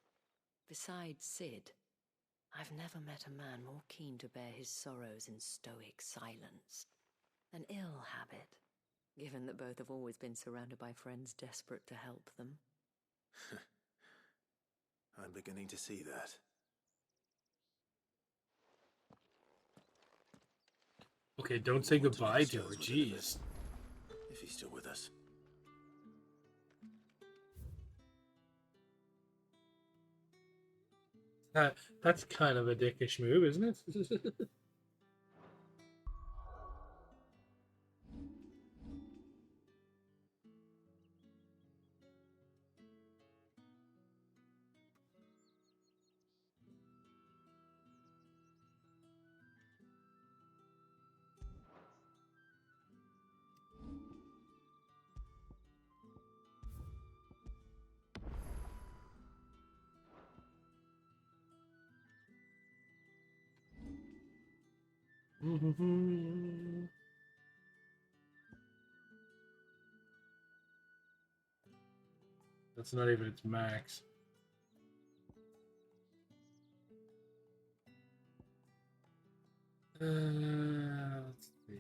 Besides Sid, I've never met a man more keen to bear his sorrows in stoic silence. An ill habit, given that both have always been surrounded by friends desperate to help them. I'm beginning to see that. Okay, don't say goodbye to her, jeez. If he's still with us. That's kind of a dickish move, isn't it? That's not even its max. Let's see.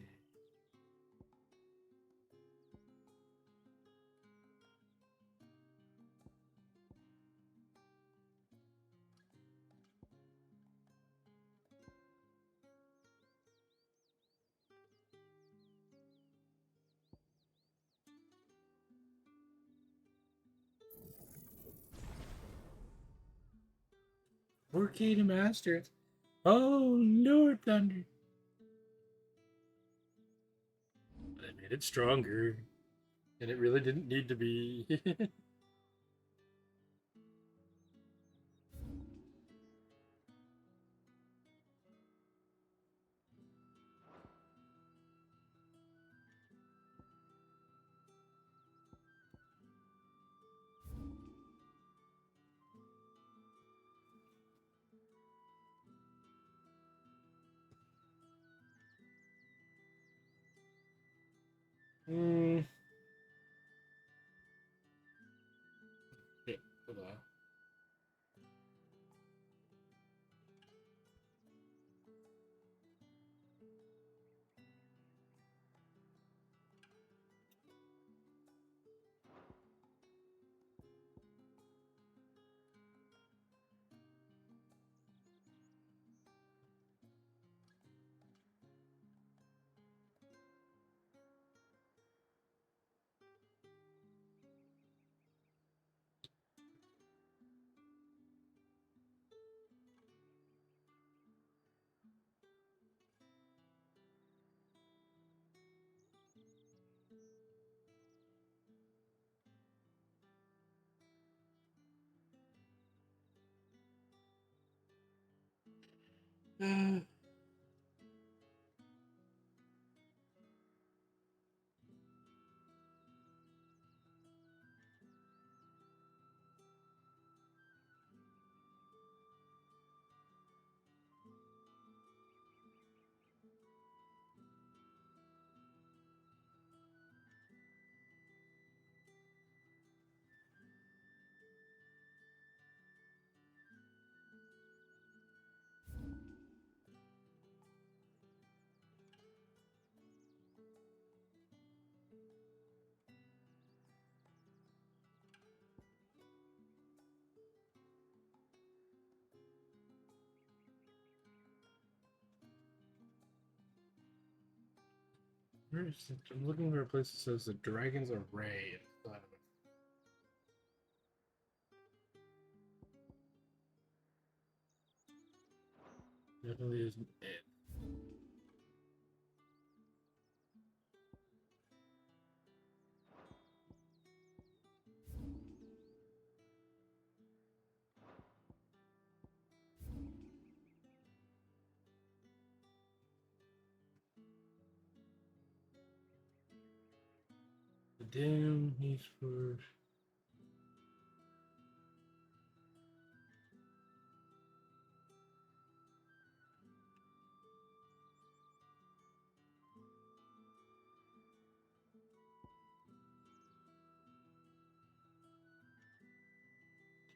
$4K to master it. Oh, Lord Thunder. But I made it stronger. And it really didn't need to be. Okay, hold on. I'm looking for a place that says the Dragon's Array. Definitely isn't it. The dam needs for.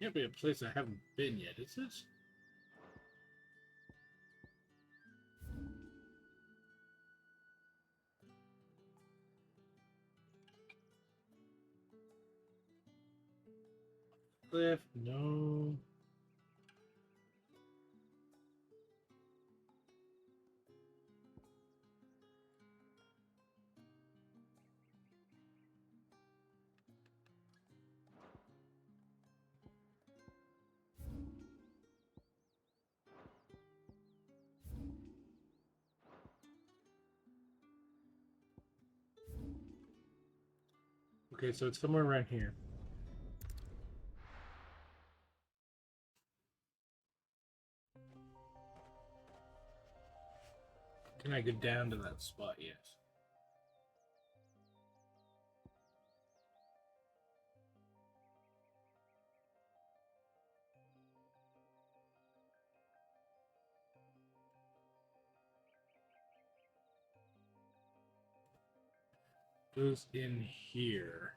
Can't be a place I haven't been yet, is it? Cliff, no. Okay, so it's somewhere around here. Can I go down to that spot? Yes. Who's in here?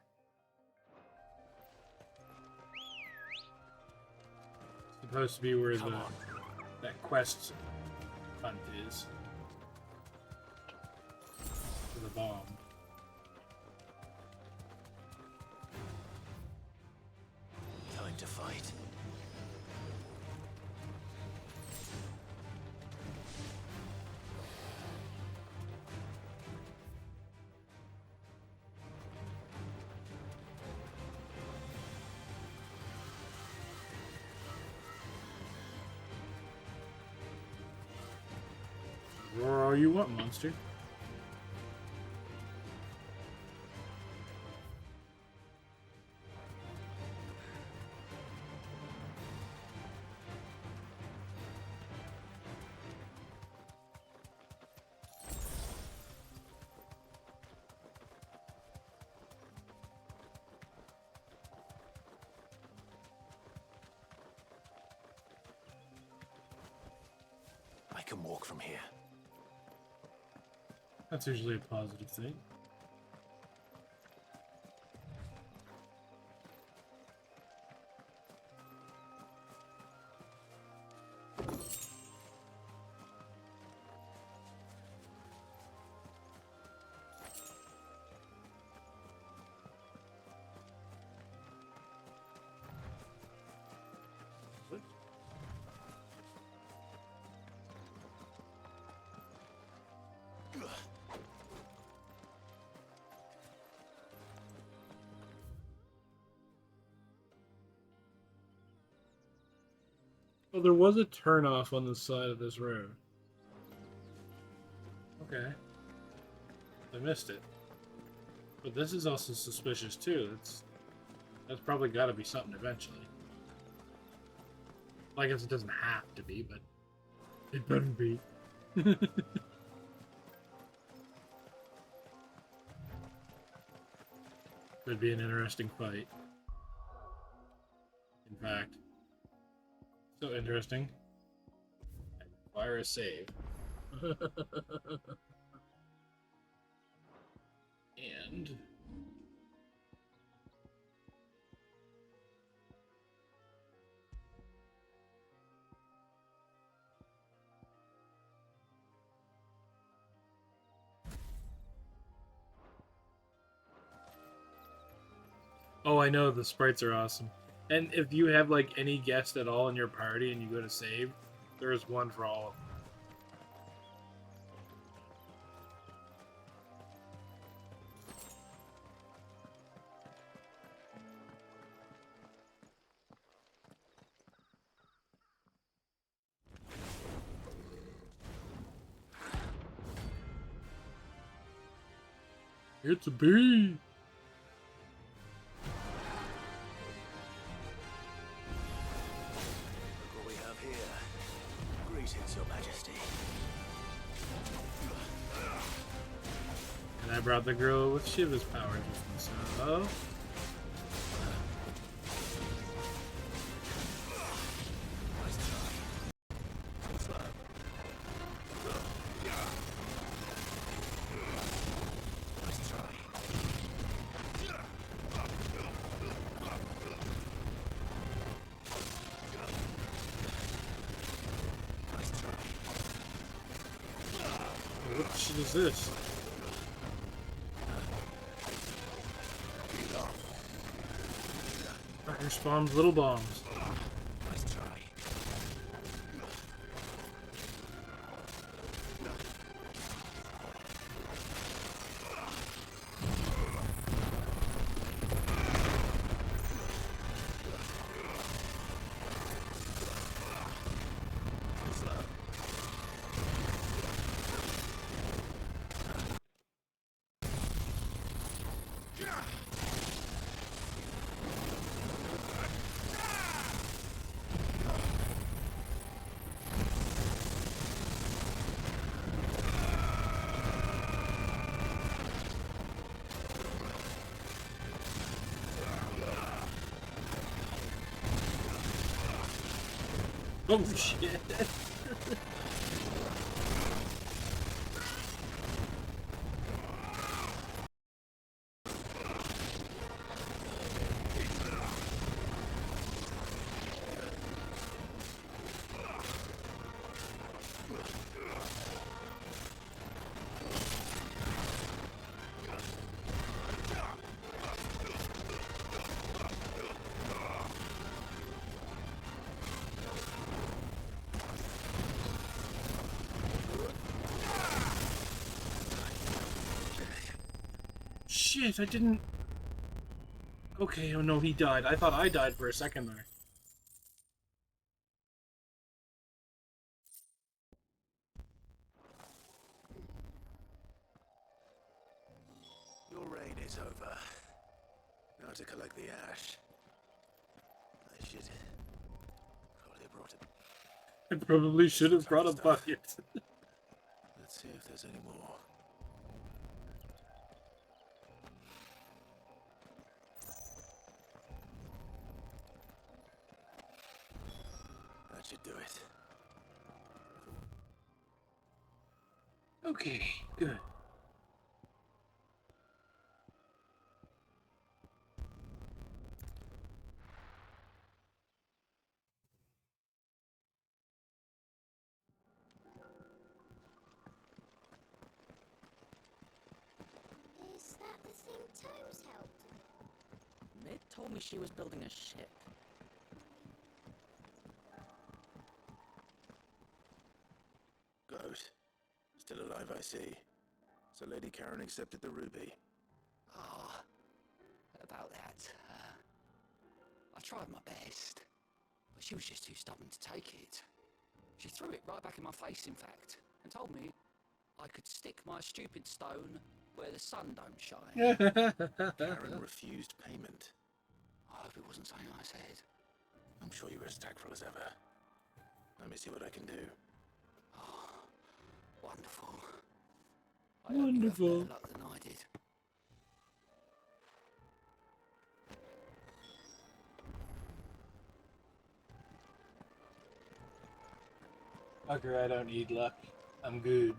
Supposed to be where that quest hunt is. For the bomb. Time to fight. Roar all you want, monster. I can walk from here. That's usually a positive thing. Well, there was a turnoff on the side of this road. Okay. I missed it. But this is also suspicious too. That's probably got to be something eventually. Well, I guess it doesn't have to be, but it better be. Could be an interesting fight. In fact. So interesting. Require a save. And oh, I know, the sprites are awesome. And if you have like any guest at all in your party and you go to save, there is one for all of them. It's a bee. Look what we have here. Greetings, Your Majesty. And I brought the girl with Shiva's powers with me, so... What the shit is this? Fucker spawns little bombs. Nice try. Oh shit! shit, I didn't... Okay, oh no, he died. I thought I died for a second there. Your reign is over. Now to collect the ash. I should probably have brought it. I probably should have brought a bucket. Let's see if there's any more. That should do it. Okay, good. Is that the thing Tomes helped? Mid told me she was building a ship. Goat. Still alive, I see. So Lady Karen accepted the ruby. Ah, about that. I tried my best, but she was just too stubborn to take it. She threw it right back in my face, in fact, and told me I could stick my stupid stone where the sun don't shine. Karen refused payment. I hope it wasn't something I said. I'm sure you were as tactful as ever. Let me see what I can do. Oh, wonderful. Wonderful. I hope you have better luck than I did. Fucker, I don't need luck. I'm good.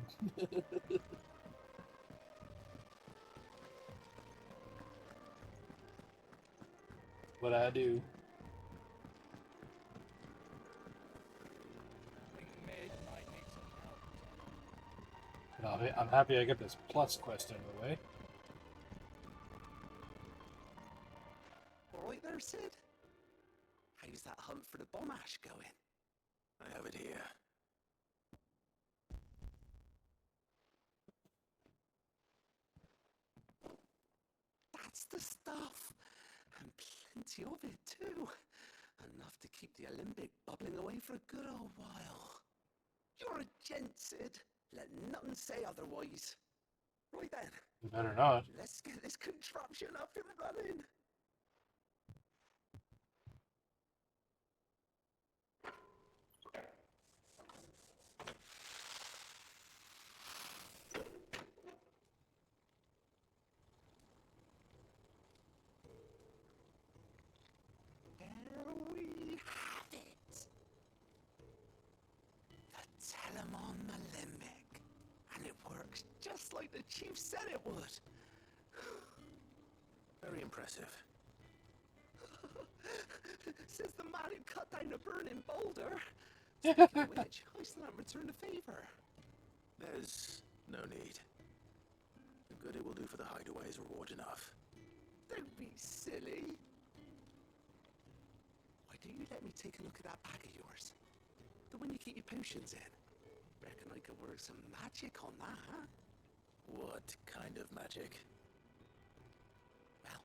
What I do. I'm happy I get this plus quest out of the way. All right there, Sid. How's that hunt for the bomb ash going? I have it here. That's the stuff. And plenty of it, too. Enough to keep the Olympic bubbling away for a good old while. You're a gent, Sid. Let nothing say otherwise. Right then. You better not. Let's get this contraption up and running. There we have it. The Telemon Alembic. And it works just like the chief said it would. Very impressive. Says the man who cut down a burning boulder. Speaking of which, I still haven't returned the favor. There's no need. The good it will do for the hideaway is reward enough. Don't be silly. Why don't you let me take a look at that bag of yours? The one you keep your potions in. Reckon I could work some magic on that, huh? What kind of magic? Well,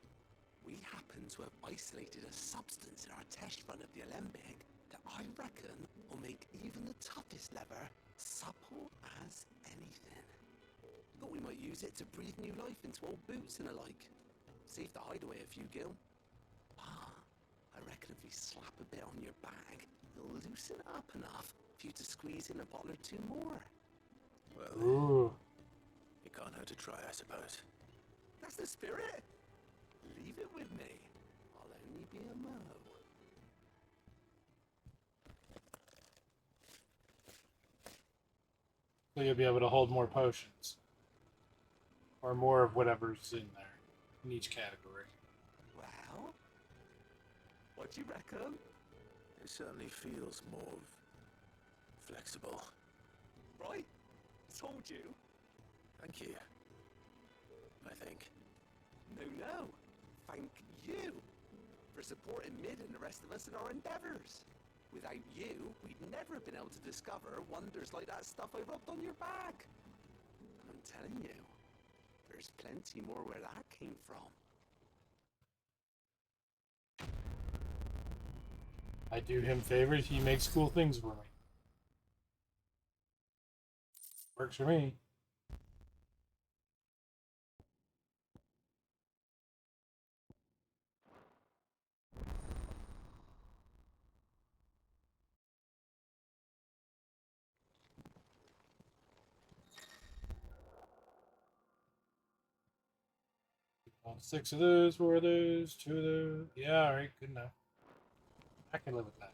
we happen to have isolated a substance in our test run of the Alembic that I reckon will make even the toughest lever supple as anything. Thought we might use it to breathe new life into old boots and the like. Save the hideaway a few gil. Ah, I reckon if we slap a bit on your bag, it'll loosen it up enough for you to squeeze in a bottle or two more. Well, Ooh. it can't hurt to try, I suppose. That's the spirit. Leave it with me. I'll only be a mo. So you'll be able to hold more potions. Or more of whatever's in there. In each category. Well, what do you reckon? It certainly feels more flexible. Right? Told you. Thank you. I think. No. Thank you for supporting Mid and the rest of us in our endeavors. Without you, we'd never have been able to discover wonders like that stuff I rubbed on your back. And I'm telling you, There's plenty more where that came from. I do him favors, he makes cool things for me. Works for me. Want 6 of those, 4 of those, 2 of those. Yeah, alright, good enough. I can live with that.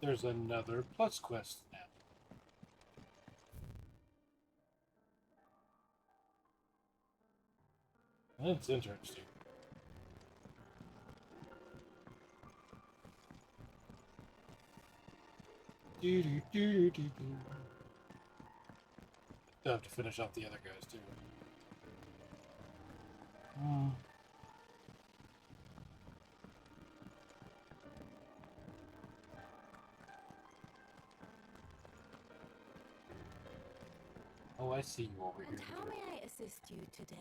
There's another plus quest now. That's interesting. Still have to finish off the other guys too. Oh, I see you over here. And how may I assist you today?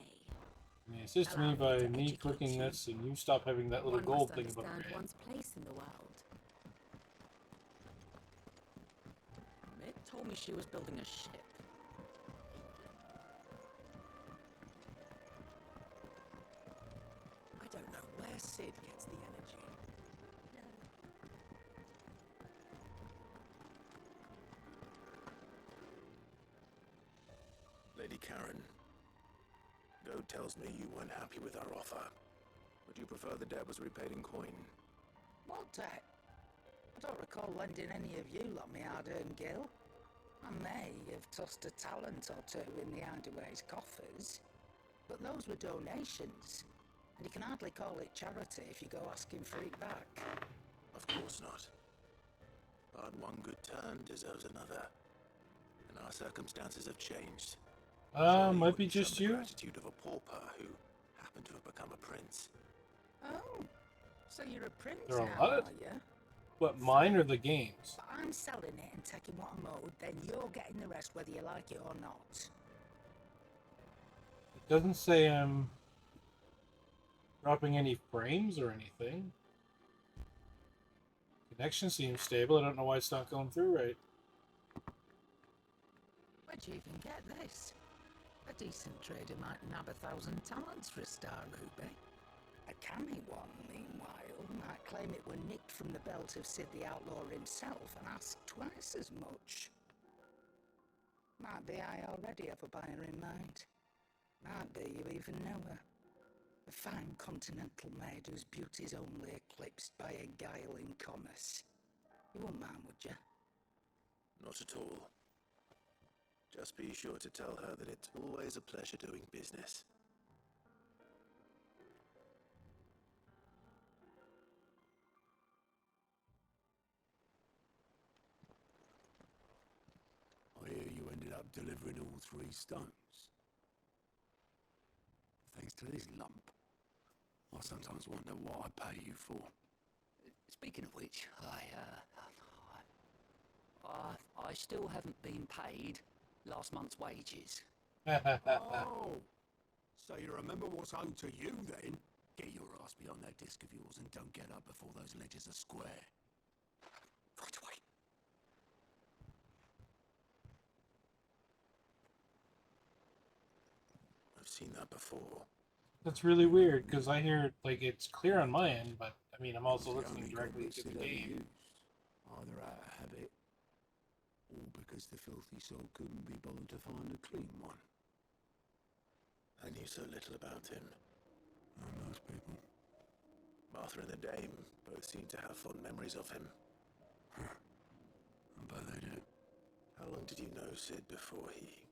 You may assist me by me clicking this, and you stop having that little gold thing above your head. One's place in the world. Mick told me she was building a ship. I don't know where Sid gets the energy. Lady Karen, Go tells me you weren't happy with our offer. Would you prefer the debt was repaid in coin? What debt? I don't recall lending any of you lot me hard-earned gil. I may have tossed a talent or two in the Hideaway's coffers, but those were donations, and you can hardly call it charity if you go asking for it back. Of course not. But one good turn deserves another, and our circumstances have changed. Might be just you. The gratitude of a pauper who happened to have become a prince. Oh, so you're a prince There are now, a lot of... are you? What, mine or the games? But I'm selling it and taking what I'm owed, then you're getting the rest whether you like it or not. It doesn't say I'm dropping any frames or anything. Connection seems stable. I don't know why it's not going through right. Where'd you even get this? A decent trader might nab 1,000 talents for a star ruby. A canny one, meanwhile, might claim it were nicked from the belt of Sid the Outlaw himself and ask twice as much. Might be I already have a buyer in mind. Might be you even know her. A fine continental maid whose beauty's only eclipsed by a guile in commerce. You wouldn't mind, would you? Not at all. Just be sure to tell her that it's always a pleasure doing business. I hear you ended up delivering all 3 stones. Thanks to this lump. I sometimes wonder what I pay you for. Speaking of which, I still haven't been paid last month's wages. Oh, so you remember what's owed to you then? Get your ass behind that disc of yours and don't get up before those ledgers are square. Right away. I've seen that before. That's really weird, because I hear, like, it's clear on my end, but, I mean, I'm also listening directly to the game. Either out of habit, or because the filthy soul couldn't be bothered to find a clean one. I knew so little about him. And most people. Martha and the Dame both seem to have fond memories of him. I bet they do. How long did you know Sid before he...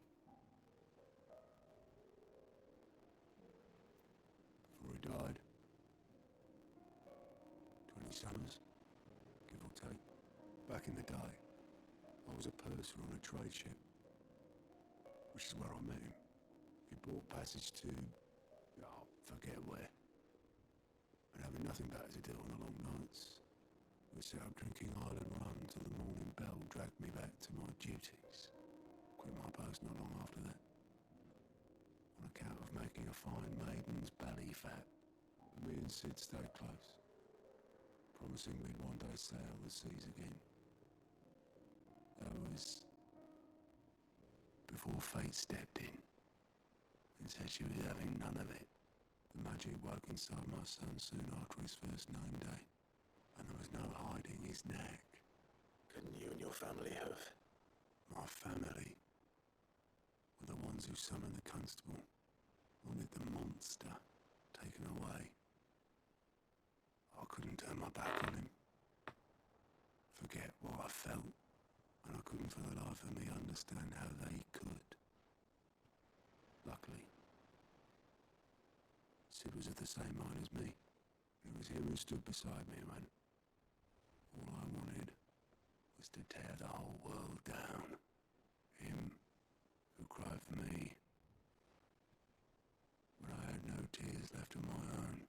Before he died. 20 summers, give or take. Back in the day, I was a purser on a trade ship, which is where I met him. He bought passage to, forget where. And having nothing better to do on the long nights, we set up drinking Island rum till the morning bell dragged me back to my duties. Quit my my post not long after that. On account of making a fine maiden's belly fat, me and Sid stayed close, promising we'd one day sail the seas again. That was before fate stepped in and said she was having none of it. The magic woke inside my son soon after his first name day, and there was no hiding his knack. Couldn't you and your family have? My family were the ones who summoned the constable, wanted the monster taken away. I couldn't turn my back on him, forget what I felt, and I couldn't for the life of me understand how they could. Luckily, Sid was of the same mind as me. It was him who stood beside me when all I wanted was to tear the whole world down. Him who cried for me when I had no tears left of my own.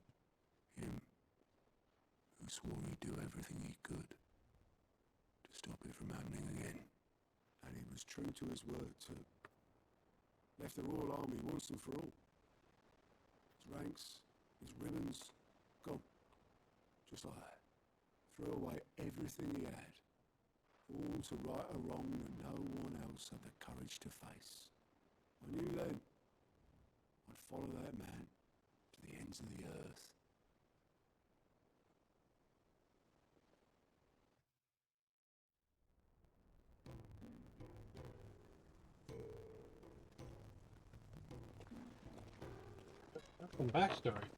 Him who swore he'd do everything he could to stop it from happening again. And he was true to his word too. Left the Royal Army once and for all. His ranks, his ribbons, gone. Just like that. Threw away everything he had. All to right a wrong that no one else had the courage to face. I knew then I'd follow that man to the ends of the earth. That's some backstory.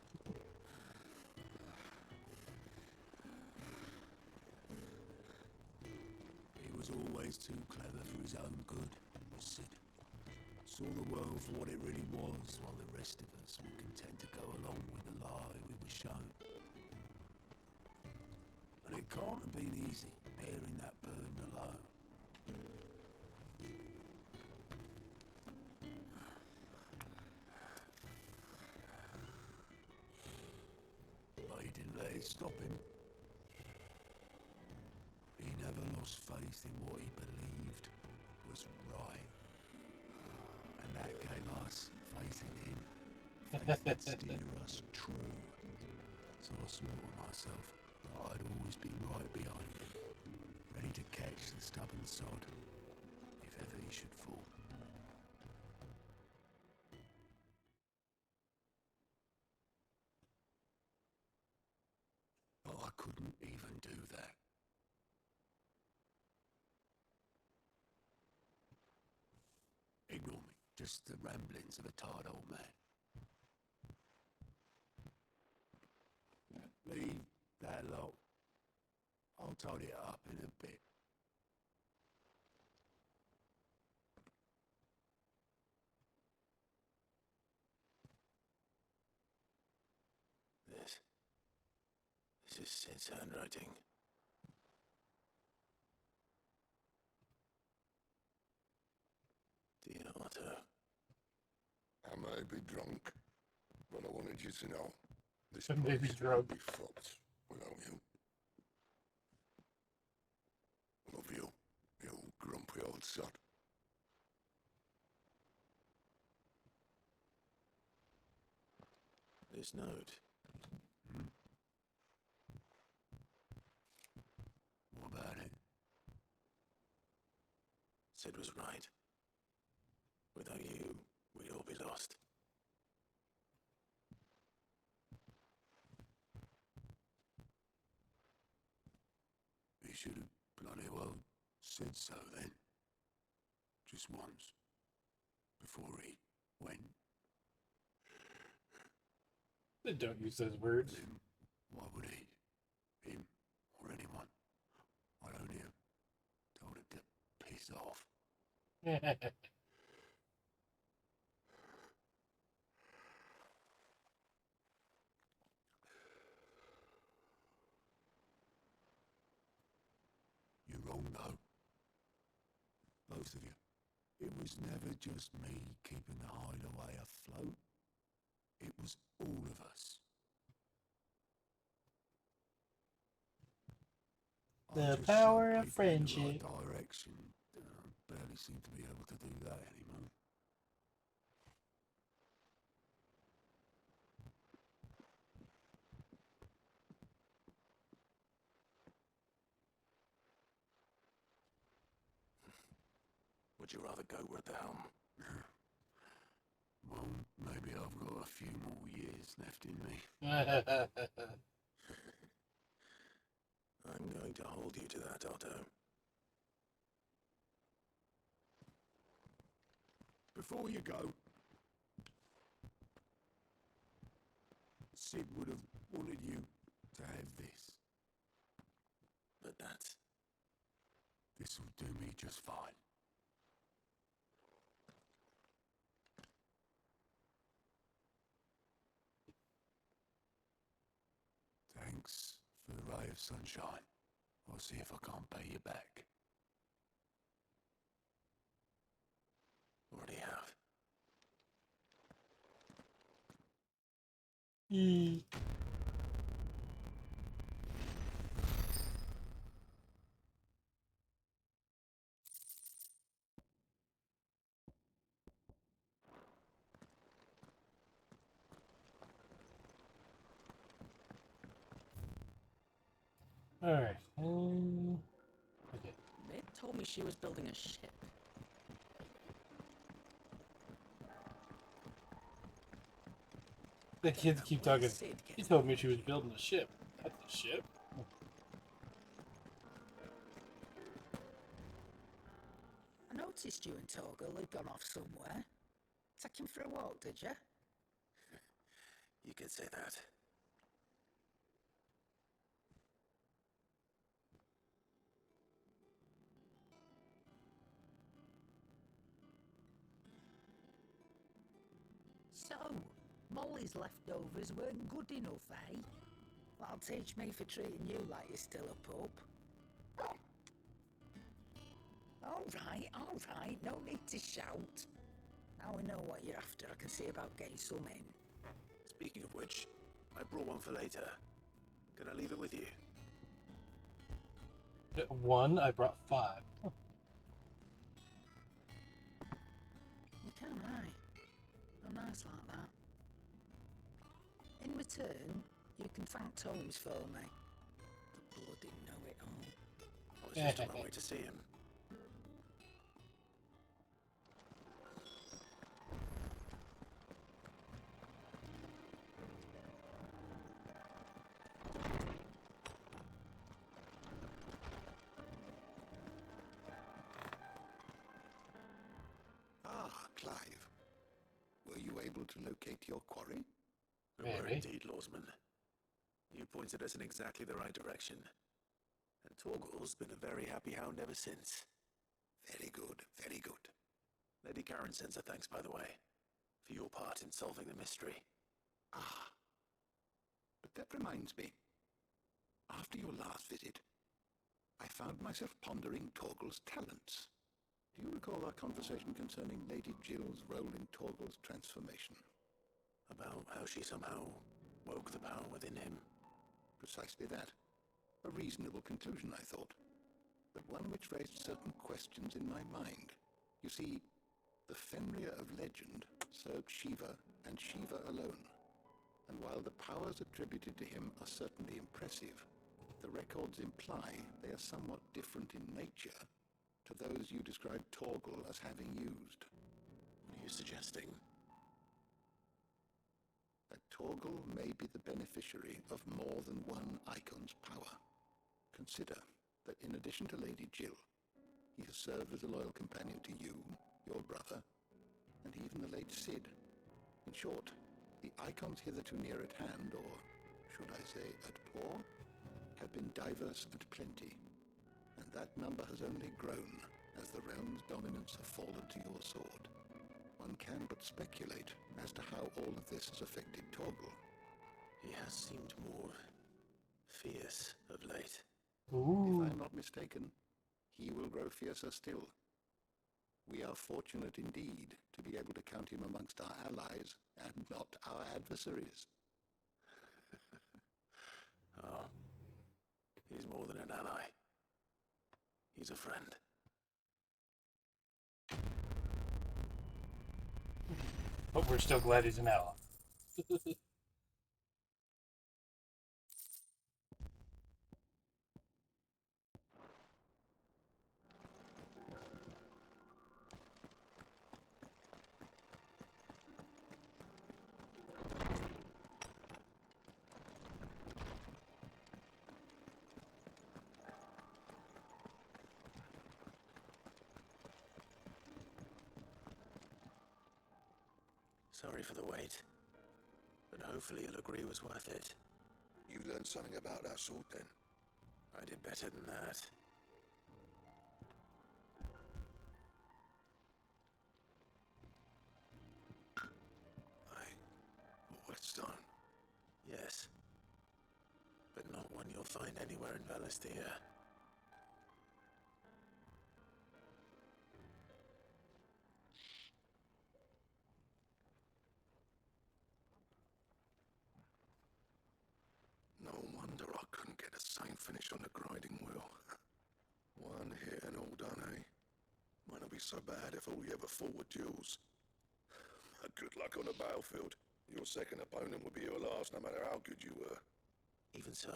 He was always too clever for his own good, was Sid. Saw the world for what it really was, while the rest of us were content to go along with the lie we were shown. And it can't have been easy, bearing that burden alone. But he didn't let it stop him. He never lost faith in what he believed was right. And that gave us faith in him. Faith that steer us true. So I swore to myself that I'd always be right behind him, ready to catch the stubborn sod, if ever he should fall. But I couldn't even do that. Ignore me, just the ramblings of a tired old man. Leave that lot. I'll tidy it up in a bit. This is Sid's handwriting. Dear Otto. I may be drunk, but I wanted you to know this I may be place drunk. would be fucked without you. Love you, you grumpy old sod. This note. What about it? Sid was right. Without you, we'd all be lost. He should have bloody well said so then. Just once. Before he went. Don't use those words. Then why would he? Him or anyone? I'd only have told him to piss off. You're wrong though. Both of you. It was never just me keeping the hideaway afloat. It was all of us. The I just power shoved of people in the friendship. right direction. Barely nobody seemed to be able to do that anymore. Would you rather go with the helm? Well, maybe I've got a few more years left in me. I'm going to hold you to that, Otto. Before you go, Sid would have wanted you to have this. But this will do me just fine. Thanks for the ray of sunshine. I'll see if I can't pay you back. Already have. Alright. Okay. They told me she was building a ship. The kids keep talking. She told me she was building a ship. That's a ship? I noticed you and Torgal had gone off somewhere. Take him for a walk, did you? You could say that. So, Molly's leftovers weren't good enough, eh? That'll teach me for treating you like you're still a pup. All right, no need to shout. Now I know what you're after, I can see about getting some in. Speaking of which, I brought one for later. Can I leave it with you? One, I brought 5. You can, aye. Oh, nice like that. In return, you can thank Tomes for me. The bloody know-it-all. I was just on my way to see him. Ah, Clive. Were you able to locate your quarry? We were indeed, Lawsman. You pointed us in exactly the right direction. And Torgal's been a very happy hound ever since. Very good, very good. Lady Karen sends her thanks, by the way, for your part in solving the mystery. Ah. But that reminds me. After your last visit, I found myself pondering Torgal's talents. Do you recall our conversation concerning Lady Jill's role in Torgal's transformation? About how she somehow woke the power within him. Precisely that. A reasonable conclusion, I thought. But one which raised certain questions in my mind. You see, the Fenrir of legend served Shiva and Shiva alone. And while the powers attributed to him are certainly impressive, the records imply they are somewhat different in nature to those you described Torgal as having used. What are you suggesting? That Torgal may be the beneficiary of more than one icon's power. Consider that in addition to Lady Jill, he has served as a loyal companion to you, your brother, and even the late Sid. In short, the icons hitherto near at hand, or should I say at paw, have been diverse and plenty, and that number has only grown as the realm's dominance have fallen to your sword. One can but speculate as to how all of this has affected Torgal. He has seemed more fierce of late. Ooh. If I'm not mistaken, he will grow fiercer still. We are fortunate indeed to be able to count him amongst our allies and not our adversaries. Oh, he's more than an ally. He's a friend. But we're still glad he's an ally. Sorry for the wait, but hopefully you'll agree it was worth it. You learned something about that sword then? I did better than that. Whetstone? Yes. But not one you'll find anywhere in Valisthea. No wonder I couldn't get the same finish on the grinding wheel. One hit and all done, eh? Might not be so bad if all you ever fought were duels. Good luck on the battlefield. Your second opponent would be your last, no matter how good you were. Even so,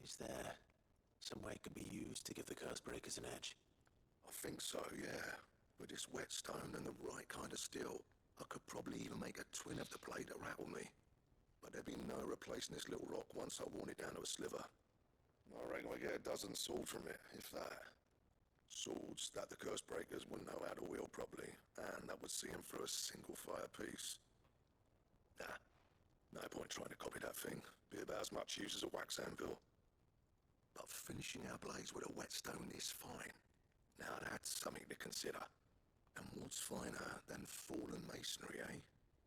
is there some way it could be used to give the Cursebreakers an edge? I think so, yeah. With this whetstone and the right kind of steel, I could probably even make a twin of the blade to rattle me. But there'd be no replacing this little rock once I worn it down to a sliver. I reckon we get a dozen swords from it, if that. Swords that the Cursebreakers wouldn't know how to wield properly, and that would see them through a single fire piece. Nah, no point trying to copy that thing. Be about as much use as a wax anvil. But finishing our blades with a whetstone is fine. Now that's something to consider. And what's finer than fallen masonry, eh?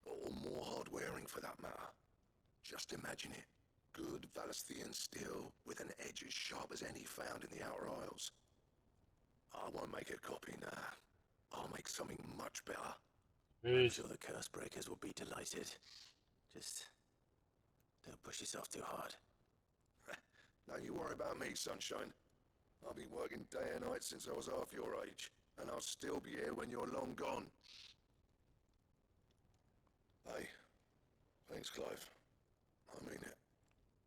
Or more hard-wearing for that matter. Just imagine it. Good Valisthean steel with an edge as sharp as any found in the Outer Isles. I won't make a copy, nah. I'll make something much better. I'm sure the Cursebreakers will be delighted. Just don't push yourself too hard. Don't you worry about me, sunshine. I've been working day and night since I was half your age, and I'll still be here when you're long gone. Hey, thanks, Clive. I mean it.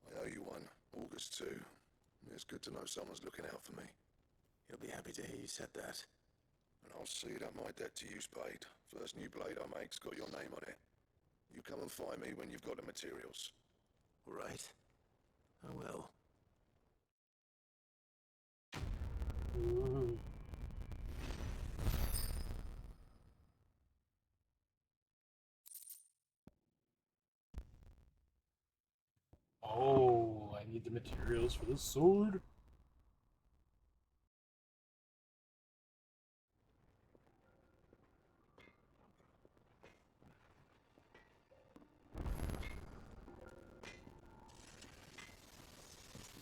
I owe you one. August too. It's good to know someone's looking out for me. You'll be happy to hear you said that. And I'll see that my debt to you's paid. First new blade I make's got your name on it. You come and find me when you've got the materials. Right. I will. Ooh. Oh, I need the materials for the sword.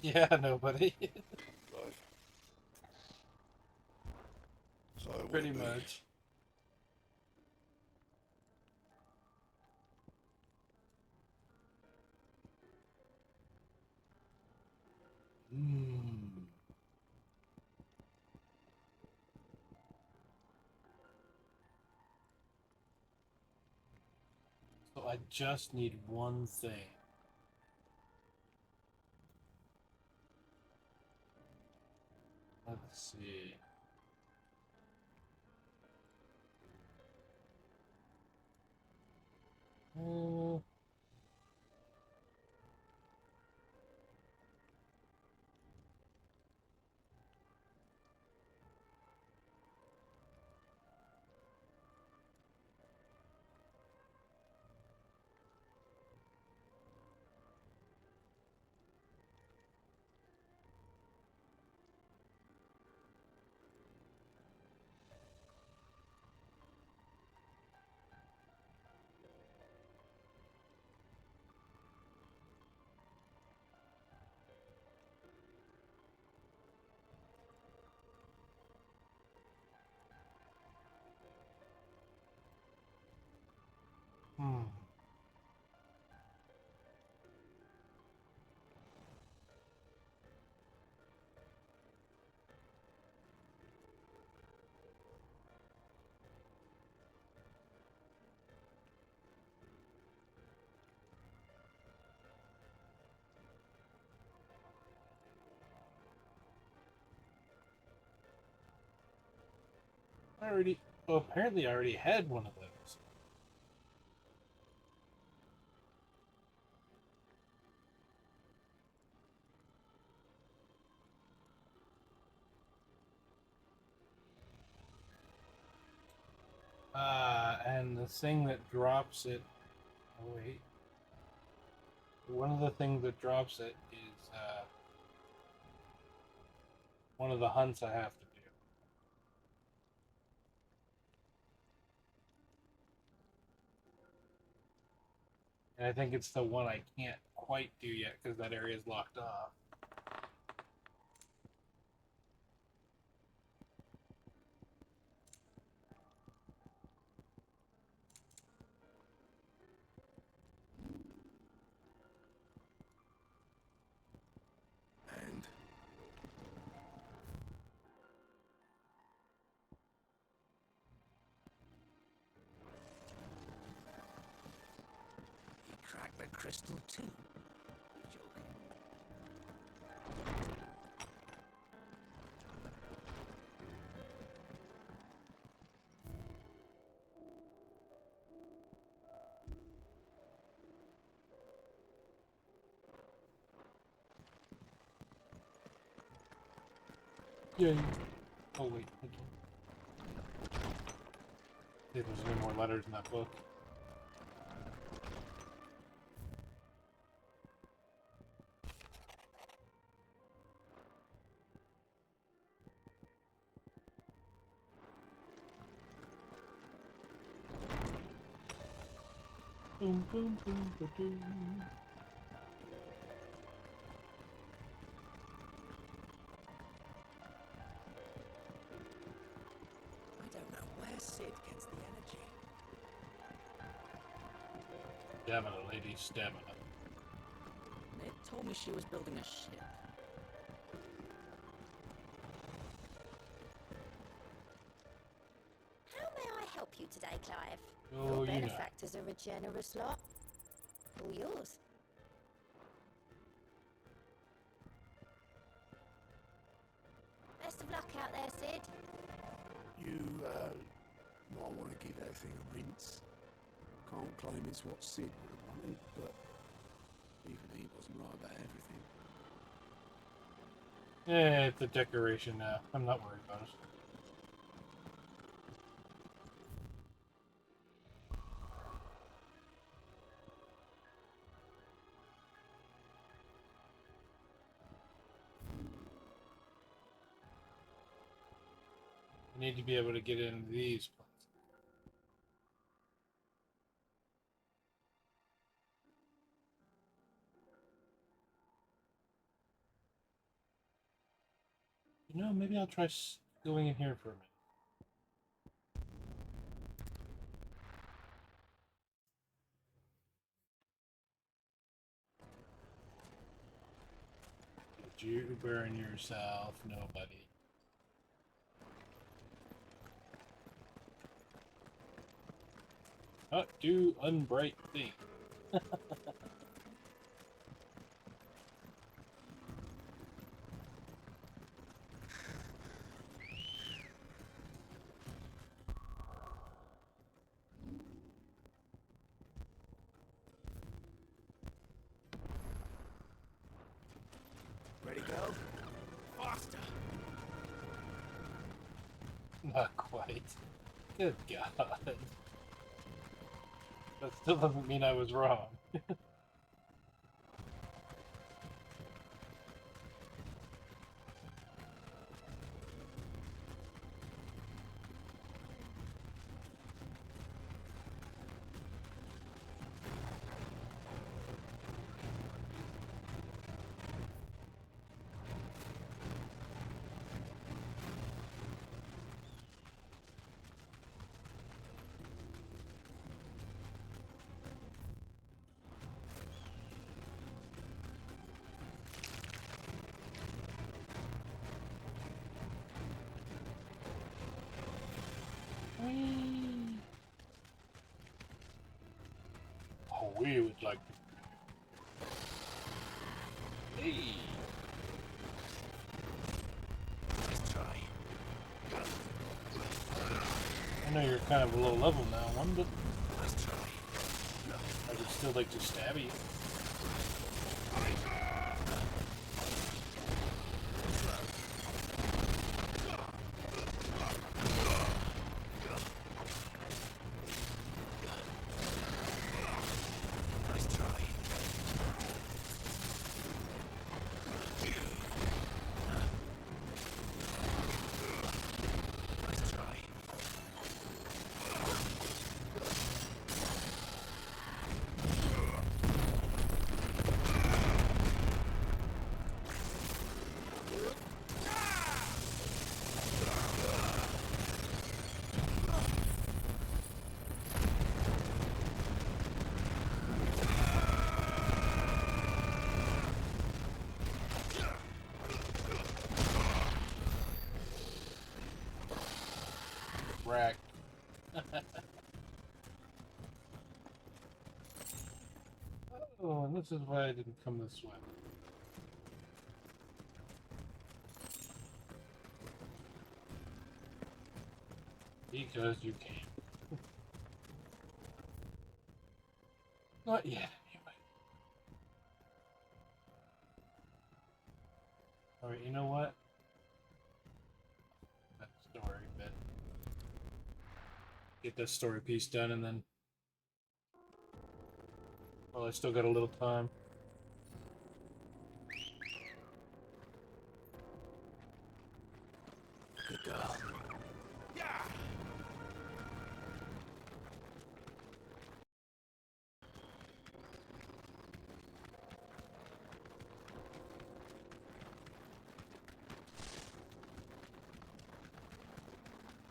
Yeah, nobody. Clive. So Pretty much. So I just need one thing. Let's see. Well, apparently I already had one of those. And the thing that drops it... Oh, wait. One of the things that drops it is, one of the hunts I have to do. And I think it's the one I can't quite do yet, because that area is locked off. And He cracked the crystal too. Yay. Oh, wait. Okay. See if there's any more letters in that book. Boom, boom, boom, boom, boom. I don't know where Sid gets the energy. Stamina, lady, stamina. Nick told me she was building a ship. How may I help you today, Clive? Oh, Your you know. benefactors are a generous lot. All yours. Best of luck out there, Sid. You, might want to give that thing a rinse. Can't claim it's what Sid would have wanted, but even he wasn't right about everything. It's a decoration now. I'm not worried about it. I need to be able to get into these places. You know, maybe I'll try going in here for a minute. Did you burn yourself? Nobody. Not do unbright things. ready to go? Faster! Not quite. Good God. That still doesn't mean I was wrong. Oh, we would like to. Hey! Let's try. I know you're kind of a low level now, one, but I would still like to stab you. Rack. Oh, and this is why I didn't come this way. Because you can. Not yet, anyway. Alright, you know what? That story bit. Get this story piece done and then... Well, I still got a little time. Good girl.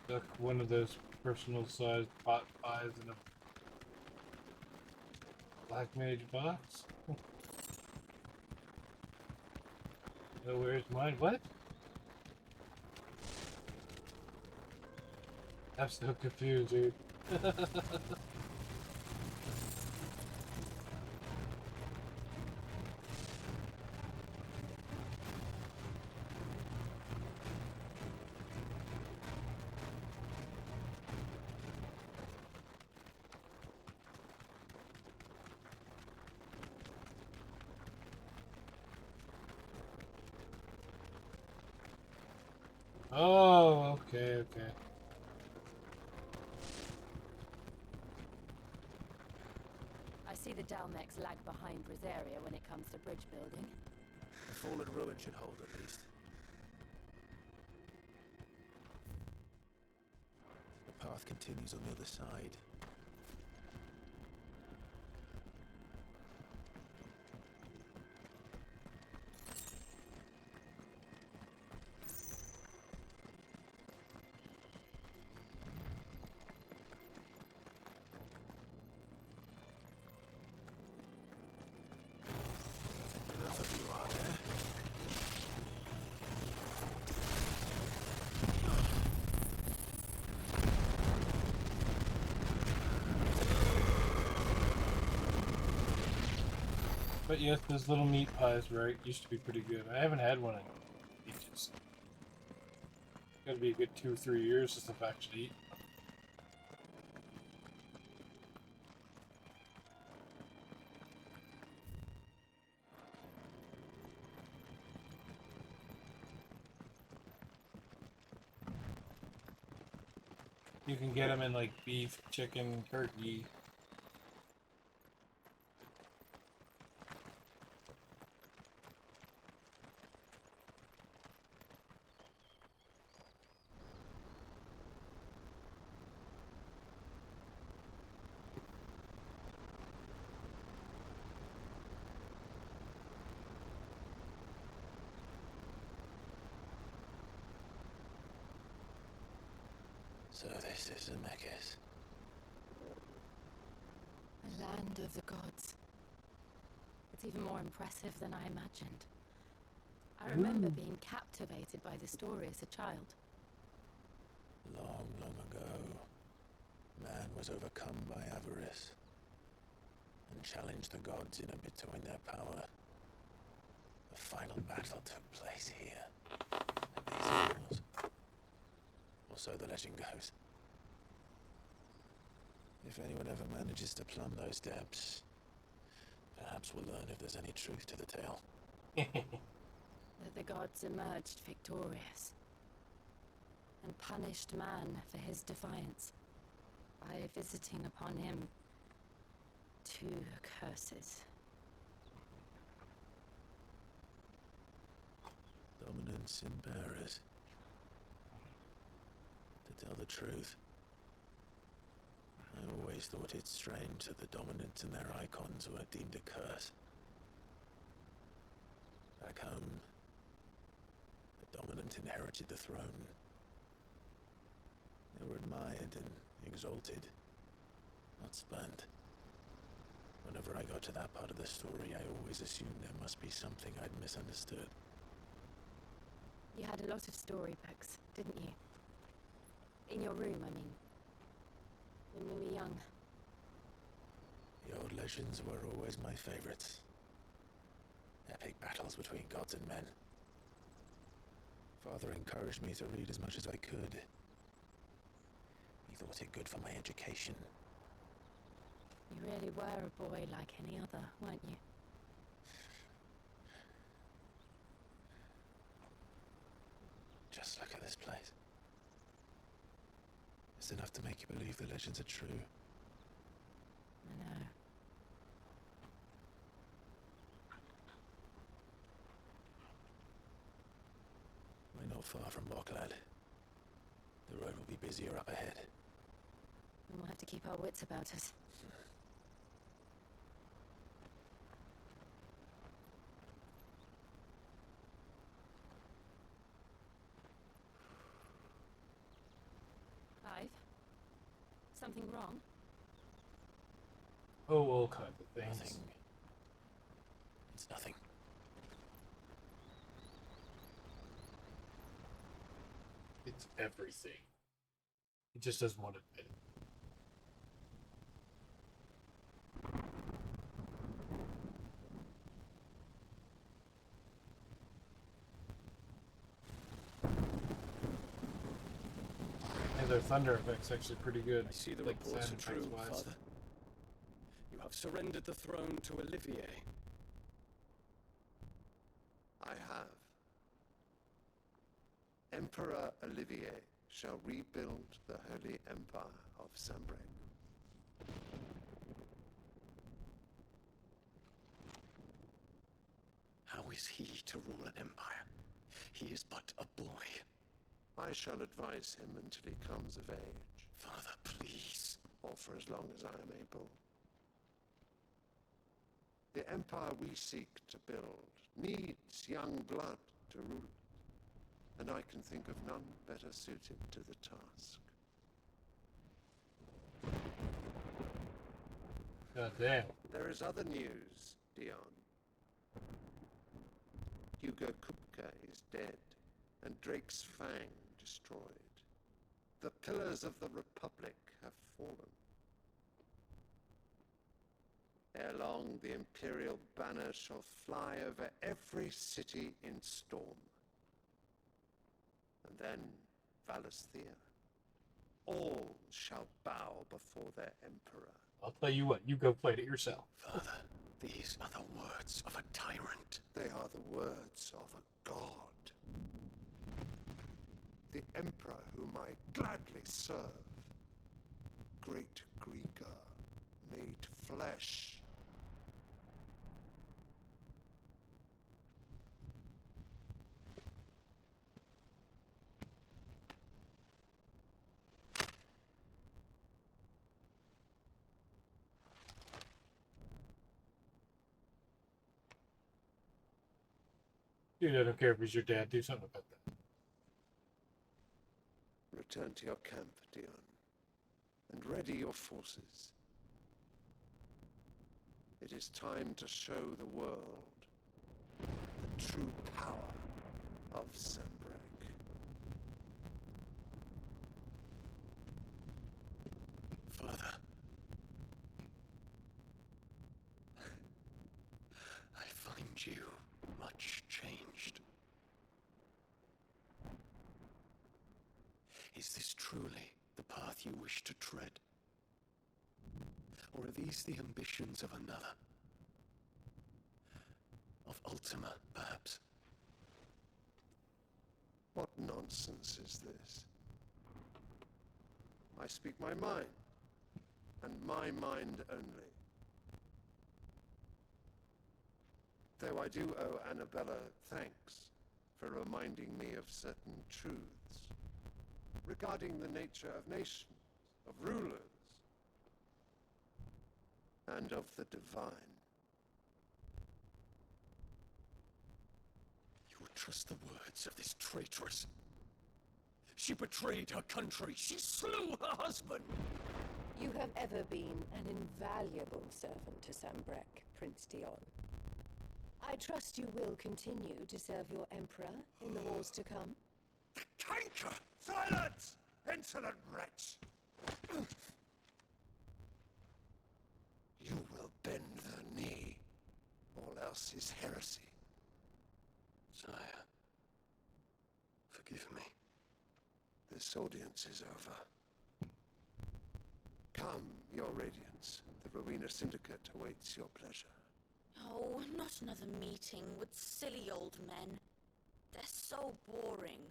Took one of those personal-sized pot pies in a black mage box. Oh, where's mine? What? I'm so confused, dude. Oh, okay, okay. I see the Dalmex lag behind Rosaria when it comes to bridge building. The fallen ruin should hold at least. The path continues on the other side. But yes, those little meat pies, right, used to be pretty good. I haven't had one in ages. Gotta be a good 2 or 3 years since I've actually eaten them. You can get them in like beef, chicken, turkey. So this is Zemeckis. A land of the gods. It's even more impressive than I imagined. I remember being captivated by the story as a child. Long, long ago, man was overcome by avarice and challenged the gods in a bid to win their power. The final battle took place here, at these halls. Or so the legend goes. If anyone ever manages to plumb those depths, perhaps we'll learn if there's any truth to the tale. That the gods emerged victorious and punished man for his defiance by visiting upon him 2 curses. Dominance in bearers. To tell the truth, I always thought it strange that the dominants and their icons were deemed a curse. Back home, the dominant inherited the throne. They were admired and exalted, not spurned. Whenever I got to that part of the story, I always assumed there must be something I'd misunderstood. You had a lot of storybooks, didn't you? In your room, I mean. When we were young. The old legends were always my favorites. Epic battles between gods and men. Father encouraged me to read as much as I could. He thought it good for my education. You really were a boy like any other, weren't you? Just look at this place. It's enough to make you believe the legends are true. I know. We're not far from Bocklad. The road will be busier up ahead. And we'll have to keep our wits about us. Clive? Something wrong? Oh, all kinds of things. Nothing. It's nothing. It's everything. He just doesn't want to admit it. And their thunder effect's actually pretty good. I see the like reports sound are true, effects-wise. Father. You have surrendered the throne to Olivier. I have. Emperor Olivier shall rebuild the Holy Empire of Sambrec. How is he to rule an empire? He is but a boy. I shall advise him until he comes of age. Father, please. Or for as long as I am able. The empire we seek to build needs young blood to rule it, and I can think of none better suited to the task. God damn. There is other news, Dion. Hugo Kupka is dead, and Drake's Fang destroyed. The pillars of the Republic have fallen. Ere long, the Imperial banner shall fly over every city in Storm. And then, Valisthea. All shall bow before their Emperor. I'll tell you what, you go fight it yourself. Father, these are the words of a tyrant. They are the words of a god. The Emperor whom I gladly serve. Great Greeker, made flesh. Dude, I don't care if he's your dad. Do something about that. Return to your camp, Dion, and ready your forces. It is time to show the world the true power of Sambrec. Father. I find you much changed. Is this truly the path you wish to tread? Or are these the ambitions of another? Of Ultima, perhaps? What nonsense is this? I speak my mind, and my mind only. Though I do owe Annabella thanks for reminding me of certain truths regarding the nature of nations, of rulers, and of the divine. You would trust the words of this traitress? She betrayed her country. She slew her husband. You have ever been an invaluable servant to Sambrek, Prince Dion. I trust you will continue to serve your Emperor in the wars to come. The canker! Silence! Insolent wretch! You will bend the knee. All else is heresy. Sire, forgive me. This audience is over. Come, your Radiance. The Rowena Syndicate awaits your pleasure. Oh, not another meeting with silly old men. They're so boring.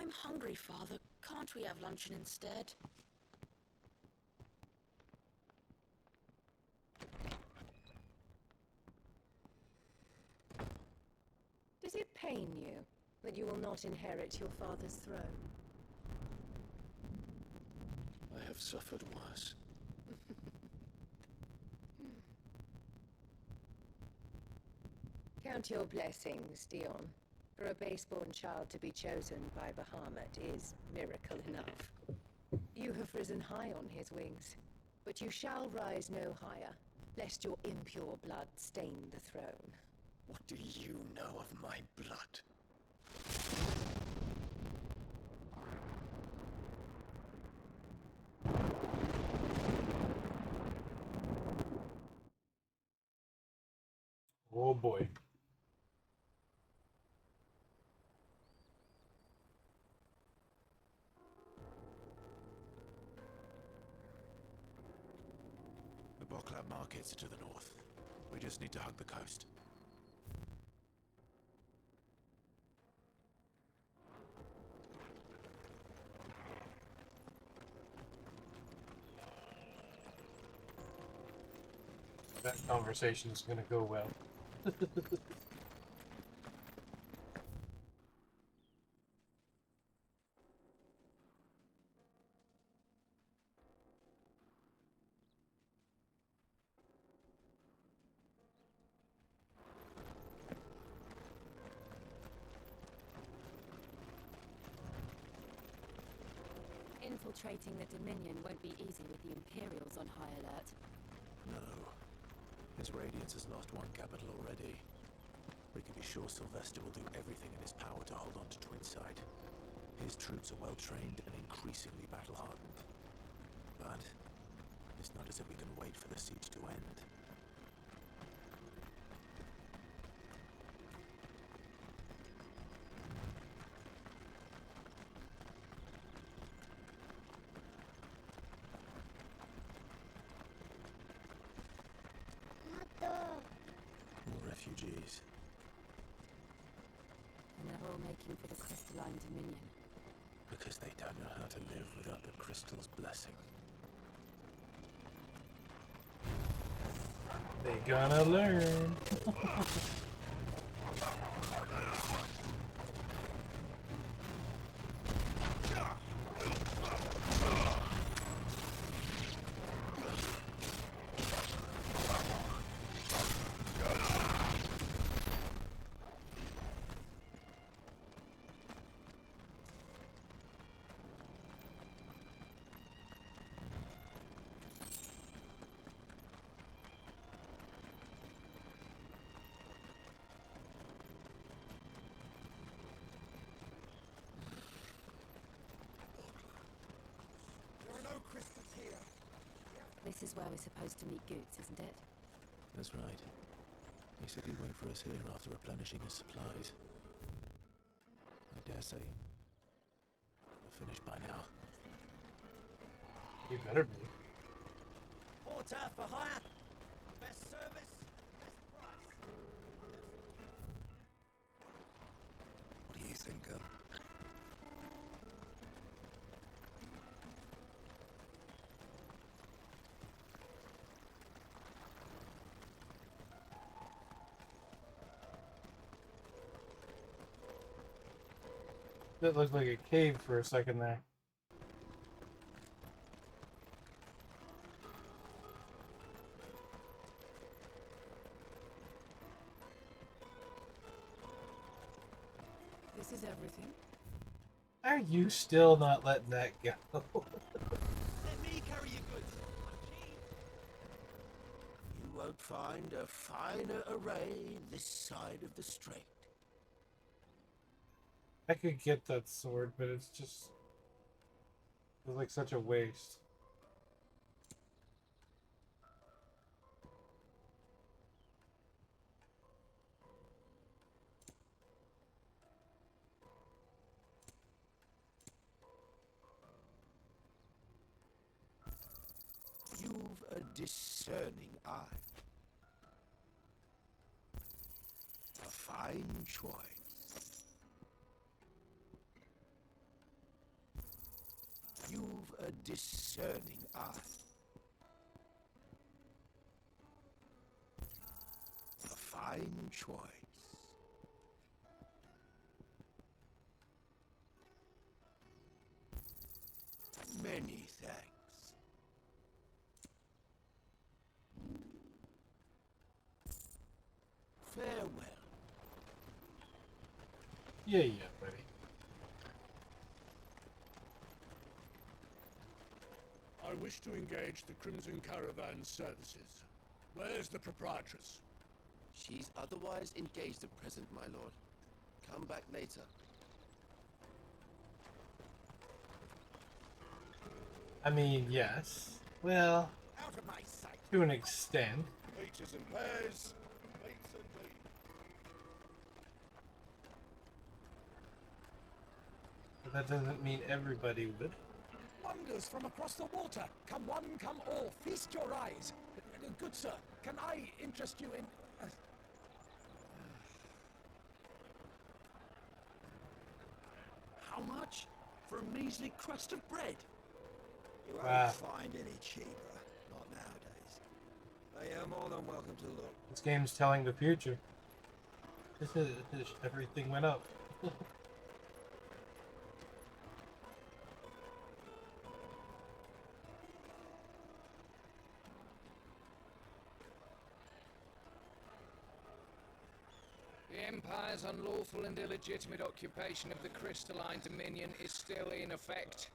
I'm hungry, Father. Can't we have luncheon instead? Does it pain you that you will not inherit your father's throne? I have suffered worse. Count your blessings, Dion. For a base-born child to be chosen by Bahamut is miracle enough. You have risen high on his wings, but you shall rise no higher, lest your impure blood stain the throne. What do you know of my blood? Oh boy. The Boklab markets are to the north. We just need to hug the coast. That conversation is going to go well. Infiltrating the Dominion won't be easy with the Imperials on high alert. No. His Radiance has lost one capital already. We can be sure Sylvester will do everything in his power to hold on to Twinside. His troops are well-trained and increasingly battle-hardened. But it's not as if we can wait for the siege to end. More refugees. And they're all making for the crystalline Dominion. Because they don't know how to live without the crystal's blessing. They gonna learn. This is where we're supposed to meet Goots, isn't it? That's right. He said he'd wait for us here after replenishing his supplies. I dare say we're finished by now. You better be. Porter for hire. Best service, best price. What do you think, That looked like a cave for a second there. This is everything. Are you still not letting that go? Let me carry your goods. You won't find a finer array this side of the strait. I could get that sword, but it's just... It's like such a waste. You've a discerning eye. A fine choice. You've a discerning eye. A fine choice. Many thanks. Farewell. Yeah, buddy. I wish to engage the Crimson Caravan services. Where's the proprietress? She's otherwise engaged at present, my lord. Come back later. I mean, yes. Well, Out of my sight. to an extent. Peaches and pears. Plates and beans. But that doesn't mean everybody would. Wonders from across the water. Come one, come all. Feast your eyes. Good sir, can I interest you in... How much? For a measly crust of bread? You won't Wow. find any cheaper. Not nowadays. But you're more than welcome to look. This game's telling the future. Everything went up. The Empire's unlawful and illegitimate occupation of the crystalline dominion is still in effect.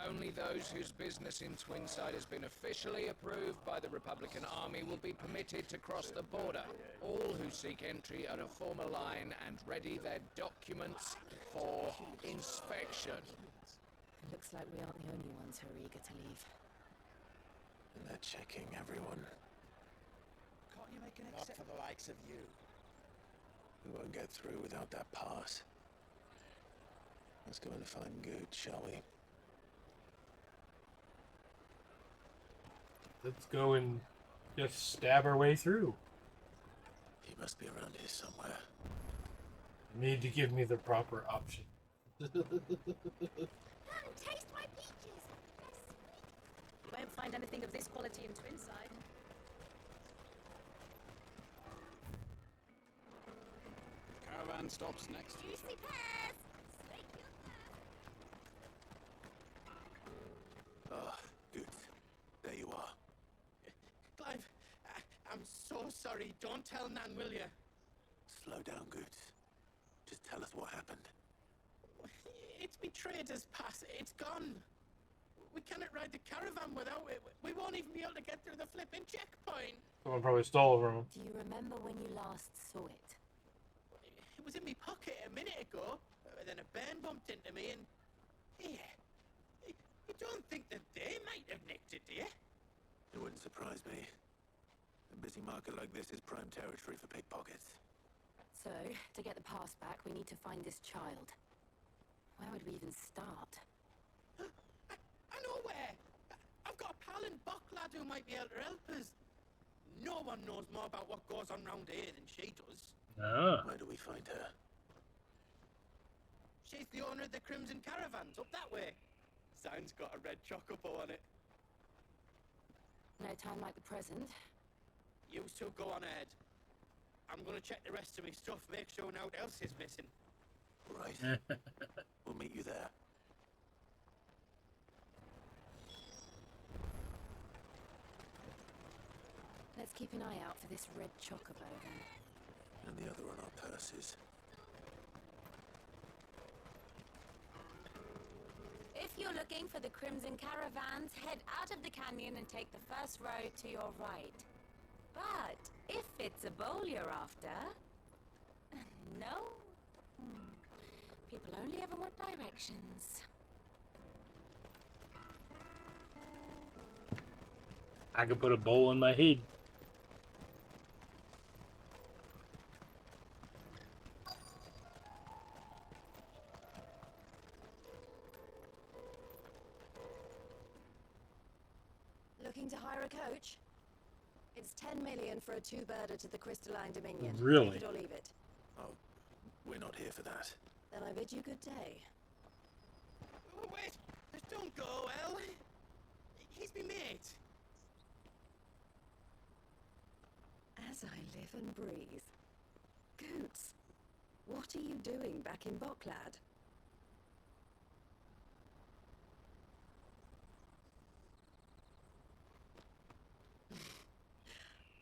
Only those whose business in Twinside has been officially approved by the Republican Army will be permitted to cross the border. All who seek entry are to form a line and ready their documents for inspection. Looks like we aren't the only ones who are eager to leave. And they're checking everyone. Can't you make an exception for the likes of you? We won't get through without that pass. Let's go and find Good, shall we? Let's go and just stab our way through. He must be around here somewhere. You need to give me the proper option. Taste my peaches. You won't find anything of this quality in Twinside. Caravan stops next. Juicy pears. Ah, Good. There you are. Clive, I'm so sorry. Don't tell Nan, will you? Slow down, Good. Just tell us what happened. It's betrayed us, Pass. It's gone. We cannot ride the caravan without it. We won't even be able to get through the flipping checkpoint. Someone probably stole it from him. Do you remember when you last saw it? It was in my pocket a minute ago. Then a bairn bumped into me and... Yeah. You don't think that they might have nicked it, do you? It wouldn't surprise me. A busy market like this is prime territory for pickpockets. So, to get the pass back, we need to find this child. Where would we even start? I know where. I've got gal in Bocklad who might be able to help us. No one knows more about what goes on round here than she does. Ah. Where do we find her? She's the owner of the Crimson Caravans, up that way. Sign's got a red chocobo on it. No time like the present. You two go on ahead. I'm gonna check the rest of my stuff, make sure no one else is missing. Right. We'll meet you there. Let's keep an eye out for this red chocobo then. And the other on our purses. If you're looking for the Crimson Caravans, head out of the canyon and take the first road to your right. But if it's a bowl you're after... No? People only ever want directions. I could put a bowl in my head. Looking to hire a coach? It's 10 million for a two-birder to the Crystalline Dominion. Really? Take it or leave it. Oh, we're not here for that. Then I bid you good day. Oh, wait! Don't go, El! He's me mate! As I live and breathe. Goots, what are you doing back in Bocklad?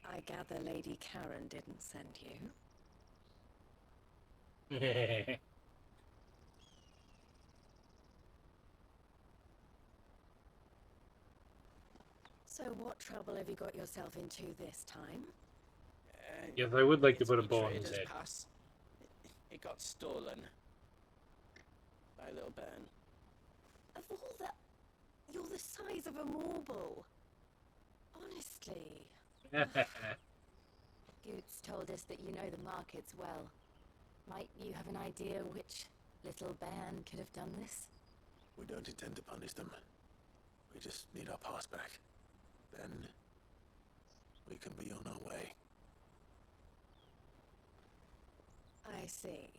I gather Lady Karen didn't send you. So what trouble have you got yourself into this time? Yes, I would like to It's put a me bowl in his trader's head. pass. It got stolen. By Little Ben. Of all the... You're the size of a marble. Honestly. Goots told us that you know the markets well. Might you have an idea which little band could have done this? We don't intend to punish them. We just need our pass back. Then we can be on our way. I see.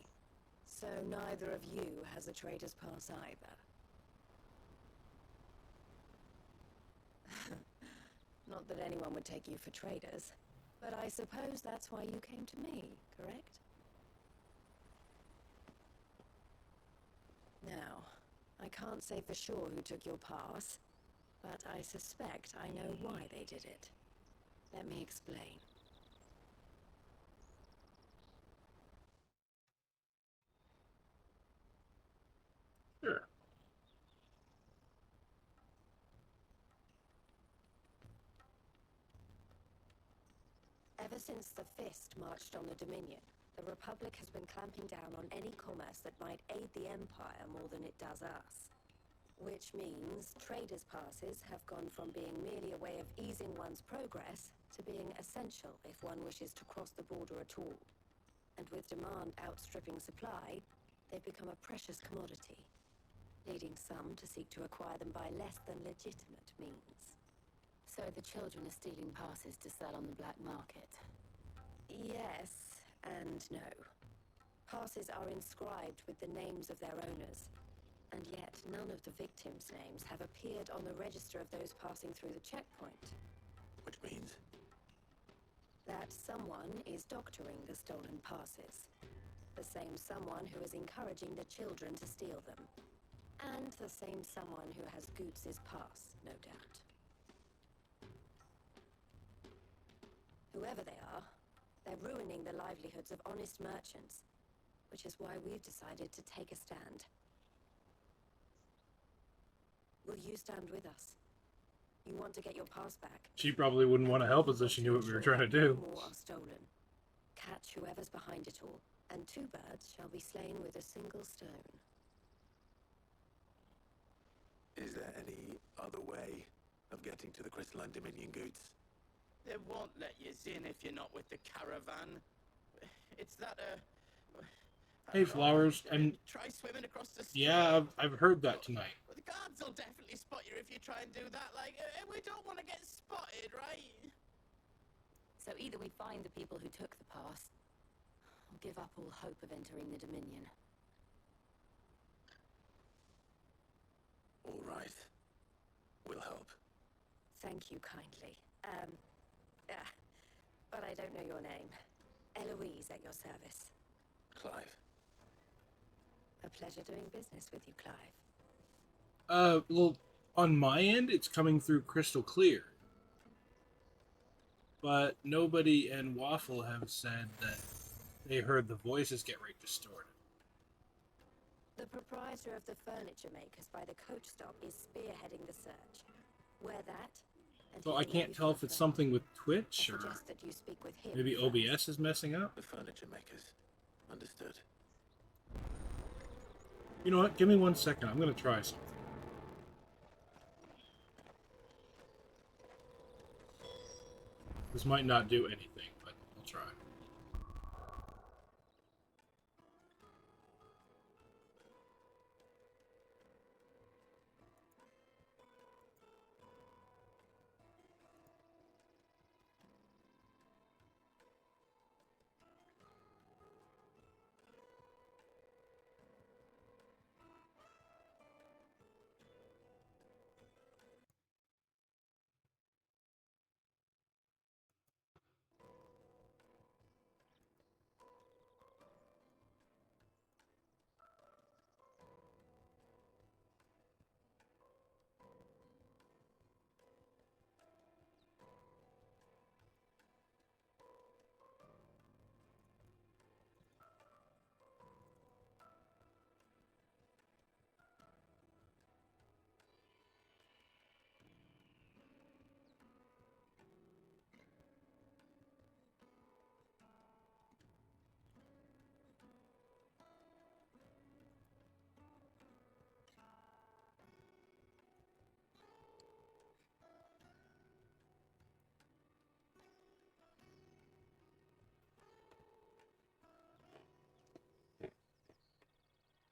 So neither of you has a trader's pass either. Not that anyone would take you for traders, but I suppose that's why you came to me, correct? Now, I can't say for sure who took your pass, but I suspect I know why they did it. Let me explain. Sure. Ever since the Fist marched on the Dominion, the Republic has been clamping down on any commerce that might aid the Empire more than it does us. Which means traders' passes have gone from being merely a way of easing one's progress to being essential if one wishes to cross the border at all. And with demand outstripping supply, they've become a precious commodity, leading some to seek to acquire them by less than legitimate means. So the children are stealing passes to sell on the black market? Yes and no. Passes are inscribed with the names of their owners, and yet none of the victims' names have appeared on the register of those passing through the checkpoint. Which means? That someone is doctoring the stolen passes. The same someone who is encouraging the children to steal them. And the same someone who has Goots' pass, no doubt. Whoever they are, they're ruining the livelihoods of honest merchants, which is why we've decided to take a stand. Will you stand with us? You want to get your pass back? She probably wouldn't want to help us if she knew what we were trying to do. More are stolen. Catch whoever's behind it all, and two birds shall be slain with a single stone. Is there any other way of getting to the Crystalline Dominion, Goots? They won't let you in if you're not with the caravan. It's that, Hey, Flowers, and try swimming across the yeah, I've heard that tonight. The guards guards will definitely spot you if you try and do that. Like, we don't want to get spotted, right? So either we find the people who took the pass, or give up all hope of entering the Dominion. All right. We'll help. Thank you kindly. But I don't know your name. Eloise at your service. Clive. A pleasure doing business with you, Clive. Well, on my end, it's coming through crystal clear. But nobody and Waffle have said that they heard the voices get right distorted. The proprietor of the furniture makers by the coach stop is spearheading the search. Wear that. And So I can't tell if it's something with Twitch or suggest that you speak with him maybe OBS is messing up. The furniture makers. Understood. You know what? Give me 1 second. I'm going to try something. This might not do anything, but I'll try.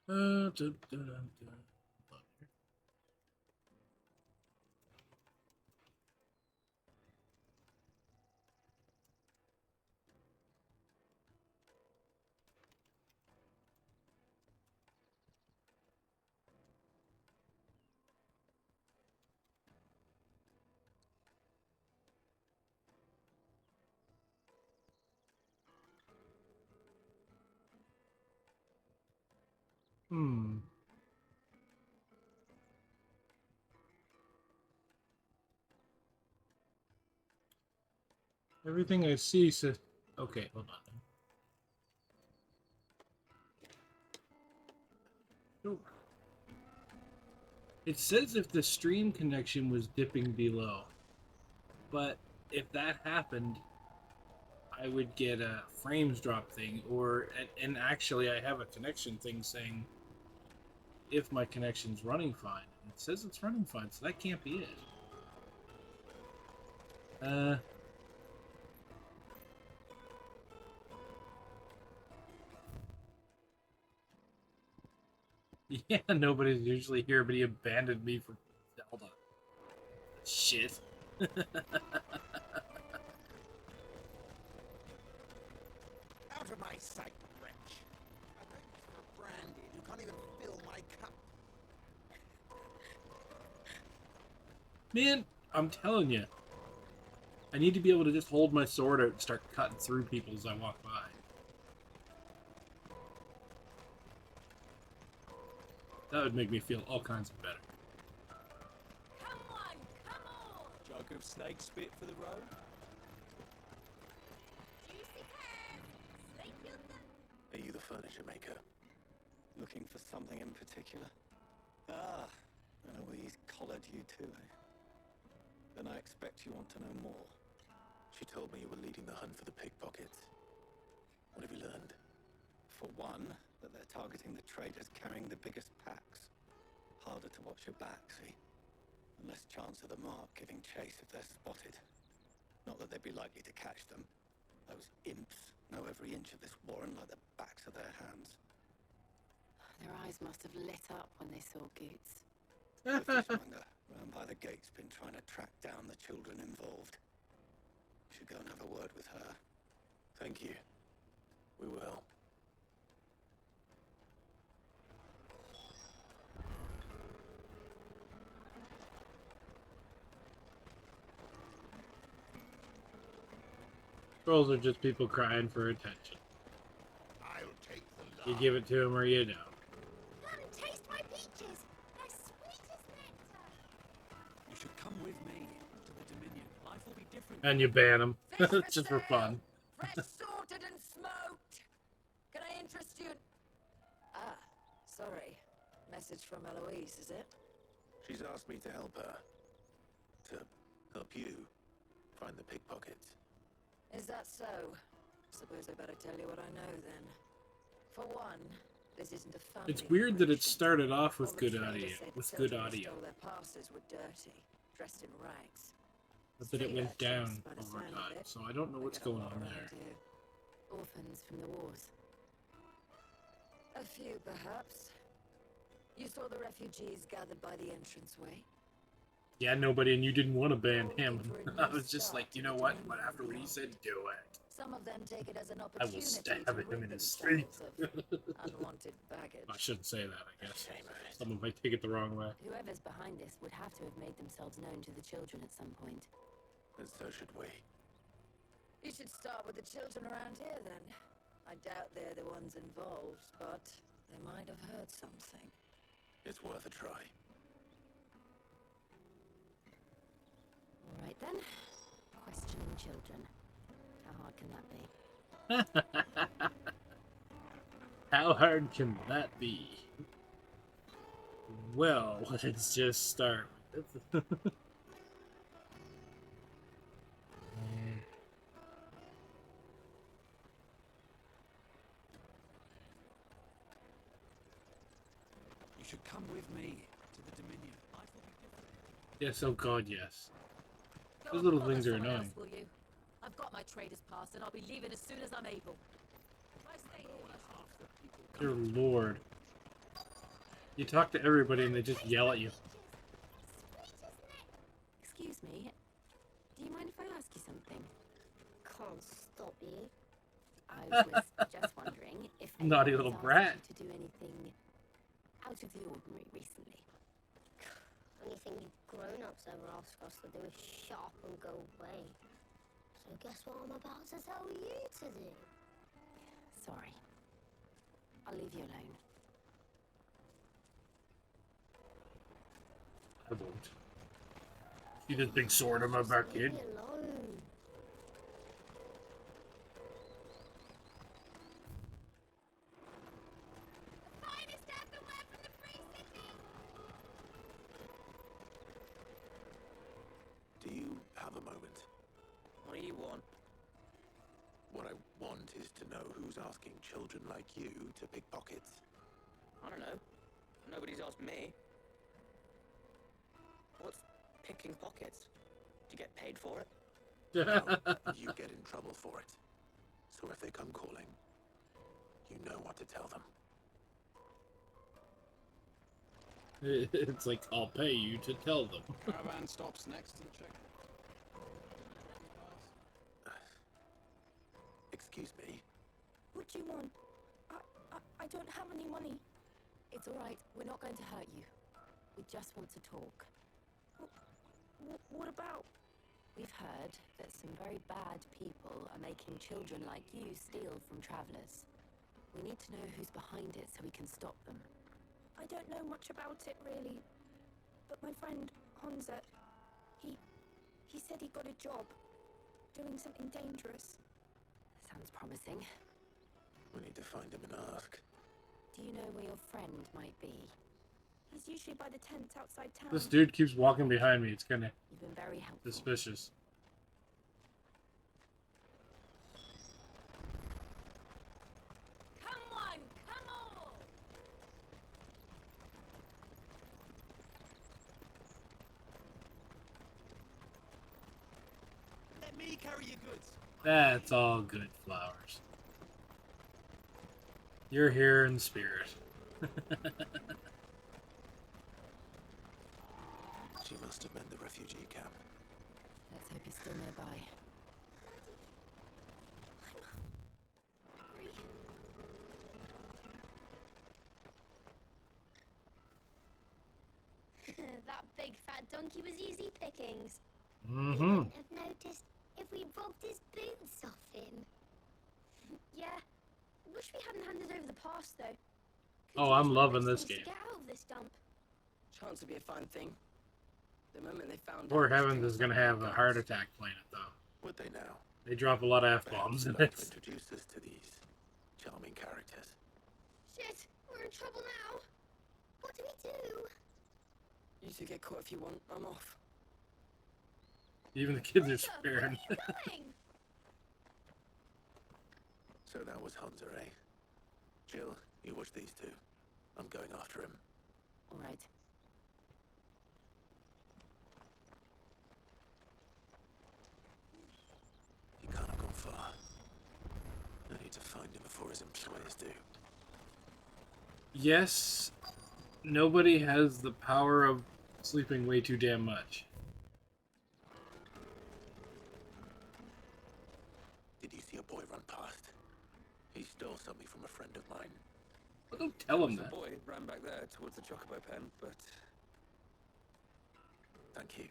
Da, da, da, da. Hmm. Everything I see says... Okay, hold on. Nope. It says if the stream connection was dipping below. But if that happened, I would get a frames drop thing, or... And actually, I have a connection thing saying if my connection's running fine. And it says it's running fine, so that can't be it. Yeah, nobody's usually here, but he abandoned me for Zelda. Shit. Out of my sight, wretch. I think for brandy. You can't even fill my cup. Man, I'm telling you. I need to be able to just hold my sword out and start cutting through people as I walk by. That would make me feel all kinds of better. Come on, come on! Jug of snake spit for the road? Juicy pears! Snake filter! Are you the furniture maker? Looking for something in particular? Ah, Eloise collared you too, eh? Then I expect you want to know more. She told me you were leading the hunt for the pickpockets. What have you learned? For one, that they're targeting the traders carrying the biggest packs. Harder to watch your back, see? And less chance of the mark giving chase if they're spotted. Not that they'd be likely to catch them. Those imps know every inch of this warren like the backs of their hands. Their eyes must have lit up when they saw Goots. The fishmonger round by the gate's been trying to track down the children involved. Should go and have a word with her. Thank you. We will. Trolls are just people crying for attention. I'll take the You give it to them or you don't. Come and taste my peaches. They're sweet as nectar. You should come with me to the Dominion. Life will be different. And you ban them. Just for fun. Fresh sorted and smoked. Can I interest you? Ah, sorry. Message from Eloise, is it? She's asked me to help her. To help you find the pickpockets. Is that so? Suppose I better tell you what I know then. For one, this isn't a family. It's weird that it started off with All the good traders audio. said With the good children who audio. stole their passes were dirty, dressed in rags. But then it Street went urchins, down by the over sound of time. it. So I don't know what's They got a going lot on around there. here. Orphans from the wars. A few, perhaps. You saw the refugees gathered by the entranceway. Yeah, nobody, and you didn't want to ban him. I was just like, you know what? But after what he said, do it. Some of them take it as an I opportunity will stab to him rid in his street. themselves of unwanted baggage. I shouldn't say that, I guess. Someone might take it the wrong way. Whoever's behind this would have to have made themselves known to the children at some point. And so should we. You should start with the children around here, then. I doubt they're the ones involved, but they might have heard something. It's worth a try. All right, then. Questioning children. How hard can that be? How hard can that be? Well, let's just start with it. You should come with me to the Dominion. Life will be different. Yes, oh god, yes. Go Those and little follow things are someone annoying. else, will you? I've got my trader's pass, and I'll be leaving as soon as I'm able. If I stay here, Dear lord. You talk to everybody and they just yell at you. Excuse me. Do you mind if I ask you something? Can't stop you. I was just wondering if Naughty anyone little has brat. asked you to do anything out of the ordinary recently. Anything you grown-ups ever ask us to do is shut up and go away. So guess what I'm about to tell you to do? Sorry. I'll leave you alone. I won't. See this big sword on my back, kid? Leave me alone. Finest earthenware from the Free City! Do you have a moment? What do you want? What I want is to know who's asking children like you to pickpockets. I don't know. Nobody's asked me. What's picking pockets? Do you get paid for it? No, you get in trouble for it. So if they come calling, you know what to tell them. It's like, I'll pay you to tell them. Caravan stops next and check. Excuse me. What do you want? I don't have any money. It's all right. We're not going to hurt you. We just want to talk. What about? We've heard that some very bad people are making children like you steal from travelers. We need to know who's behind it so we can stop them. I don't know much about it really, but my friend Honza, he said he got a job doing something dangerous. Sounds promising. We need to find him and ask. Do you know where your friend might be? He's usually by the tents outside town. This dude keeps walking behind me. It's kind of You've been very helpful. suspicious. Come on, come on! Let me carry your goods. That's all good, Flowers. You're here in spirit. must have meant the refugee camp. Let's hope he's still nearby. That big fat donkey was easy pickings. Mm-hmm. You wouldn't have noticed if we robbed his boots off him. Yeah. Wish we hadn't handed over the pass, though. Oh, I'm loving this game. Get out of this dump. Chance to be a fine thing. The moment they found Poor out Heavens is gonna have a heart attack playing it though. Would they now? They drop a lot of F-bombs in Perhaps it. introduce us to these charming characters. Shit, we're in trouble now. What do we do? You two get caught if you want. I'm off. Even the kids are scared. So that was Hunter, eh? Jill, you watch these two. I'm going after him. All right. He can't have gone far. I need to find him before his employers do. Yes, nobody has the power of sleeping way too damn much. Did you see a boy run past? He stole something from a friend of mine. Well, don't tell him The that. boy ran back there towards the chocobo pen, but Thank you.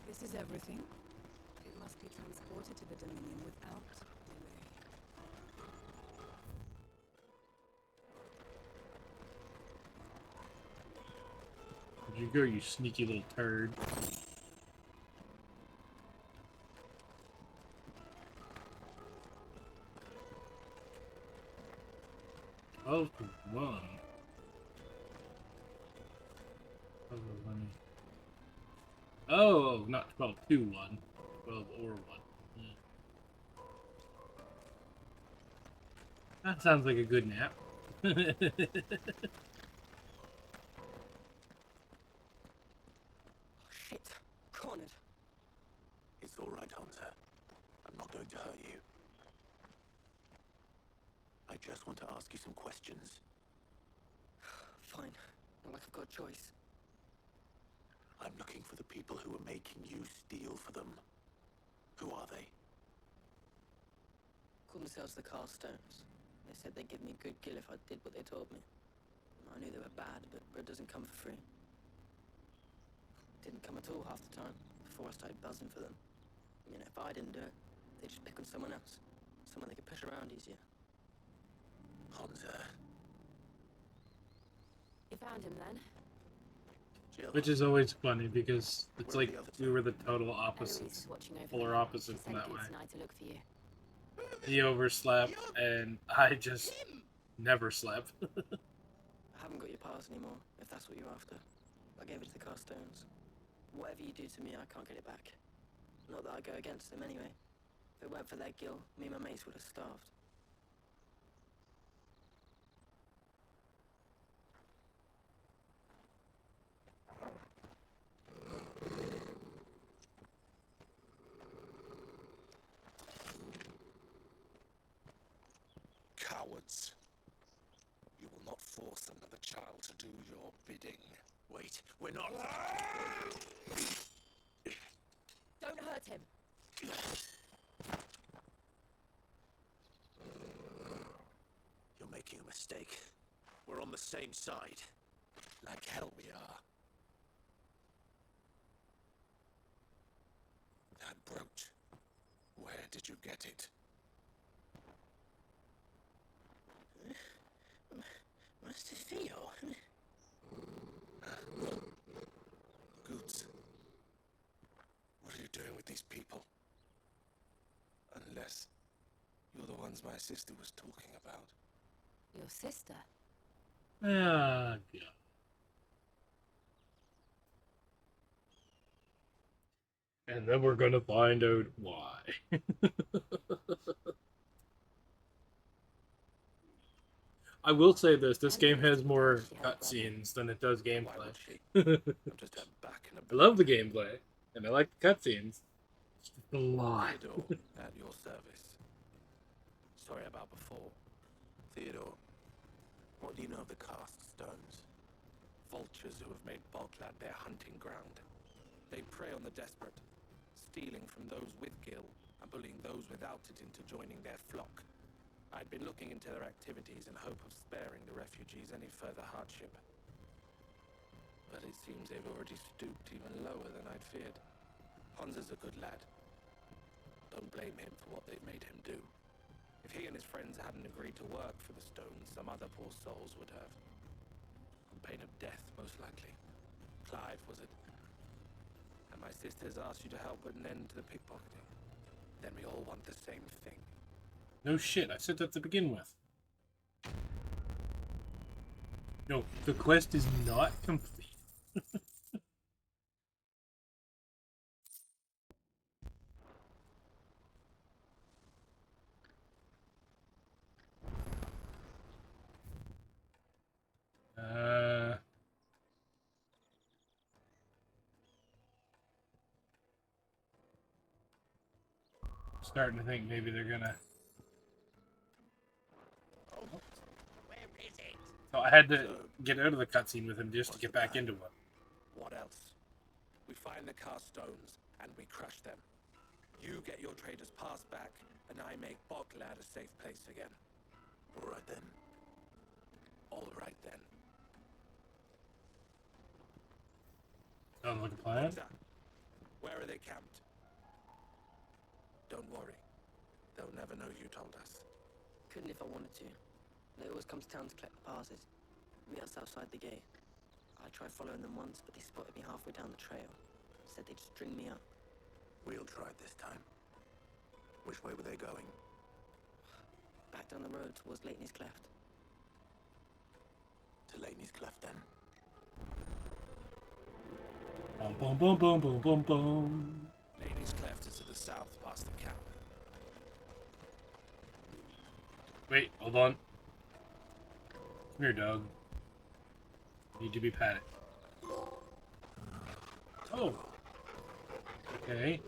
This is everything. It must be transported to the Dominion without delay. Where'd you go, you sneaky little turd? Oh, 1. Oh, not 12 to 1. 12 or 1. Yeah. That sounds like a good nap. shit. Cornered. It's all right, Hunter. I'm not going to hurt you. I just want to ask you some questions. Fine. Not like I've got a choice. I'm looking for the people who are making you steal for them. Who are they? Called themselves the Carstones. They said they'd give me a good kill if I did what they told me. I knew they were bad, but bread doesn't come for free. Didn't come at all half the time, before I started buzzing for them. You know, if I didn't do it, they'd just pick on someone else. Someone they could push around easier. Hunter. You found him then? Jill. Which is always funny because it's like we were the total opposites, polar opposites in that way. Tonight to look for you. He overslept and I just never slept. I haven't got your pass anymore, if that's what you're after. I gave it to the Carstones. Whatever you do to me, I can't get it back. Not that I go against them anyway. If it weren't for their guilt, me and my mates would have starved. Cowards. You will not force another child to do your bidding. Wait, we're not... Don't hurt him. You're making a mistake. We're on the same side. Like hell we are. That brooch. Where did you get it? Master Theo. Goots. What are you doing with these people? Unless you're the ones my sister was talking about. Your sister? Ah, God. And then we're gonna find out why. I will say this game has more cutscenes than it does gameplay. I love the gameplay, and I like the cutscenes. It's just a lot. Theodore, at your service. Sorry about before. Theodore, what do you know of the cast stones? Vultures who have made Boglad their hunting ground. They prey on the desperate, stealing from those with gil and bullying those without it into joining their flock. I'd been looking into their activities in hope of sparing the refugees any further hardship. But it seems they've already stooped even lower than I'd feared. Hans is a good lad. Don't blame him for what they've made him do. If he and his friends hadn't agreed to work for the stones, some other poor souls would have. On pain of death, most likely. Clive, was it? And my sisters asked you to help put an end to the pickpocketing. Then we all want the same thing. No shit, I said that to begin with. No, the quest is not complete. Starting to think maybe they're gonna. So I had to get out of the cutscene with him just to get back into it. What else? We find the cast stones, and we crush them. You get your trader's pass back, and I make Boglad a safe place again. All right then. All right then. Sounds like a plan. Where are they camped? Don't worry. They'll never know you told us. Couldn't if I wanted to. They always come to town to collect the passes. Meet us outside the gate. I tried following them once, but they spotted me halfway down the trail. Said they'd string me up. We'll try it this time. Which way were they going? Back down the road towards Leighton's Cleft. To Leighton's Cleft, then. Boom, boom, boom, boom, boom, boom. Leighton's Cleft is to the south, past the camp. Wait, hold on. Come here, dog. Need to be patted. Oh. Okay.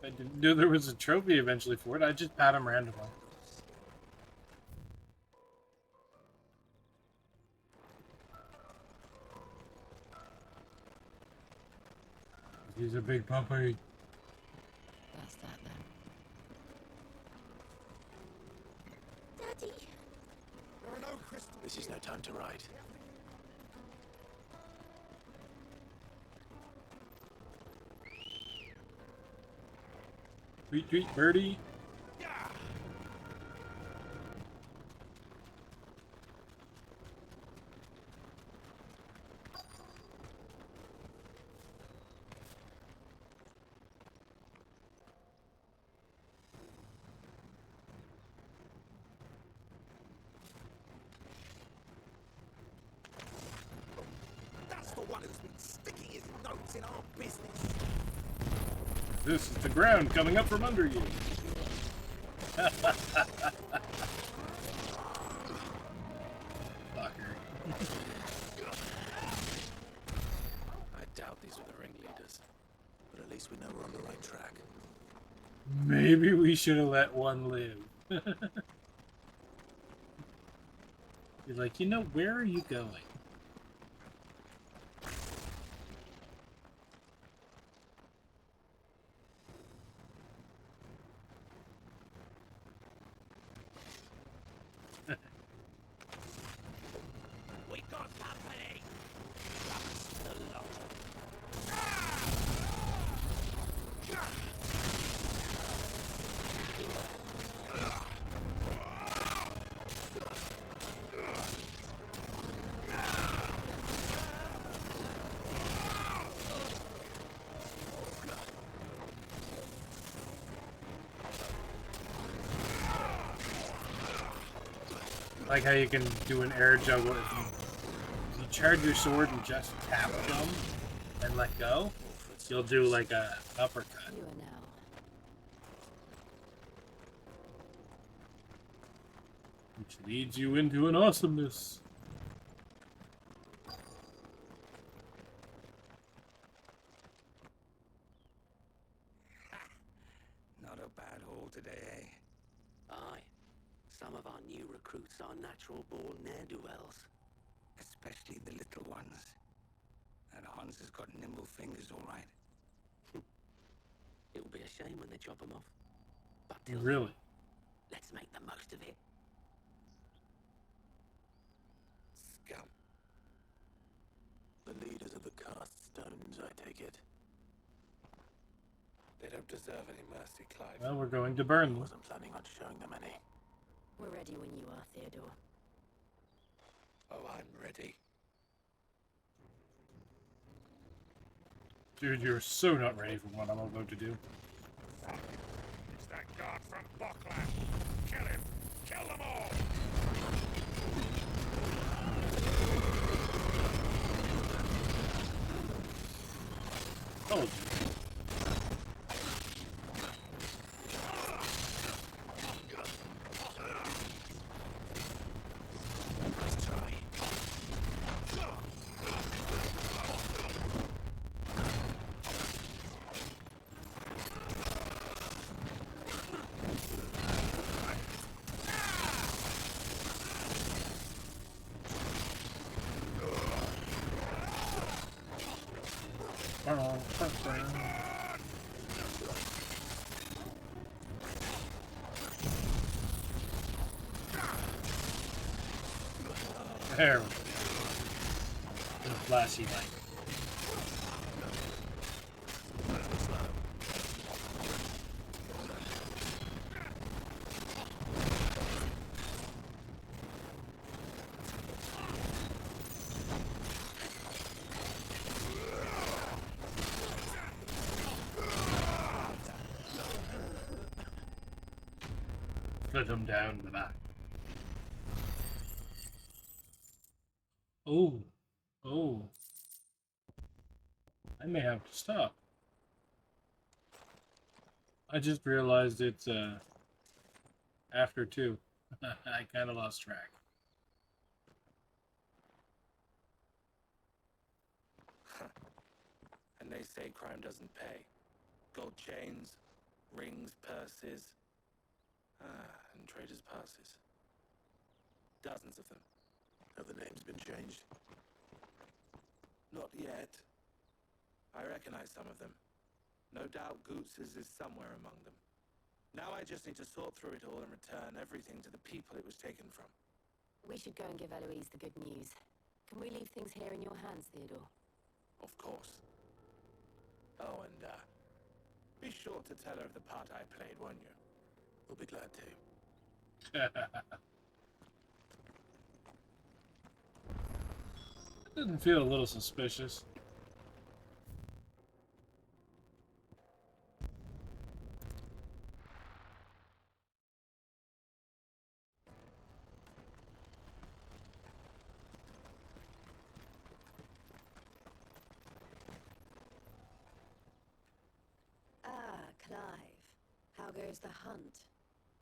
I didn't know there was a trophy eventually for it. I just pat him randomly. He's a big puppy. That's that then. Daddy! There are no crystals. This is no time to ride. Tweet, tweet, birdie. That's the one who's been sticking his nose in our business. This is the ground coming up from under you. Fucker. I doubt these were the ringleaders. But at least we know we're on the right track. Maybe we should have let one live. You're like, you know, where are you going? We got company. That's the lot. I like how you can do an air juggle if you charge your sword and just tap jump and let go. You'll do like a uppercut. You are now. Which leads you into an awesomeness. Not a bad haul today, eh? Aye. Some of our new recruits are natural-born ne'er-do-wells. Especially the little ones. That Hans has got nimble fingers, all right. It'll be a shame when they chop them off. But till Really? then, let's make the most of it. Scum. The leaders of the cast stones, I take it. They don't deserve any mercy, Clive. Well, we're going to burn them. Wasn't planning on showing them any. We're ready when you are, Theodore. Oh, I'm ready. Dude, you're so not ready for what I'm about to do. It's that guard from Bockland. Kill him! Kill them all! Told you. There we go. The flashy light. Put him down the back. Oh. Oh. I may have to stop. I just realized it's after 2. I kind of lost track. And they say crime doesn't pay. Gold chains, rings, purses, and traders' passes. Dozens of them. Have the names been changed? Not yet. I recognize some of them. No doubt Goots's is somewhere among them. Now I just need to sort through it all and return everything to the people it was taken from. We should go and give Eloise the good news. Can we leave things here in your hands, Theodore? Of course. Oh, and, be sure to tell her of the part I played, won't you? We'll be glad to. Doesn't feel a little suspicious. Ah, Clive. How goes the hunt?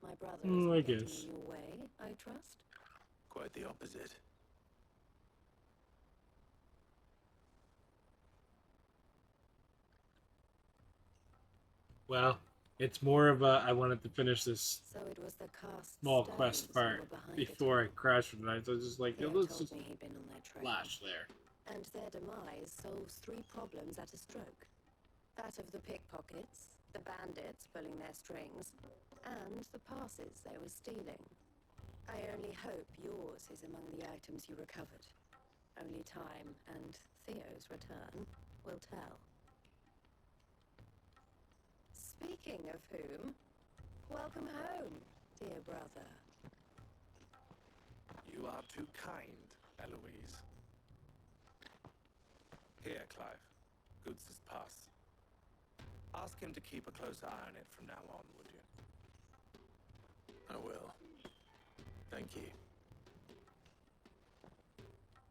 My brother I is getting guess. in your way, I trust? Quite the opposite. Well, it's more of a I wanted to finish this So it was the cast small stones quest who part were behind before I it. crashed for the night. So I was just like, Theo let's told just me he'd been on their trail. flash there. And their demise solves 3 problems at a stroke. That of the pickpockets, the bandits pulling their strings, and the passes they were stealing. I only hope yours is among the items you recovered. Only time and Theo's return will tell. Speaking of whom, welcome home, dear brother. You are too kind, Eloise. Here, Clive. Goods' pass. Ask him to keep a close eye on it from now on, would you? I will. Thank you.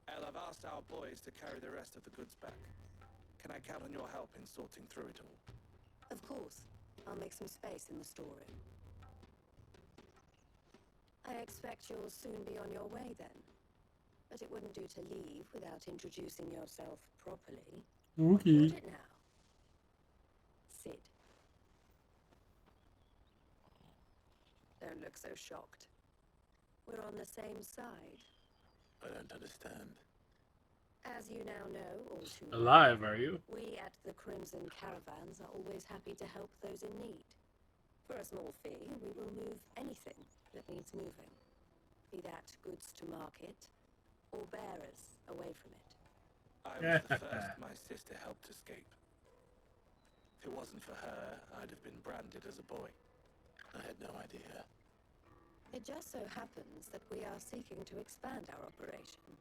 Elle, I've asked our boys to carry the rest of the goods back. Can I count on your help in sorting through it all? Of course. I'll make some space in the storeroom. I expect you'll soon be on your way then. But it wouldn't do to leave without introducing yourself properly. Okay. Would it now? Sid. Don't look so shocked. We're on the same side. I don't understand. As you now know, all too well, Alive, are you? we at the Crimson Caravans are always happy to help those in need. For a small fee, we will move anything that needs moving. Be that goods to market, or bearers away from it. I was the first my sister helped escape. If it wasn't for her, I'd have been branded as a boy. I had no idea. It just so happens that we are seeking to expand our operation.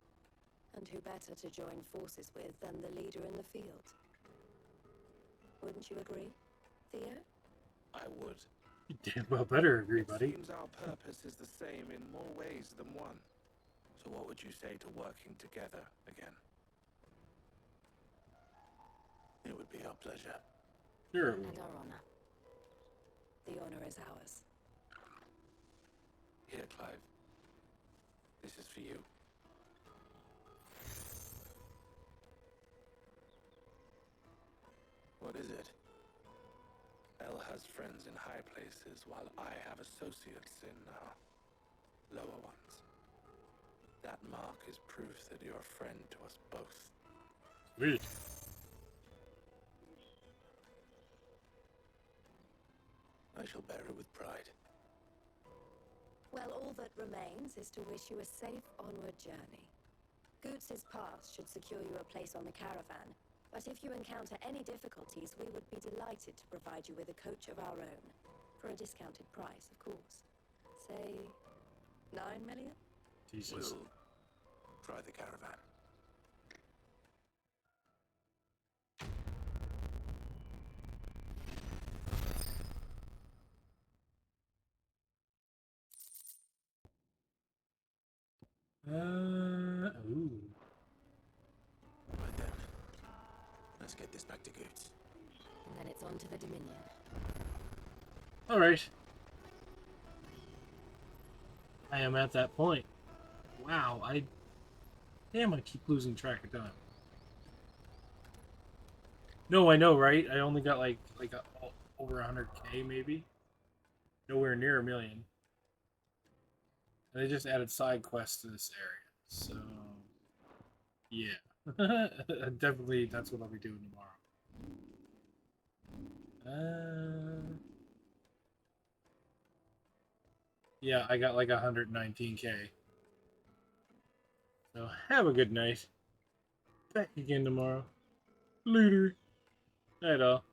And who better to join forces with than the leader in the field? Wouldn't you agree, Theo? I would. You damn well better agree, buddy. It seems our purpose is the same in more ways than one. So what would you say to working together again? It would be our pleasure. Sure. And our honor. The honor is ours. Here, Clive. This is for you. What is it? Elle has friends in high places, while I have associates in lower ones. That mark is proof that you're a friend to us both. Sweet. I shall bear it with pride. Well, all that remains is to wish you a safe onward journey. Goots' pass should secure you a place on the caravan, but if you encounter any difficulties, we would be delighted to provide you with a coach of our own. For a discounted price, of course. Say, 9 million? Jesus. We'll try the caravan. Ooh. Right then. Let's get this back to Goots. And then it's on to the Dominion. Alright. I am at that point. Wow, Damn, I keep losing track of time. No, I know, right? I only got over 100k, maybe? Nowhere near a million. And they just added side quests to this area. So, yeah. Definitely, that's what I'll be doing tomorrow. Yeah, I got like 119k. So, have a good night. Back again tomorrow. Later. Night all.